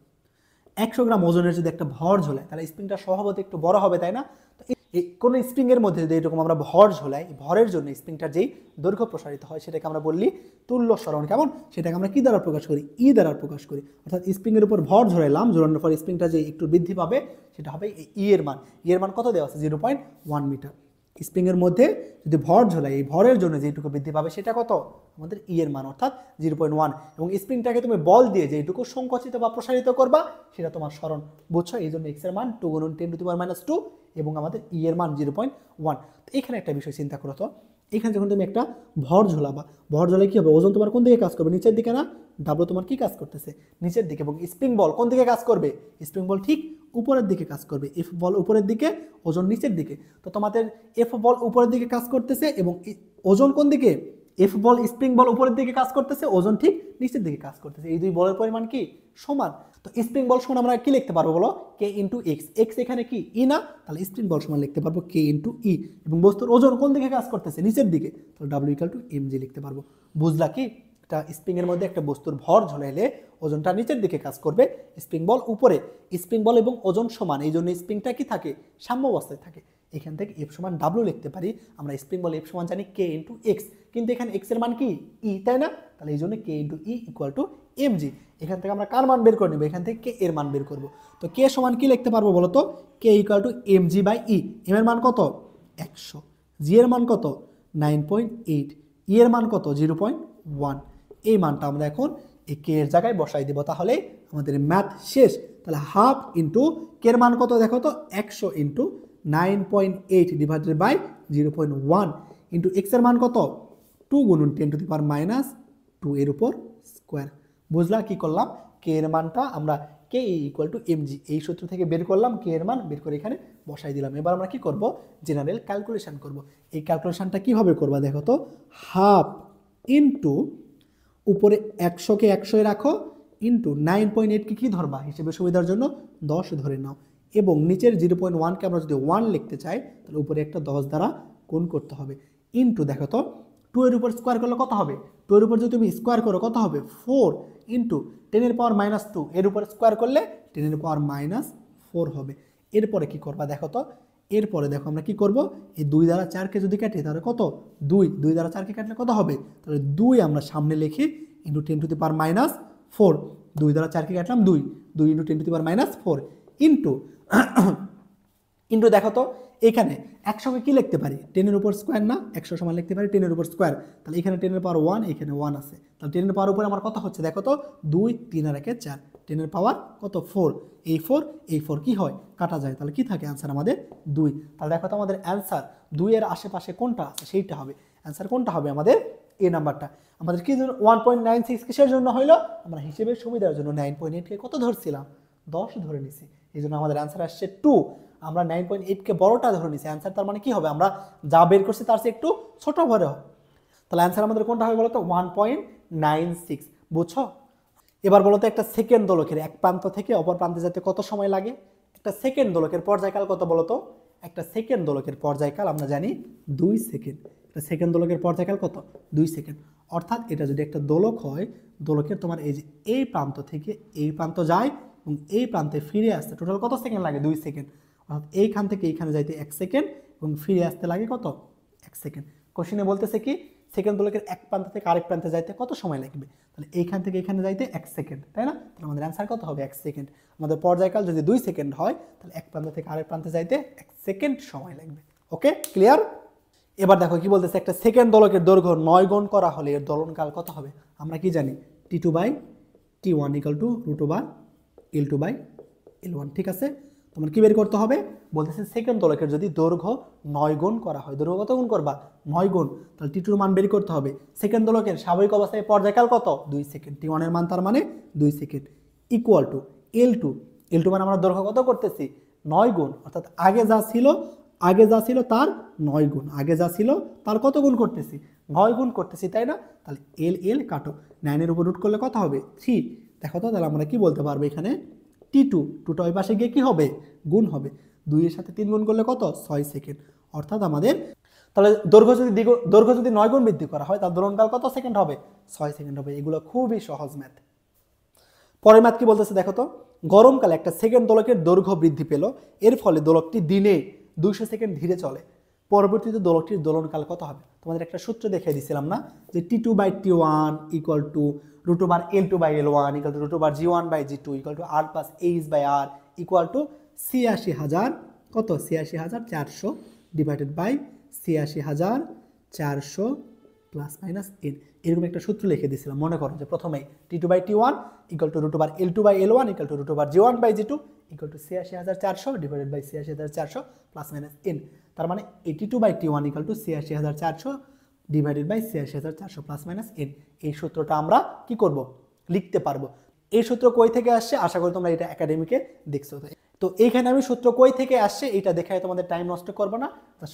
100 গ্রাম ওজনের যদি একটা ভর ঝোলাই তাহলে স্প্রিংটা স্বভাবত একটু বড় হবে, তাই না? তো এই কোন স্প্রিং এর মধ্যে যদি এরকম আমরা ভর ঝোলাই, ভরের জন্য স্প্রিংটার যেই দৈর্ঘ্য প্রসারিত হয় সেটাকে আমরা বললি তুল্য সরণ, কেমন, সেটাকে আমরা কি দ্বারা প্রকাশ করি, ই দ্বারা প্রকাশ করি। অর্থাৎ স্প্রিং এর উপর ভর ঝোলাইলাম, ঝোলানোর পর স্প্রিংটা যে একটু বৃদ্ধি পাবে সেটা হবে ই এর মান। ই এর মান কত দেওয়া আছে, 0.1 মিটার। স্প্রিং এর মধ্যে যদি ভর ঝোলাই, এই ভরের জন্য যেটুকু বৃদ্ধি পাবে সেটা কত, আমাদের ই এর মান অর্থাৎ 0.1। এবং স্প্রিংটাকে তুমি বল দিয়ে যেটুকু সংকুচিত বা প্রসারিত করবা সেটা তোমার সরণ। বুঝছো, এই জন্য এক্স এর মান 2 গুণন 10⁻², এবং আমাদের ই এর মান 0.1। তো এখানে একটা বিষয় চিন্তা করো তো, এখানে যখন তুমি একটা ভর ঝোলাবা, ভর ঝোলে কি হবে, ওজন তোমার কোন দিকে কাজ করবে, নিচের দিকে না, ডাব্লু তোমার কি কাজ করতেছে, নিচের দিকে, এবং স্প্রিং বল কোন দিকে কাজ করবে, স্প্রিং বল ঠিক উপরের দিকে কাজ করবে, এফ বল উপরের দিকে, ওজন নিচের দিকে। তো তোমাদের এফ বল উপরের দিকে কাজ করতেছে এবং ওজন কোন দিকে, এফ বল স্প্রিং বল উপরের দিকে কাজ করতেছে, ওজন ঠিক নিচের দিকে কাজ করতেছে, এই দুই বলের পরিমাণ কি সমান। তো স্প্রিং বল সমান আমরা কি লিখতে পারবো বলো, কে ইন্টু এক্স, এক্স এখানে কি ই না, তাহলে স্প্রিং বল সমান লিখতে পারবো কে ইন্টু ই, এবং বস্তুর ওজন কোন দিকে কাজ করতেছে, নিচের দিকে, তাহলে ডাব্লিউ ইকুয়াল টু এম জি লিখতে পারবো। বুঝলা কি, একটা স্প্রিং এর মধ্যে একটা বস্তুর ভর ঝোলাইলে ওজনটা নিচের দিকে কাজ করবে, স্প্রিং বল উপরে, স্প্রিং বল এবং ওজন সমান, এই জন্য স্প্রিংটা কি থাকে, সাম্য অবস্থায় থাকে। এখান থেকে এফ সমান ডাব্লু লিখতে পারি আমরা, স্প্রিং বল এফ সমান জানি কে ইন্টু এক্স, কিন্তু এখানে এক্স এর মান কি ই, তাই না, তাহলে এই জন্য K into E equal to M G. এখান থেকে আমরা কার মান বের করে নেব, এখান থেকে কে এর মান বের করবো। তো কে সমান কি লিখতে পারবো বলো তো, K equal to M G by E, M এর মান কত 100, জি এর মান কত 9.8, ই এর মান কত 0.1। এই মানটা আমরা এখন এই কে এর জায়গায় বসাই দেবো, তাহলে আমাদের ম্যাথ শেষ। তাহলে হাফ ইন্টু কে এর মান কত দেখো তো 100 into 9.8 divided by 0.1 into x এর মান কত 2 গুণন 10 টু দি পাওয়ার মাইনাস 2 এর উপর স্কোয়ার। বুঝলা কি করলাম, কে এর মানটা আমরা কে ইকুয়াল টু এম জি এই সূত্র থেকে বের করলাম, কে এর মান বের করে এখানে বসাই দিলাম। এবার আমরা কি করব, জেনারেল ক্যালকুলেশন করব। এই ক্যালকুলেশনটা কিভাবে করবা দেখো তো, হাফ ইন্টু উপরে 100কে 100 রাখো ইন্টু 9.8কে কি ধরবা, হিসেবে সুবিধার জন্য 10 ধরে নাও, এবং নিচের 0.1কে আমরা যদি 1 লিখতে চাই তাহলে উপরে একটা 10 দ্বারা গুণ করতে হবে, ইন্টু দেখো তো 2 এর উপর স্কোয়ার করলে কত হবে, 2 এর উপর যদি তুমি স্কোয়ার করো কত হবে 4 ইন্টু 10 এর পাওয়ার মাইনাস 2 এর উপর স্কোয়ার করলে 10 এর পাওয়ার মাইনাস 4 হবে। এরপরে কি করবা দেখো তো, এরপরে দেখো আমরা কি করব, এই 2 দ্বারা 4কে যদি কাটি তাহলে কত 2, 2 দ্বারা 4কে কাটলে কত হবে, তাহলে 2 আমরা সামনে লিখি into 10 to the power minus 4, 2 দ্বারা 4কে কাটলাম 2, 2 into 10 to the power minus 4 into into দেখো তো এখানে একসঙ্গে কি লিখতে পারি, 10 এর উপর স্কোয়ার না, 100 সমান লিখতে পারি 10 এর উপর স্কোয়ার, তাহলে এখানে 10 এর পাওয়ার 1, এখানে 1 আছে, তাহলে 10 এর পাওয়ার উপরে আমার কত হচ্ছে দেখো তো 2, 3 আর 1 4, 10 এর পাওয়ার কত 4, এই 4 কি হয় কাটা যায়, তাহলে কি থাকে অ্যান্সার আমাদের 2। তাহলে দেখো তো আমাদের অ্যান্সার 2 এর আশেপাশে কোনটা আছে সেইটা হবে, অ্যান্সার কোনটা হবে আমাদের এ নাম্বারটা। আমাদের কি 1.96 কিসের জন্য হইলো, আমরা হিসেবের সুবিধার জন্য 9.8কে কত ধরছিলাম 10 ধরে নিছি, এই জন্য আমাদের অ্যান্সার আসছে 2। আমরা 9.8কে বড়টা ধরে নিছি, অ্যান্সার তার মানে কি হবে, আমরা যা বের করছি তার চেয়ে একটু ছোট ভরে হবে, তাহলে অ্যান্সার আমাদের কোনটা হবে বলো তো 1.96। বুঝছো, এবার বলো তো একটা সেকেন্ড দোলকের এক প্রান্ত থেকে অপর প্রান্তে যেতে কত সময় লাগে, একটা সেকেন্ড দোলকের পর্যায়কাল কত বলো তো, একটা সেকেন্ড দোলকের পর্যায়কাল আমরা জানি 2 সেকেন্ড, একটা সেকেন্ড দোলকের পর্যায়কাল কত 2 সেকেন্ড। অর্থাৎ এটা যদি একটা দোলক হয়, দোলকের তোমার এই যে এই প্রান্ত থেকে এই প্রান্ত যায় এবং এই প্রান্তে ফিরে আসতে টোটাল কত সেকেন্ড লাগে 2 সেকেন্ড, অর্থাৎ এইখান থেকে এইখানে যাইতে 1 সেকেন্ড এবং ফিরে আসতে লাগে কত 1 সেকেন্ড। কোশ্চেনে বলতেছে কি সেকেন্ড দোলকের এক প্রান্ত থেকে আরেক প্রান্তে যাইতে কত সময় লাগবে, তাহলে এইখান থেকে এখানে যাইতে 1 সেকেন্ড, তাই না, তাহলে আমাদের অ্যান্সার কত হবে 1 সেকেন্ড। আমাদের পর্যায়কাল যদি 2 সেকেন্ড হয় তাহলে এক প্রান্ত থেকে আরেক প্রান্তে যাইতে 1 সেকেন্ড সময় লাগবে। Okay clear. এবার দেখো কি বলতেছে, একটা সেকেন্ড দোলকের দৈর্ঘ্য 9 গুণ করা হলে এর দোলনকাল কত হবে, আমরা কি জানি T2/T1 = √L2/L1, ঠিক আছে। তোমার কি বের করতে হবে, বলতেছে সেকেন্ড দোলকের যদি দৈর্ঘ্য 9 গুণ করা হয়, দৈর্ঘ্য কত গুণ করবা 9 গুণ, তাহলে T2 এর মান বের করতে হবে। সেকেন্ড দোলকের স্বাভাবিক অবস্থায় পর্যায়কাল কত 2 সেকেন্ড, T1 এর মান তার মানে 2 সেকেন্ড ইকুয়াল টু L2 মানে আমরা দৈর্ঘ্য কত করতেছি 9 গুণ, অর্থাৎ আগে যা ছিল তার 9 গুণ, আগে যা ছিল তার কত গুণ করতেছি 9 গুণ করতেছি, তাই না। তাহলে L কাটো, 9 এর উপর রুট করলে কত হবে 3। দেখো তো তাহলে আমরা কি বলতে পারবো এখানে T2টা ওই পাশে গিয়ে কি হবে গুণ হবে, 2 এর সাথে 3 গুণ করলে কত 6 সেকেন্ড, অর্থাৎ আমাদের তাহলে দৈর্ঘ্য যদি 9 গুণ বৃদ্ধি করা হয় তার দোলনকাল কত সেকেন্ড হবে 6 সেকেন্ড হবে। এগুলো খুবই সহজ ম্যাথ। পরের ম্যাথ কি বলতেছে দেখো তো, গরমকালে একটা সেকেন্ড দোলকের দৈর্ঘ্য বৃদ্ধি পেল, এর ফলে দোলকটি দিনে 200 সেকেন্ড ধীরে চলে, পরবর্তীতে দোলকটির দোলনকাল কত হবে। তোমাদের একটা সূত্র দেখিয়ে দিয়েছিলাম না, যে T2/T1 = √L2/L1 = √G1/G2 = R+H/R = ৮৬,০০০ কত ৮৬,৪০০ ডিভাইডেড বাই ৮৬,৪০০ +-n, এরকম একটা সূত্র লিখে দিয়েছিলাম। মনে করো যে প্রথমে T2/T1 = √L2/L1 = √G1/G2 equal to ৮৬,৪০০ ডিভাইডেড বাই ৮৬,৪০০ প্লাস মাইনাস এন। তার মানে 82/T1 ইকুয়াল টু ৮৬,৪০০ ডিভাইডেড বাই ৮৬,৪০০ প্লাস মাইনাস এন। এই সূত্রটা আমরা কি করব, লিখতে পারবো। এই সূত্র কই থেকে আসছে, আশা করি তোমরা এটা একাডেমিকে দেখছো। তো এইখানে আমি সূত্র কই থেকে আসছে এটা দেখায় তোমাদের টাইম নষ্ট করবো না,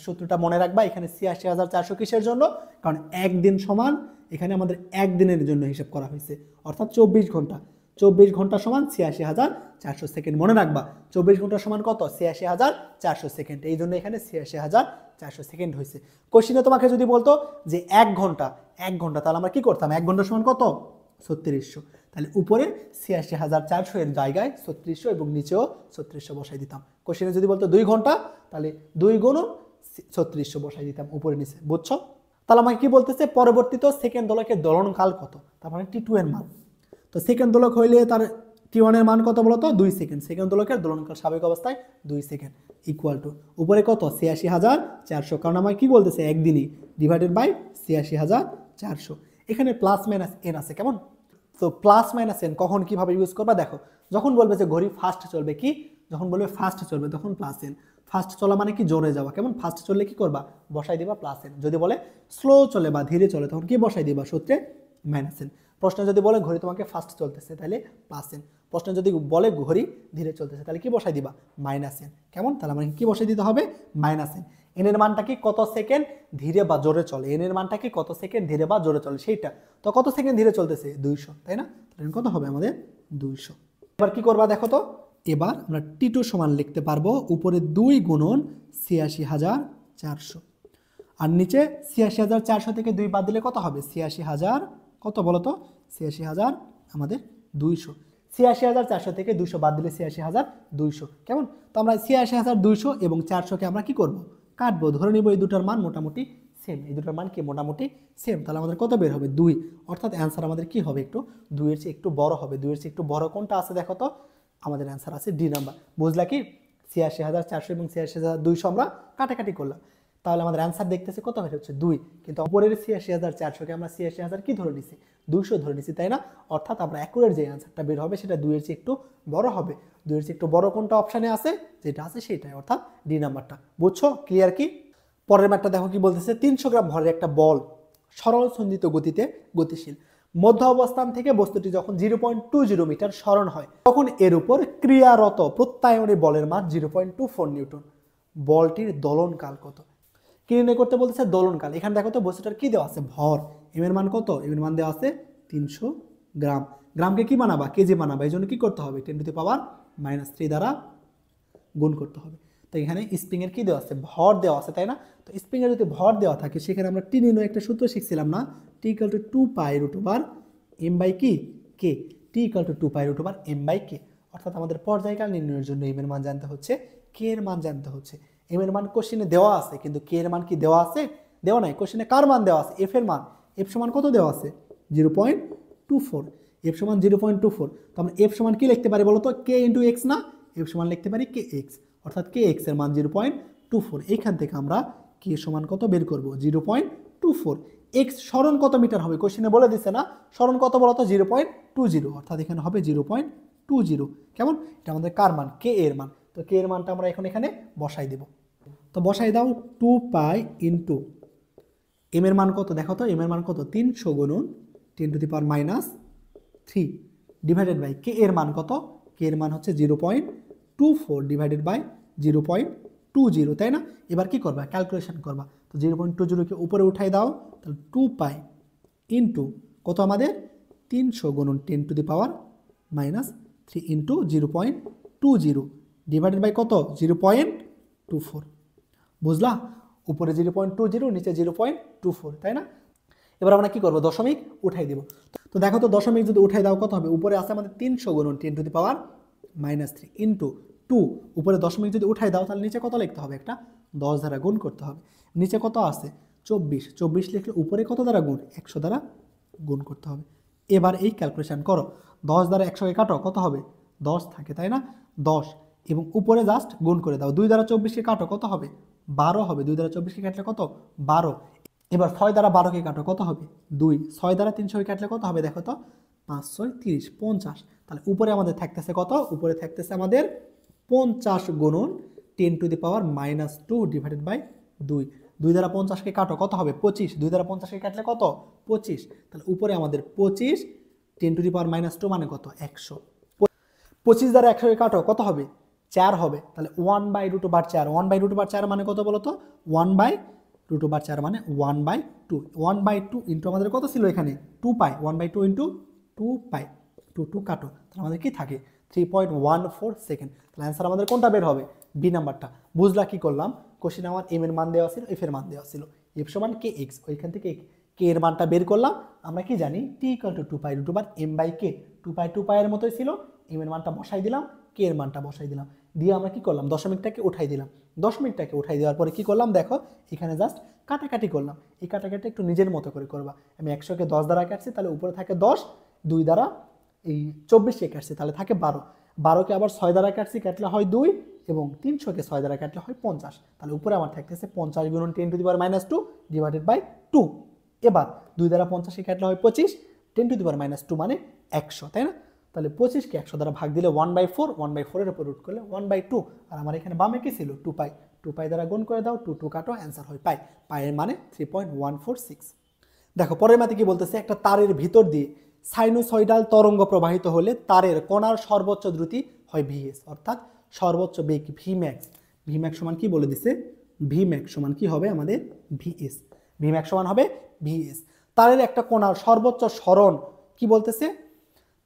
সূত্রটা মনে রাখবা। এখানে ৮৬,৪০০ কিসের জন্য, কারণ একদিন সমান এখানে আমাদের একদিনের জন্য হিসাব করা হয়েছে, অর্থাৎ 24 ঘন্টা। 24 ঘন্টা সমান ৮৬,৪০০ সেকেন্ড। মনে রাখবা 24 ঘন্টা সমান কত, ৮৬,৪০০ সেকেন্ড। এই জন্য এখানে ৮৬,৪০০ সেকেন্ড হয়েছে। কোশ্চিনে তোমাকে যদি বলতো যে 1 ঘন্টা, তাহলে আমরা কি করতাম, 1 ঘন্টা সমান কত, ৩৬০০। তাহলে উপরে ৮৬,৪০০ এর জায়গায় ৩৬০০ এবং নিচেও ৩৬০০ বসাই দিতাম। কোশ্চিনে যদি বলতো 2 ঘন্টা, তাহলে 2 গুণন ৩৬০০ বসাই দিতাম উপরে নিচে। বুঝছো? তাহলে আমাকে কি বলতেছে, পরবর্তীত সেকেন্ড দোলকের দোলনকাল কত, তার মানে T2 এর মান। তো সেকেন্ড দোলক হইলে তার T1 এর মান কত বলতো, 2 সেকেন্ড। সেকেন্ড দোলকের দোলনকাল স্বাভাবিক অবস্থায় 2 সেকেন্ড ইকুয়াল টু উপরে কত, ৮৬,৪০০, কারণ আমার কি বলতেছে একদিনই, ডিভাইডেড বাই ৮৬,৪০০। এখানে প্লাস মাইনাস এন আছে, কেমন? তো প্লাস মাইনাস এন কখন কিভাবে ইউজ করবা দেখো, যখন বলবে যে ঘড়ি ফাস্ট চলবে, কি যখন বলবে ফাস্ট চলবে তখন প্লাস এন। ফাস্ট চলা মানে কি, জোরে যাওয়া, কেমন? ফাস্ট চললে কি করবা, বসাই দিবা প্লাস এন। যদি বলে স্লো চলে বা ধীরে চলে তখন কি বসাই দিবা, সূত্রে মাইনাস এন। প্রশ্ন যদি বলে ঘড়ি তোমাকে ফাস্ট চলতেছে তাহলে প্লাস এন। প্রশ্ন যদি বলে ঘড়ি ধীরে চলতেছে তাহলে কি বসাই দিবা, মাইনাস এন। কেমন? তাহলে আমাকে কি বসাই দিতে হবে, মাইনাস এন। এন এর মানটা কি, কত সেকেন্ড ধীরে বা জোরে চলে, এন এর মানটা কি কত সেকেন্ড ধীরে বা জোরে চলে সেইটা। তো কত সেকেন্ড ধীরে চলতেছে, 200, তাই না? তাহলে কত হবে আমাদের 200। এবার কি করবা দেখো তো, এবার আমরা T2 সমান লিখতে পারবো উপরে 2 গুণন ৮৬,৪০০ আর নিচে ৮৬,৪০০ থেকে 2 বাদ দিলে কত হবে, ৮৬,০০০ কত বলো তো, ৮৬,০০০ আমাদের 200। ৮৬,৪০০ থেকে 200 বাদ দিলে ৮৬,২০০। কেমন? তো আমরা ৮৬,২০০ এবং 400কে আমরা কি করব, কাটবো। ধরে নিব এই দুটার মান মোটামুটি সেম, এই দুটার মান কি মোটামুটি সেম। তাহলে আমাদের কত বের হবে, 2। অর্থাৎ অ্যান্সার আমাদের কি হবে, একটু 2 এর চেয়ে একটু বড় হবে। 2 এর চেয়ে একটু বড় কোনটা আছে দেখো তো, আমাদের অ্যান্সার আছে ডি নাম্বার। বুঝলা কি, ৮৬,৪০০ এবং ৮৬,২০০ আমরা কাটাকাটি করলাম, তাহলে আমাদের অ্যান্সার দেখতেছে কত বের হচ্ছে, 2। কিন্তু উপরের ৮৬,৪০০কে আমরা ৮৬,০০০ কি ধরে নিছি, 200 ধরে নিছি, তাই না? অর্থাৎ আমরা অ্যাকুরেট যে অ্যান্সারটা বের হবে সেটা 2 এর চেয়ে একটু বড় হবে। 2 এর চেয়ে একটু বড় কোনটা অপশানে আছে, যেটা আছে সেটাই, অর্থাৎ ডি নাম্বারটা। বুঝছো? ক্লিয়ার কি? পরের ম্যাটটা দেখো কি বলতেছে, 300 গ্রাম ভরের একটা বল সরল সন্ধিত গতিতে গতিশীল। মধ্য অবস্থান থেকে বস্তুটি যখন 0.20 মিটার সরণ হয় তখন এর উপর ক্রিয়ারত প্রত্যায়নী বলের মান 0.24 নিউটন। বলটির দোলনকাল কত? কি নির্ণয় করতে বলতেছে, দোলনকাল। এখানে দেখো তো বস্তুটার কি দেওয়া আছে, ভর। এম এর মান কত, এম এর মান দেওয়া আছে 300 গ্রাম। গ্রামকে কি বানাবা, কেজি বানাবা। এই জন্য কি করতে হবে, 10⁻³ দ্বারা গুণ করতে হবে। তো এখানে স্প্রিংয়ের কি দেওয়া আছে, ভর দেওয়া আছে, তাই না? তো স্প্রিংয়ের যদি ভর দেওয়া থাকে সেখানে আমরা টি নির্ণয় একটা সূত্র শিখছিলাম না, T equal to 2π√m/k। T equal to 2π√m/k। অর্থাৎ আমাদের পর্যায়কাল নির্ণয়ের জন্য এম এর মান জানতে হচ্ছে, কে এর মান জানতে হচ্ছে। এম এর মান কোশ্চেনে দেওয়া আছে কিন্তু কে এর মান কি দেওয়া আছে, দেওয়া নাই। কোশ্চেনে কার মান দেওয়া আছে, এফ এর মান। এফ সমান কত দেওয়া আছে, 0.24। এফ সমান 0.24। তো আমরা এফ সমান কি লিখতে পারি বলো তো, কে ইন্টু এক্স না, এফ সমান লিখতে পারি কে এক্স। অর্থাৎ কে এক্স এর মান 0.24। এইখান থেকে আমরা কে সমান কত বের করব, 0.24। এক্স সরণ কত মিটার হবে, কোশ্চেনে বলে দিছে না, সরণ কত বলো তো, 0.20। অর্থাৎ এখানে হবে 0.20। কেমন? এটা আমাদের কার মান, কে এর মান। তো কে এর মানটা আমরা এখন এখানে বসাই দেব। তো বসাই দাও, 2π ইন্টু এম এর মান কত দেখো তো, এম এর মান কত, 300 গুণন 10⁻³ ডিভাইডেড বাই কে এর মান কত, কে এর মান হচ্ছে 0.24 ডিভাইডেড বাই 0.20, তাই না? এবার কি করবা, ক্যালকুলেশন করবা। তো 0.20কে উপরে উঠাই দাও, তাহলে 2π ইন্টু কত আমাদের 300 গুণন 10⁻³ ইন্টু 0.20 ডিভাইডেড বাই কত, 0.24। বুঝলা? উপরে 0.20 নিচে 0.24, তাই না? এবার আমরা কি করবো, দশমিক উঠাই দিব। তো দেখো তো দশমিক যদি উঠাই দাও কত হবে, উপরে আছে আমাদের 300 গুণন 10⁻³ ইন্টু 2। উপরে দশমিক যদি উঠাই দাও তাহলে নিচে কত লিখতে হবে, একটা 10 দ্বারা গুণ করতে হবে। নিচে কত আছে, 24 লিখলে উপরে কত দ্বারা গুণ, 100 দ্বারা গুণ করতে হবে। এবার এই ক্যালকুলেশন করো, 10 দ্বারা 100কে কাটো, কত হবে, 10 থাকে, তাই না? 10 এবং উপরে জাস্ট গুণ করে দাও। 2 দ্বারা 24কে কাটো, কত হবে, 12 হবে। 2 দ্বারা 24কে কাটলে কত, 12। এবার 6 দ্বারা 12কে কাটো, কত হবে, 2। 6 দ্বারা 300কে কাটলে কত হবে দেখো তো, 5 6 30 50। তাহলে উপরে আমাদের থাকতেছে কত, উপরে থাকতেছে আমাদের 50 গুণন 10⁻² ডিভাইডেড বাই 2। 2 দ্বারা 50কে কাটো, কত হবে 25। 2 দ্বারা 50কে কাটলে কত 25। তাহলে উপরে আমাদের 25 10⁻² মানে কত 100। 25 দ্বারা 100কে কাটো, কত হবে 4 হবে। তাহলে 1/√4। 1/√4 মানে কত বলো তো 1/√4 মানে 1/2। 1/2 ইন্টু আমাদের কত ছিল এখানে 2π। 1/2 ইন্টু 2π। 2 কাটো, তাহলে আমাদের কি থাকে 3.14 সেকেন্ড। তাহলে অ্যান্সার আমাদের কোনটা বের হবে বি নাম্বারটা। বুঝলা কি করলাম? কোশ্চেনে আমার এম এর মান দেওয়া ছিল, এফ এর মান দেওয়া ছিল, এফ সমান কে এক্স, ওইখান থেকে কে এর মানটা বের করলাম। আমরা কি জানি টি ইকুয়াল টু 2π√m/k। 2π এর মতোই ছিল, এম এর মানটা বসাই দিলাম, কে এর মানটা বসাই দিলাম, দিয়ে আমরা কি করলাম দশমিকটাকে উঠাই দিলাম। দশমিকটাকে উঠাই দেওয়ার পরে কি করলাম দেখো, এখানে জাস্ট কাটাকাটি করলাম। এই কাটাকাটি একটু নিজের মতো করে করবা। আমি 100কে 10 দ্বারা কাটছি, তাহলে উপরে থাকে 10, 2 দ্বারা এই 24কে কাটছি, তাহলে থাকে 12। 12কে আবার 6 দ্বারা কাটছি, কাটলে হয় 2, এবং 300কে 6 দ্বারা কাটলে হয় 50। তাহলে উপরে আমার থাকতেছে 50 গুণন 10⁻² ডিভাইডেড বাই 2। এবার 2 দ্বারা 50কে কাটলে হয় 25, 10⁻² মানে 100, তাই না? তাহলে 25কে 100 দ্বারা ভাগ দিলে 1/4, 1/4 এর উপর রুট করলে 1/2। আর আমার এখানে বামে কি ছিল 2π। 2π দ্বারা গুণ করে দাও, 2 কাটো, অ্যান্সার হয় পাই। পায়ের মানে 3.146। দেখো পরের মাতে কি বলতেছে, একটা তারের ভিতর দিয়ে সাইনোসয়েডাল তরঙ্গ প্রবাহিত হলে তারের কণার সর্বোচ্চ দ্রুতি হয় ভিএস, অর্থাৎ সর্বোচ্চ বেগ ভিম্যাক্স। ভিম্যাক্স সমান কি বলে দিছে, ভিম্যাক্স সমান কি হবে আমাদের ভিএস। ভিম্যাক্স সমান হবে ভিএস। তারের একটা কণার সর্বোচ্চ সরণ কি বলতেছে,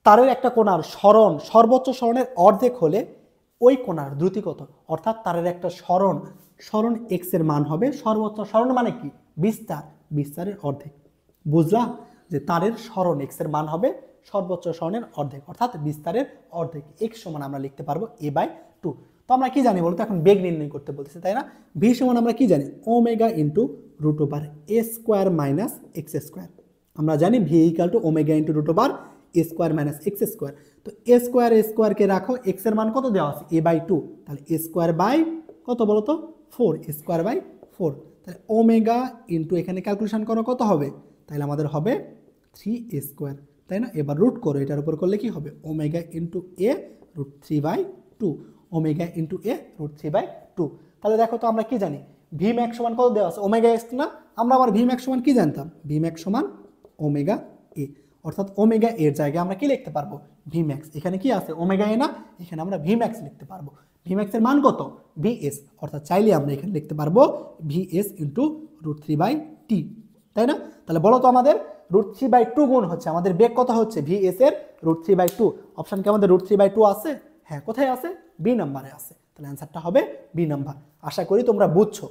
তারের একটা কোণার সরণ সর্বোচ্চ সরণের অর্ধেক হলে ওই কোণার দ্রুতি কত। অর্থাৎ তারের একটা সরণ এক্স এর মান হবে, সর্বোচ্চ সরণ মানে কি বিস্তারের অর্ধেক। বুঝলাম যে তারের সরণ এক্স এর মান হবে সর্বোচ্চ সরণের অর্ধেক, অর্থাৎ বিস্তারের অর্ধেক। এক্স সমান আমরা লিখতে পারবো a/2। তো আমরা কি জানি বলতো, এখন বেগ নির্ণয় করতে বলতেছে, তাই না? ভি সমান আমরা কি জানি ওমেগা ইন্টু √a² - x²। আমরা জানি V equal to omega into √a² - x²। তো a² কে রাখো, এক্স এর মান কত দেওয়া আছে a/2, তাহলে a² কত বলো তো 4, a²/4। তাহলে ওমেগা ইন্টু এখানে ক্যালকুলেশন করো কত হবে, তাহলে আমাদের হবে 3a², তাই না? এবার রুট করো, এটার উপর করলে কি হবে omega into a √3/2, omega into a √3/2। তাহলে দেখো তো আমরা কি জানি ভি ম্যাক্স সমান কত দেওয়া আছে ওমেগা এক্স না? আমরা আবার ভি ম্যাক্স সমান কি জানতাম, ভি ম্যাক্স সমান ওমেগা এ, অর্থাৎ ওমেগা এর জায়গায় আমরা কি লিখতে পারবো ভি ম্যাক্স। এখানে কি আছে ওমেগা এ না, এখানে আমরা ভি ম্যাক্স লিখতে পারবো। ভি ম্যাক্সের মান কত ভিএস, অর্থাৎ চাইলে আমরা এখানে লিখতে পারবো ভিএস ইন্টু √3/t, তাই না? তাহলে বলো তো আমাদের √3/2 গুণ হচ্ছে আমাদের বেগ কত হচ্ছে ভিএস এর √3/2। অপশন কি আমাদের √3/2 আছে? হ্যাঁ, কোথায় আছে বি নাম্বারে আছে। তাহলে অ্যান্সারটা হবে বি নাম্বার। আশা করি তোমরা বুঝছো।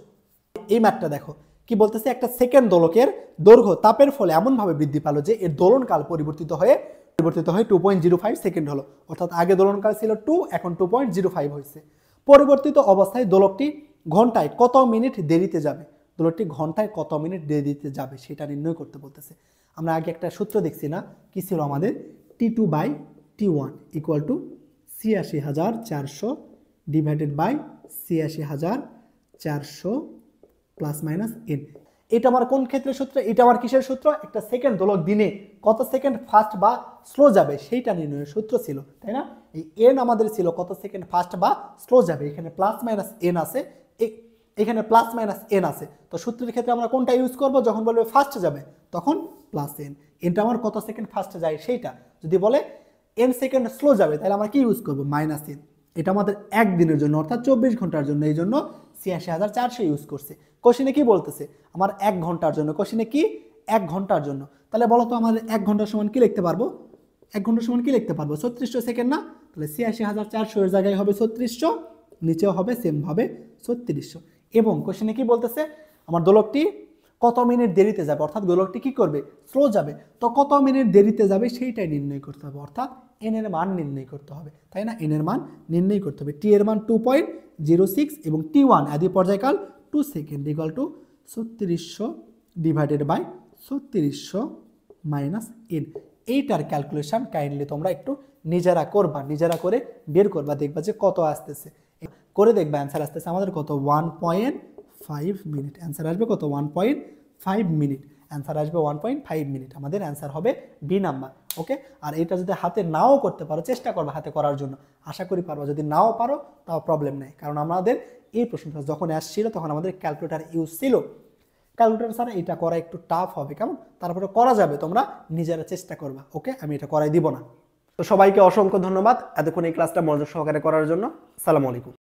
এই ম্যাথটা দেখো কি বলতেছে, একটা সেকেন্ড দোলকের দৈর্ঘ্য তাপের ফলে এমনভাবে বৃদ্ধি পেল যে এর দোলনকাল পরিবর্তিত হয়ে 2.05 সেকেন্ড হলো। অর্থাৎ আগে দোলনকাল ছিল 2, এখন 2.05 হয়েছে। পরিবর্তিত অবস্থায় দোলকটি ঘন্টায় কত মিনিট দেরিতে যাবে, দোলকটি ঘন্টায় কত মিনিট দেরিতে যাবে সেটা নির্ণয় করতে বলতেছে। আমরা আগে একটা সূত্র দেখছি না, কি ছিল আমাদের T2/T1 ইকুয়াল টু ৮৬,৪০০ ডিভাইডেড বাই ৮৬,৪০০ প্লাস মাইনাস এন। এটা আমার কোন ক্ষেত্রের সূত্র, এটা আমার কিসের সূত্র, একটা সেকেন্ড দোলক দিনে কত সেকেন্ড ফাস্ট বা স্লো যাবে সেইটা নির্ণয়ের সূত্র ছিল, তাই না? এই এন আমাদের ছিল কত সেকেন্ড ফাস্ট বা স্লো যাবে, এখানে প্লাস মাইনাস এন আছে, এখানে প্লাস মাইনাস এন আছে। তো সূত্রের ক্ষেত্রে আমরা কোনটা ইউজ করব, যখন বলবে ফাস্ট যাবে তখন প্লাস এন, এনটা আমার কত সেকেন্ড ফাস্ট যায় সেইটা। যদি বলে এন সেকেন্ড স্লো যাবে তাহলে আমরা কি ইউজ করব মাইনাস এন। এটা আমাদের একদিনের জন্য অর্থাৎ 24 ঘন্টার জন্য, এই জন্য ৮৬,৪০০ ইউজ করছে। কোশ্চেনে কি বলতেছে আমার 1 ঘন্টার জন্য, কোশ্চেনে কি 1 ঘন্টার জন্য। তাহলে বলো তো আমাদের 1 ঘন্টার সমান কি লিখতে পারবো, 1 ঘন্টার সমান কি লিখতে পারবো ৩৬০০ সেকেন্ড না? তাহলে ৮৬,৪০০ এর জায়গায় হবে ৩৬০০, নিচেও হবে সেম ভাবে ৩৬০০। এবং কোশ্চেনে কি বলতেছে আমার দোলকটি কত মিনিট দেরিতে যাবে, অর্থাৎ দোলকটি কি করবে স্লো যাবে। তো কত মিনিট দেরিতে যাবে সেইটাই নির্ণয় করতে হবে, অর্থাৎ এন এর মান নির্ণয় করতে হবে, তাই না? এন এর মান নির্ণয় করতে হবে। টি এর মান 2.06 এবং T1 আদি পর্যায়কাল 2 second equal to ৩৬০০ divided by ৩৬০০ minus n. এইটার ক্যালকুলেশন কাইন্ডলি তোমরা একটু নিজেরা করবা, নিজেরা করে বের করবা, দেখবা যে কত আসতেছে, করে দেখবা অ্যান্সার আসতেছে আমাদের কত 1.5 মিনিট। অ্যান্সার আসবে কত 1.5 মিনিট, অ্যান্সার আসবে 1.5 মিনিট। আমাদের অ্যান্সার হবে বি নাম্বার। ওকে, আর এটা যদি হাতে নাও করতে পারো, চেষ্টা করবে হাতে করার জন্য, আশা করি পারবো। যদি নাও পারো তাও প্রবলেম নেই, কারণ আমাদের এই প্রশ্নটা যখন আসছিল তখন আমাদের ক্যালকুলেটার ইউজ ছিল। ক্যালকুলেটার ছাড়া এটা করা একটু টাফ হবে, কেমন? তারপরে করা যাবে, তোমরা নিজেরা চেষ্টা করবা। ওকে, আমি এটা করাই দিব না। তো সবাইকে অসংখ্য ধন্যবাদ এতক্ষণ এই ক্লাসটা মনোযোগ সহকারে করার জন্য। আসসালামু আলাইকুম।